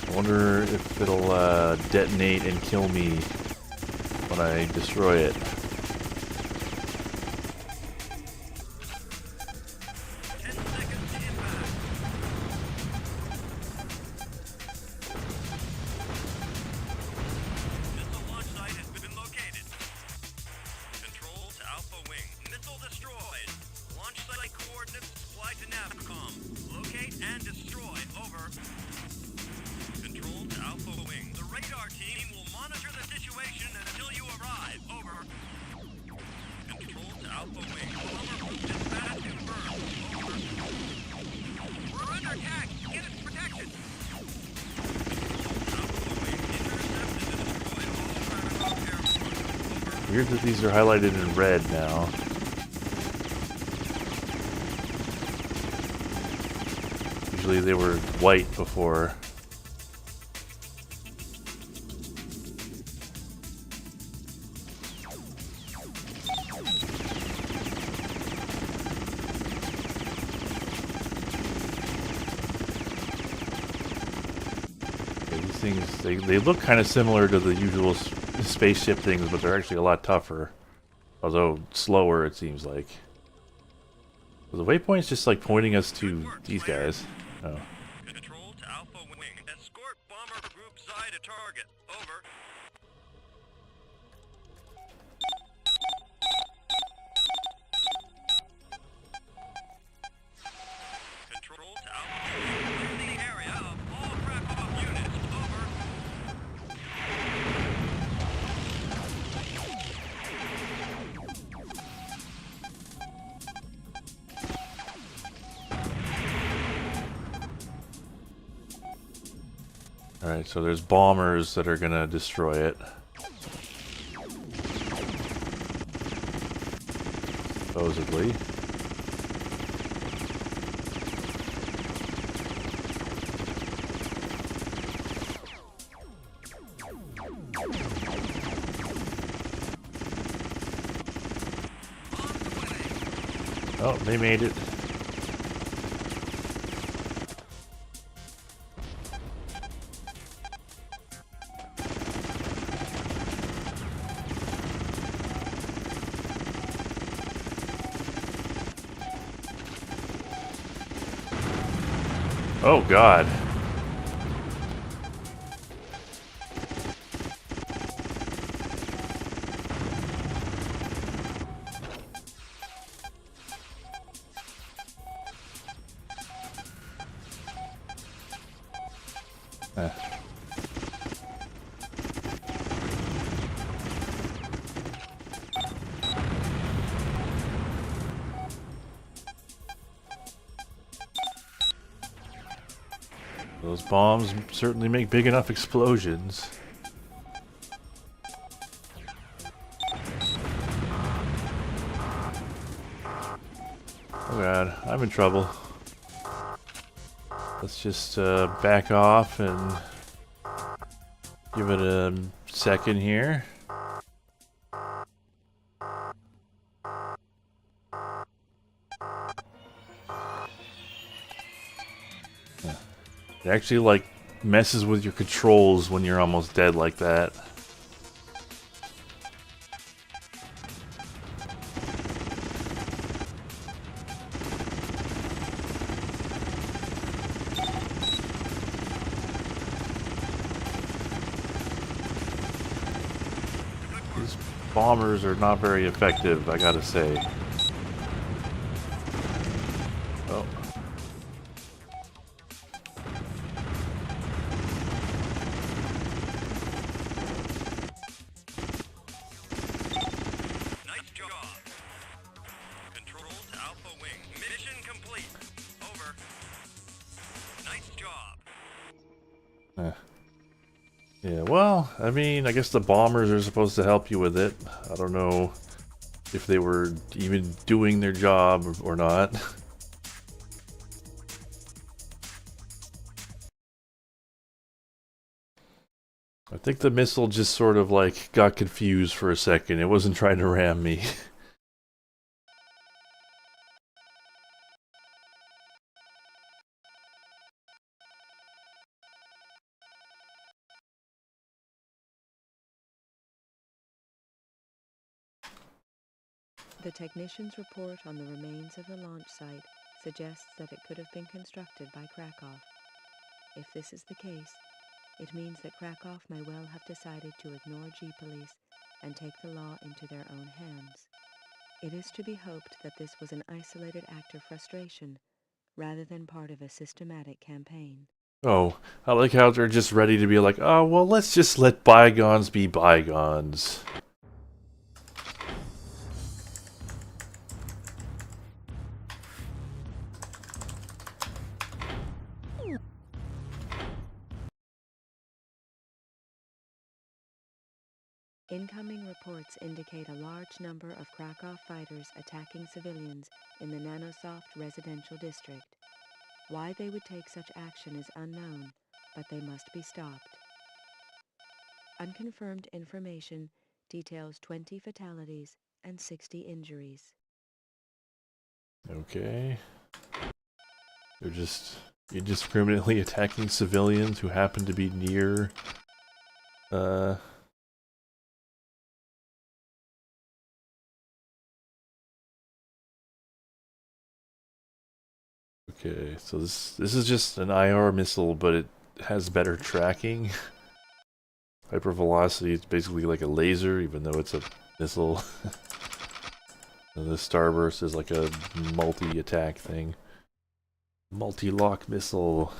I wonder if it'll detonate and kill me when I destroy it. 10 seconds to impact. Missile launch site has been located. Control to Alpha Wing. Missile destroyed. Launch site coordinates supplied to Navcom. Locate and destroy. Over. Control to Alpha Wing. The radar team will monitor the situation until you arrive. Over. Weird that these are highlighted in red now. Usually they were white before. Things, they look kind of similar to the usual spaceship things, but they're actually a lot tougher. Although slower, it seems like. So the waypoint's just like pointing us to these guys. Oh. Control to Alpha Wing. Escort bomber group Xi to target. Over. Control to Alpha Wing. Clear the area of all Krakow units. Over. Alright, so there's bombers that are gonna destroy it. Supposedly. Oh, they made it. Oh God. Those bombs certainly make big enough explosions. Oh God, I'm in trouble. Let's just back off and give it a second here. It actually like messes with your controls when you're almost dead like that. These bombers are not very effective, I gotta say. Oh. Nice job. Control to Alpha Wing. Mission complete. Over. Nice job. Yeah, well, I mean, I guess the bombers are supposed to help you with it. I don't know if they were even doing their job or not. I think the missile just sort of like got confused for a second. It wasn't trying to ram me. The technician's report on the remains of the launch site suggests that it could have been constructed by Krakow. If this is the case, it means that Krakow may well have decided to ignore G-Police and take the law into their own hands. It is to be hoped that this was an isolated act of frustration, rather than part of a systematic campaign. Oh, I like how they're just ready to be like, oh, well, let's just let bygones be bygones. Incoming reports indicate a large number of Krakow fighters attacking civilians in the Nanosoft residential district. Why they would take such action is unknown, but they must be stopped. Unconfirmed information details 20 fatalities and 60 injuries. Okay. They're just indiscriminately attacking civilians who happen to be near Okay, so this is just an IR missile, but it has better tracking. Hypervelocity, it's basically like a laser, even though it's a missile. And the starburst is like a multi-attack thing. Multi-lock missile.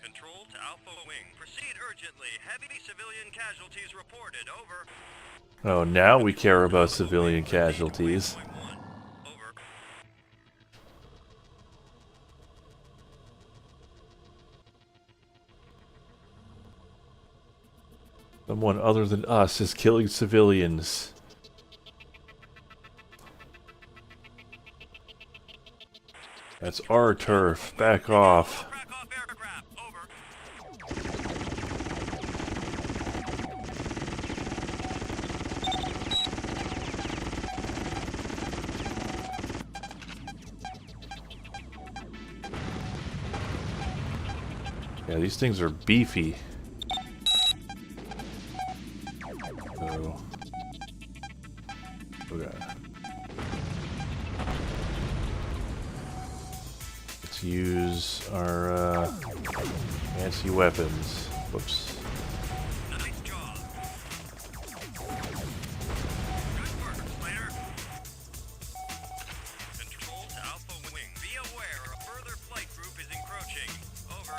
Control to Alpha Wing. Proceed urgently. Heavy civilian casualties reported. Over. Oh, now we care about civilian casualties. Over. Someone other than us is killing civilians. That's our turf. Back off. Krakow aircraft. Over. Yeah, these things are beefy. So, okay. Let's use our fancy weapons. Whoops. Nice job. Good work, Slater. Control to Alpha Wing. Be aware a further flight group is encroaching. Over.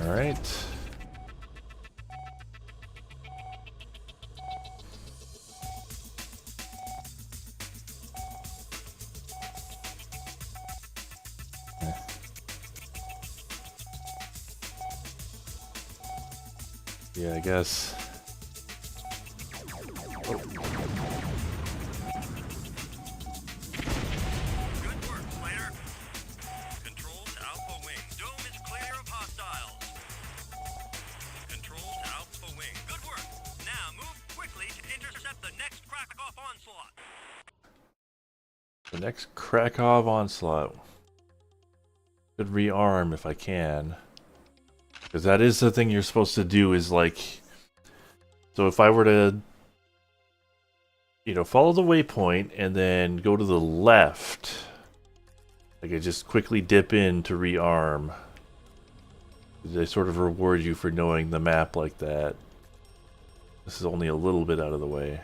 All right. Yeah, I guess. Oh. Good work, Slater. Control to Alpha Wing. Dome is clear of hostiles. Control to Alpha Wing. Good work. Now move quickly to intercept the next Krakow onslaught. The next Krakow onslaught. Could rearm if I can. Because that is the thing you're supposed to do, is like... So if I were to... You know, follow the waypoint and then go to the left. Like I just quickly dip in to rearm. They sort of reward you for knowing the map like that. This is only a little bit out of the way.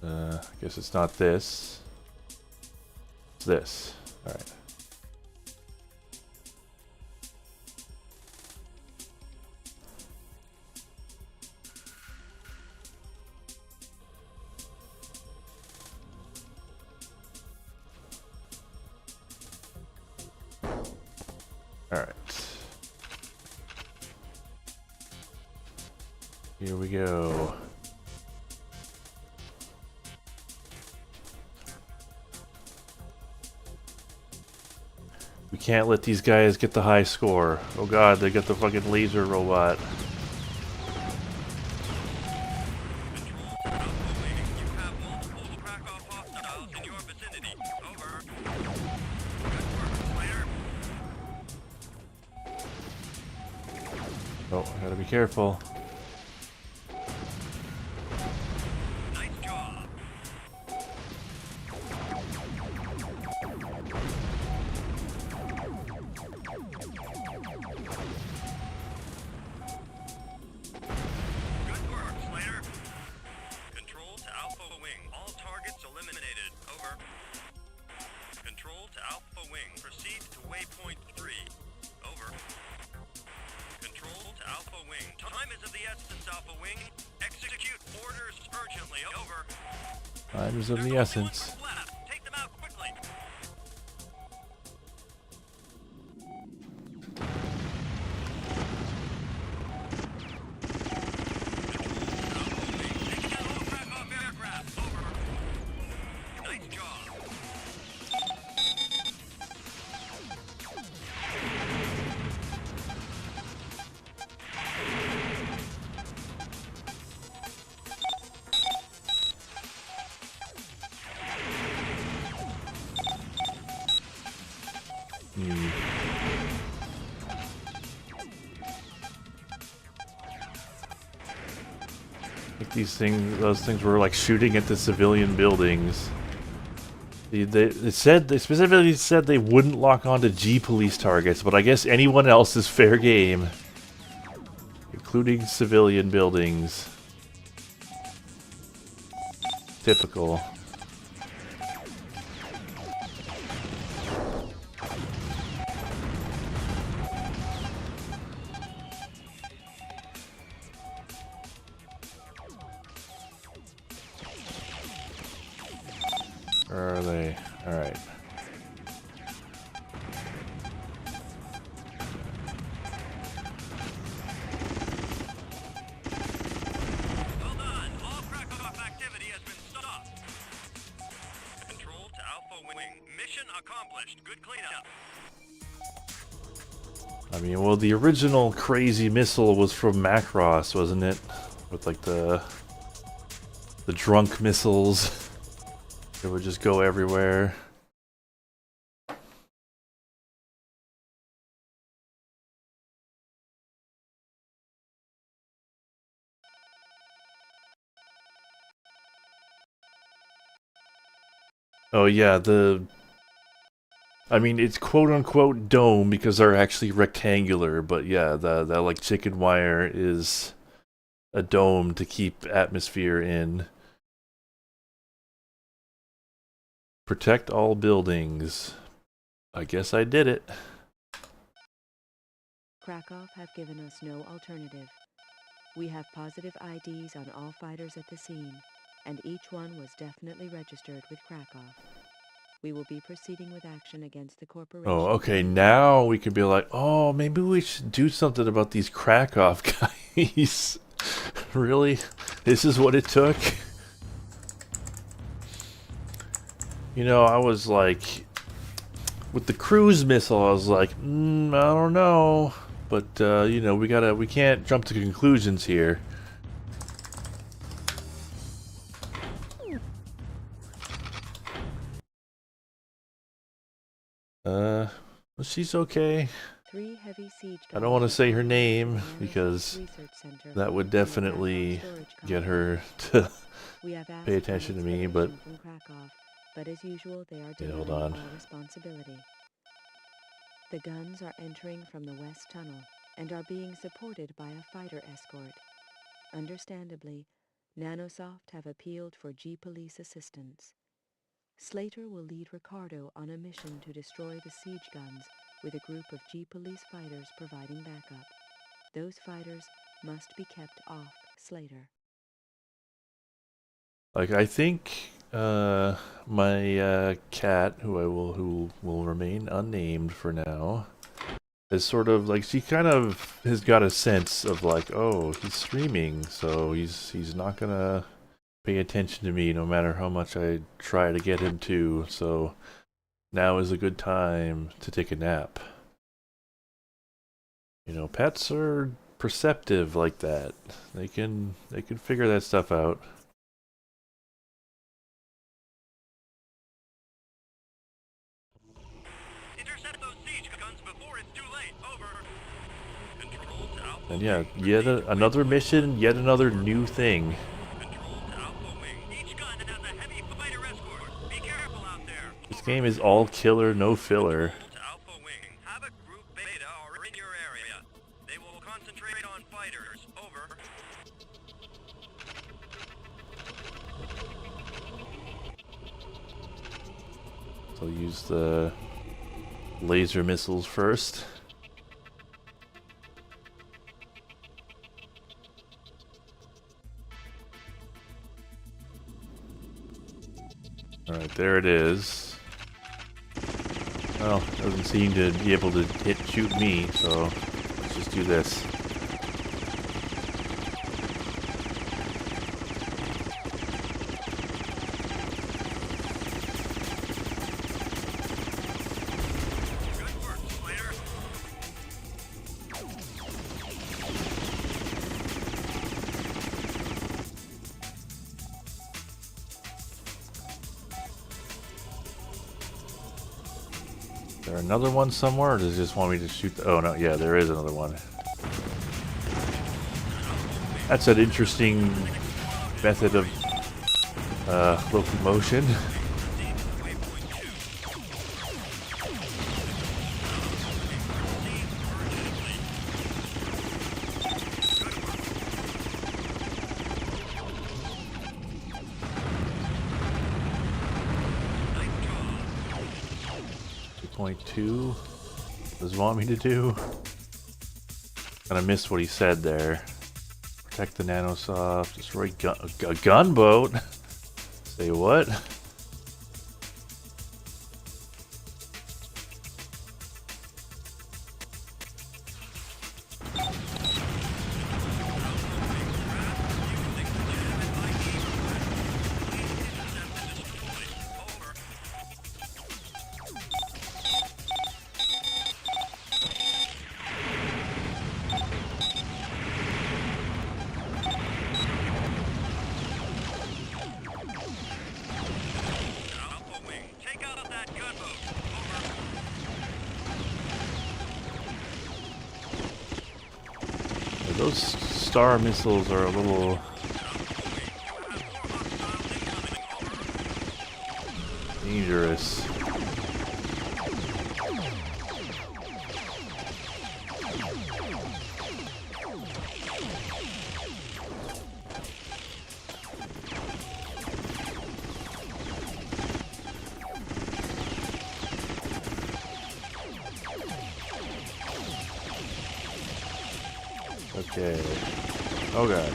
I guess it's not this. It's this. Alright. Alright. Here we go. We can't let these guys get the high score. Oh god, they got the fucking laser robot. Oh, I gotta be careful. Nice job. Good work, Slater. Control to Alpha Wing. All targets eliminated. Over. Control to Alpha Wing. Proceed to waypoint 3. Over. Control to Alpha Wing. Time is of the essence, Alpha Wing. Execute orders urgently. Over. Time is of There's the only essence. one left. Take them out quickly. Taking out all Krakow aircraft. Over. Nice job. Like those things were like shooting at the civilian buildings. They specifically said they wouldn't lock onto G police targets, but I guess anyone else is fair game, including civilian buildings. Typical. Where are they? Alright. Well done. All Krakow activity has been stopped. Control to Alpha Wing. Mission accomplished. Good cleanup. I mean, well, the original crazy missile was from Macross, wasn't it? With like the drunk missiles. It would just go everywhere. Oh yeah, I mean, it's quote-unquote dome because they're actually rectangular, but yeah, that like chicken wire is a dome to keep atmosphere in. Protect all buildings. I guess I did it. Krakow have given us no alternative. We have positive IDs on all fighters at the scene, and each one was definitely registered with Krakow. We will be proceeding with action against the corporation. Oh, okay, now we can be like, oh, maybe we should do something about these Krakow guys. Really? This is what it took? You know, I was like, with the cruise missile, I was like, I don't know. But, you know, we can't jump to conclusions here. Well, she's okay. 3 heavy siege I don't want to guns say are her on name the Nano because Research Center that would in the definitely Krakow storage get complex. her to We have asked pay for attention to an me, but explanation from Krakow, but as usual, they are yeah, hold denying on. all responsibility. The guns are entering from the west tunnel and are being supported by a fighter escort. Understandably, Nanosoft have appealed for G-Police assistance. Slater will lead Ricardo on a mission to destroy the siege guns with a group of G-Police fighters providing backup. Those fighters must be kept off Slater. Like, I think my cat, who will remain unnamed for now, is sort of like, she kind of has got a sense of like, oh, he's streaming, so he's not gonna pay attention to me no matter how much I try to get him to. So now is a good time to take a nap. You know, pets are perceptive like that. They can figure that stuff out. Intercept those siege guns before it's too late. Over. Control to Alpha And yeah, yet another mission, yet another new thing. Control to Alpha Wing. Each gun has a heavy fighter escort. Be careful out there. This game is all killer, no filler. Control to Alpha Wing. Havoc Group Beta are in your area. They will concentrate on fighters. Over. So I'll use the laser missiles first. Alright, there it is. Well, doesn't seem to be able to shoot me, so let's just do this. Good work, Slayer. Is there another one somewhere, or does it just want me to shoot the... Oh, no, yeah, there is another one. That's an interesting method of locomotion. .2 does he want me to do? Kinda missed what he said there. Protect the nanosoft, destroy a gunboat? Say what? Alpha Wing, take out that gunboat. Over. Those star missiles are a little dangerous. Okay. Oh god.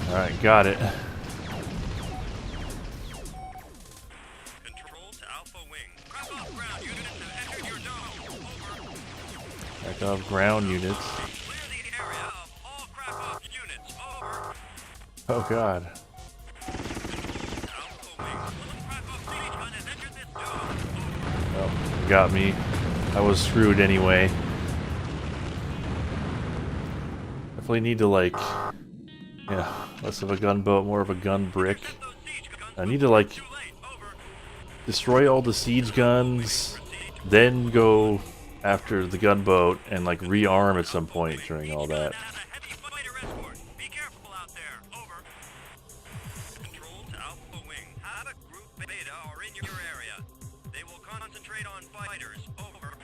Alright, got it. Control to Alpha Wing. Crack off ground units have entered your dome. Over. Back off ground units. Clear the area of all crack off units. Over. Oh god. Alpha Wing. One crack off siege gun has entered this dome. Over. Oh, got me. I was screwed anyway. Definitely need to like... Yeah, less of a gunboat, more of a gun brick. Those siege guns I need to like too late. Over. destroy all the siege guns, then go after the gunboat and like rearm at some point during all that. Has a heavy fighter escort. Be careful out there. Over. Control to Alpha Wing. Havoc Group Beta are in your area. They will concentrate on fighters. Over.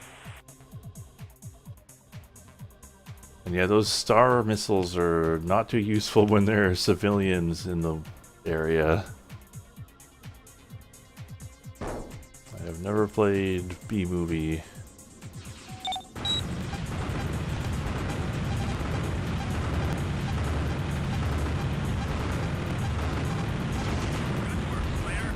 And yeah, those star missiles are not too useful when there are civilians in the area. I have never played B-movie. Good work, Slayer.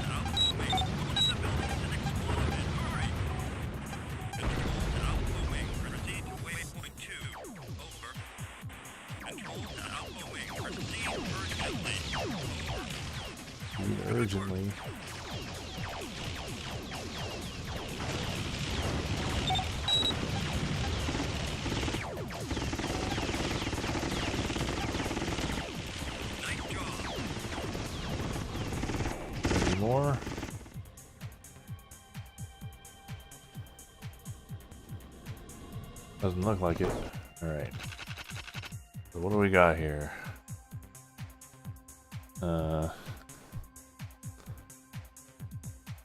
Alpha Wing. Go into the buildings and explode it. Hurry. Control to Alpha Wing. Proceed to waypoint 2. Over. Control to Alpha Wing. Proceed urgently. Need urgently. more? Doesn't look like it. Alright. So what do we got here?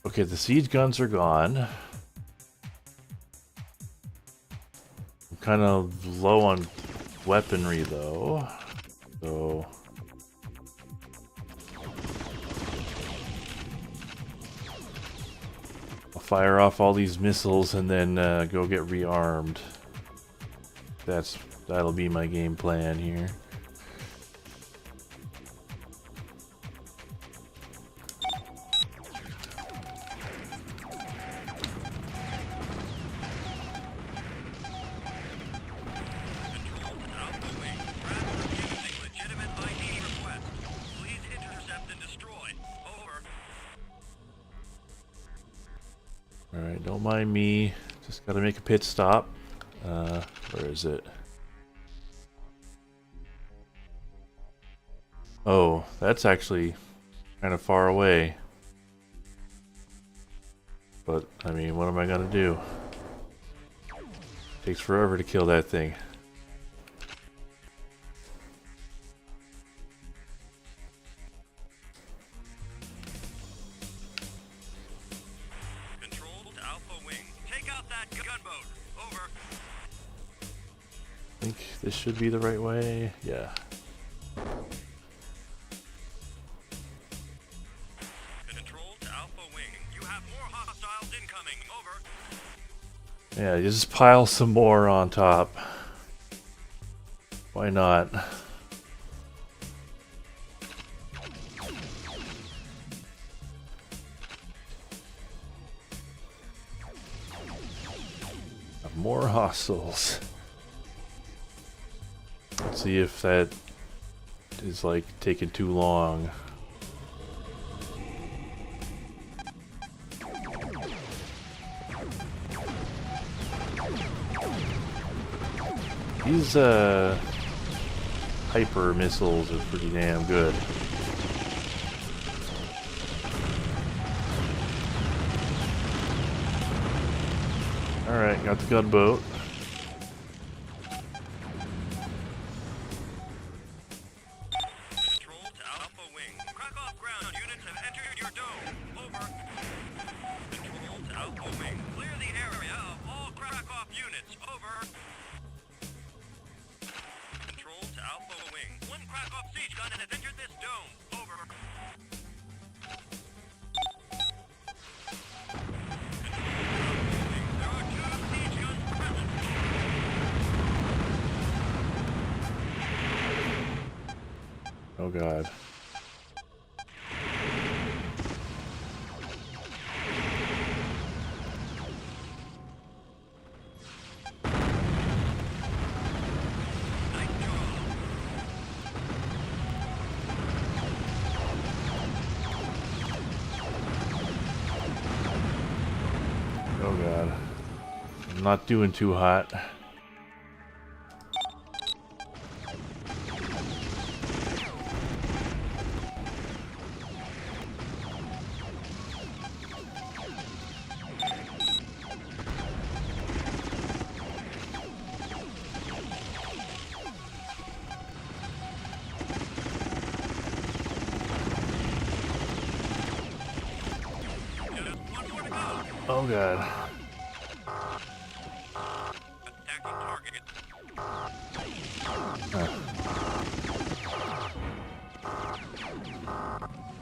Okay, the siege guns are gone. I'm kind of low on weaponry though. So I'll fire off all these missiles and then go get rearmed. That'll be my game plan here. Alright, don't mind me. Just gotta make a pit stop. Where is it? Oh, that's actually kind of far away. But, I mean, what am I gonna do? Takes forever to kill that thing. Control to Alpha Wing. Take out that gunboat. Over. I think this should be the right way. Yeah. Control to Alpha Wing. You have more hostiles incoming. Over. Yeah, you just pile some more on top. Why not? More hostiles. Let's see if that is like taking too long. These hyper missiles are pretty damn good. Alright, got the gunboat. Control to Alpha Wing. Krakow ground units have entered your dome. Over. Control to Alpha Wing. Clear the area of all Krakow units. Over. Control to Alpha Wing. One Krakow siege gun has entered this dome. Over. There are 2 siege guns present. Oh god. Oh god. I'm not doing too hot. Oh god. Attacking target.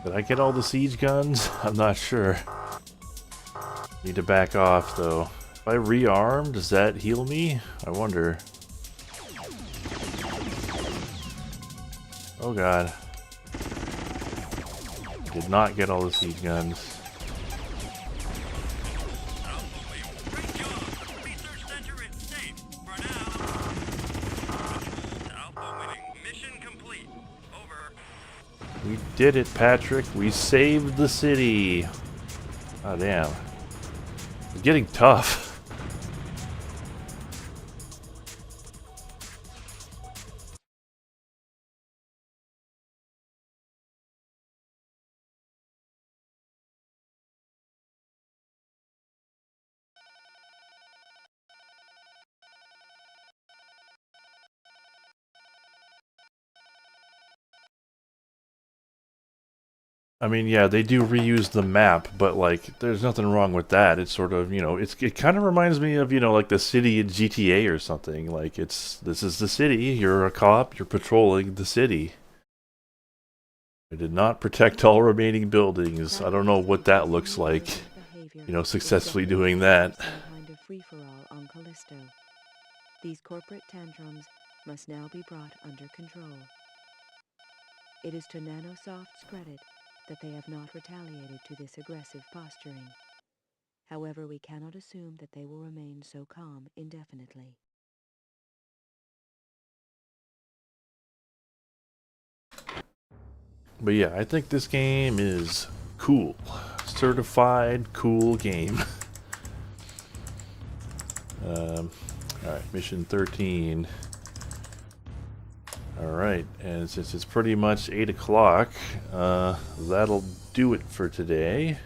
Did I get all the siege guns? I'm not sure. Need to back off though. If I rearm, does that heal me? I wonder. Oh god. Did not get all the siege guns. Alpha Wing. Great job. The research center is safe for now. Control to Alpha Winning. Mission complete. Over. We did it, Patrick. We saved the city. Oh damn. It's getting tough. I mean, yeah, they do reuse the map, but like, there's nothing wrong with that. It's sort of, it kind of reminds me of, like the city in GTA or something. Like, this is the city. You're a cop. You're patrolling the city. I did not protect all remaining buildings. I don't know what that looks like. Successfully doing that. Kind of free-for-all on Callisto. These corporate tantrums must now be brought under control. It is to Nanosoft's credit that they have not retaliated to this aggressive posturing. However, we cannot assume that they will remain so calm indefinitely. But yeah, I think this game is cool. Certified cool game. Alright, mission 13. Alright, and since it's pretty much 8 o'clock, that'll do it for today.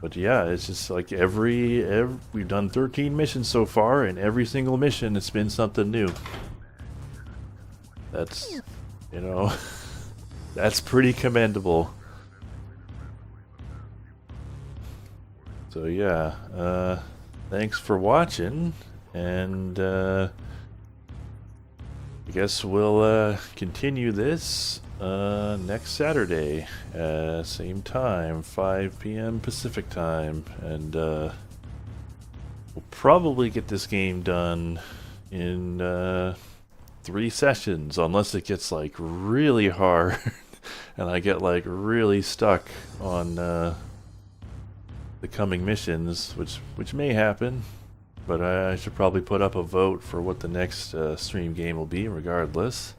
But yeah, it's just like we've done 13 missions so far, and every single mission it's been something new. That's, that's pretty commendable. So yeah, thanks for watching, and I guess we'll continue this next Saturday, same time, 5 p.m. Pacific time, and we'll probably get this game done in 3 sessions, unless it gets like really hard and I get like really stuck on the coming missions, which may happen. But I should probably put up a vote for what the next stream game will be, regardless.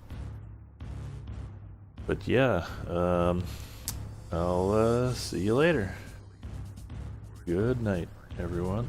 But yeah, I'll see you later. Good night, everyone.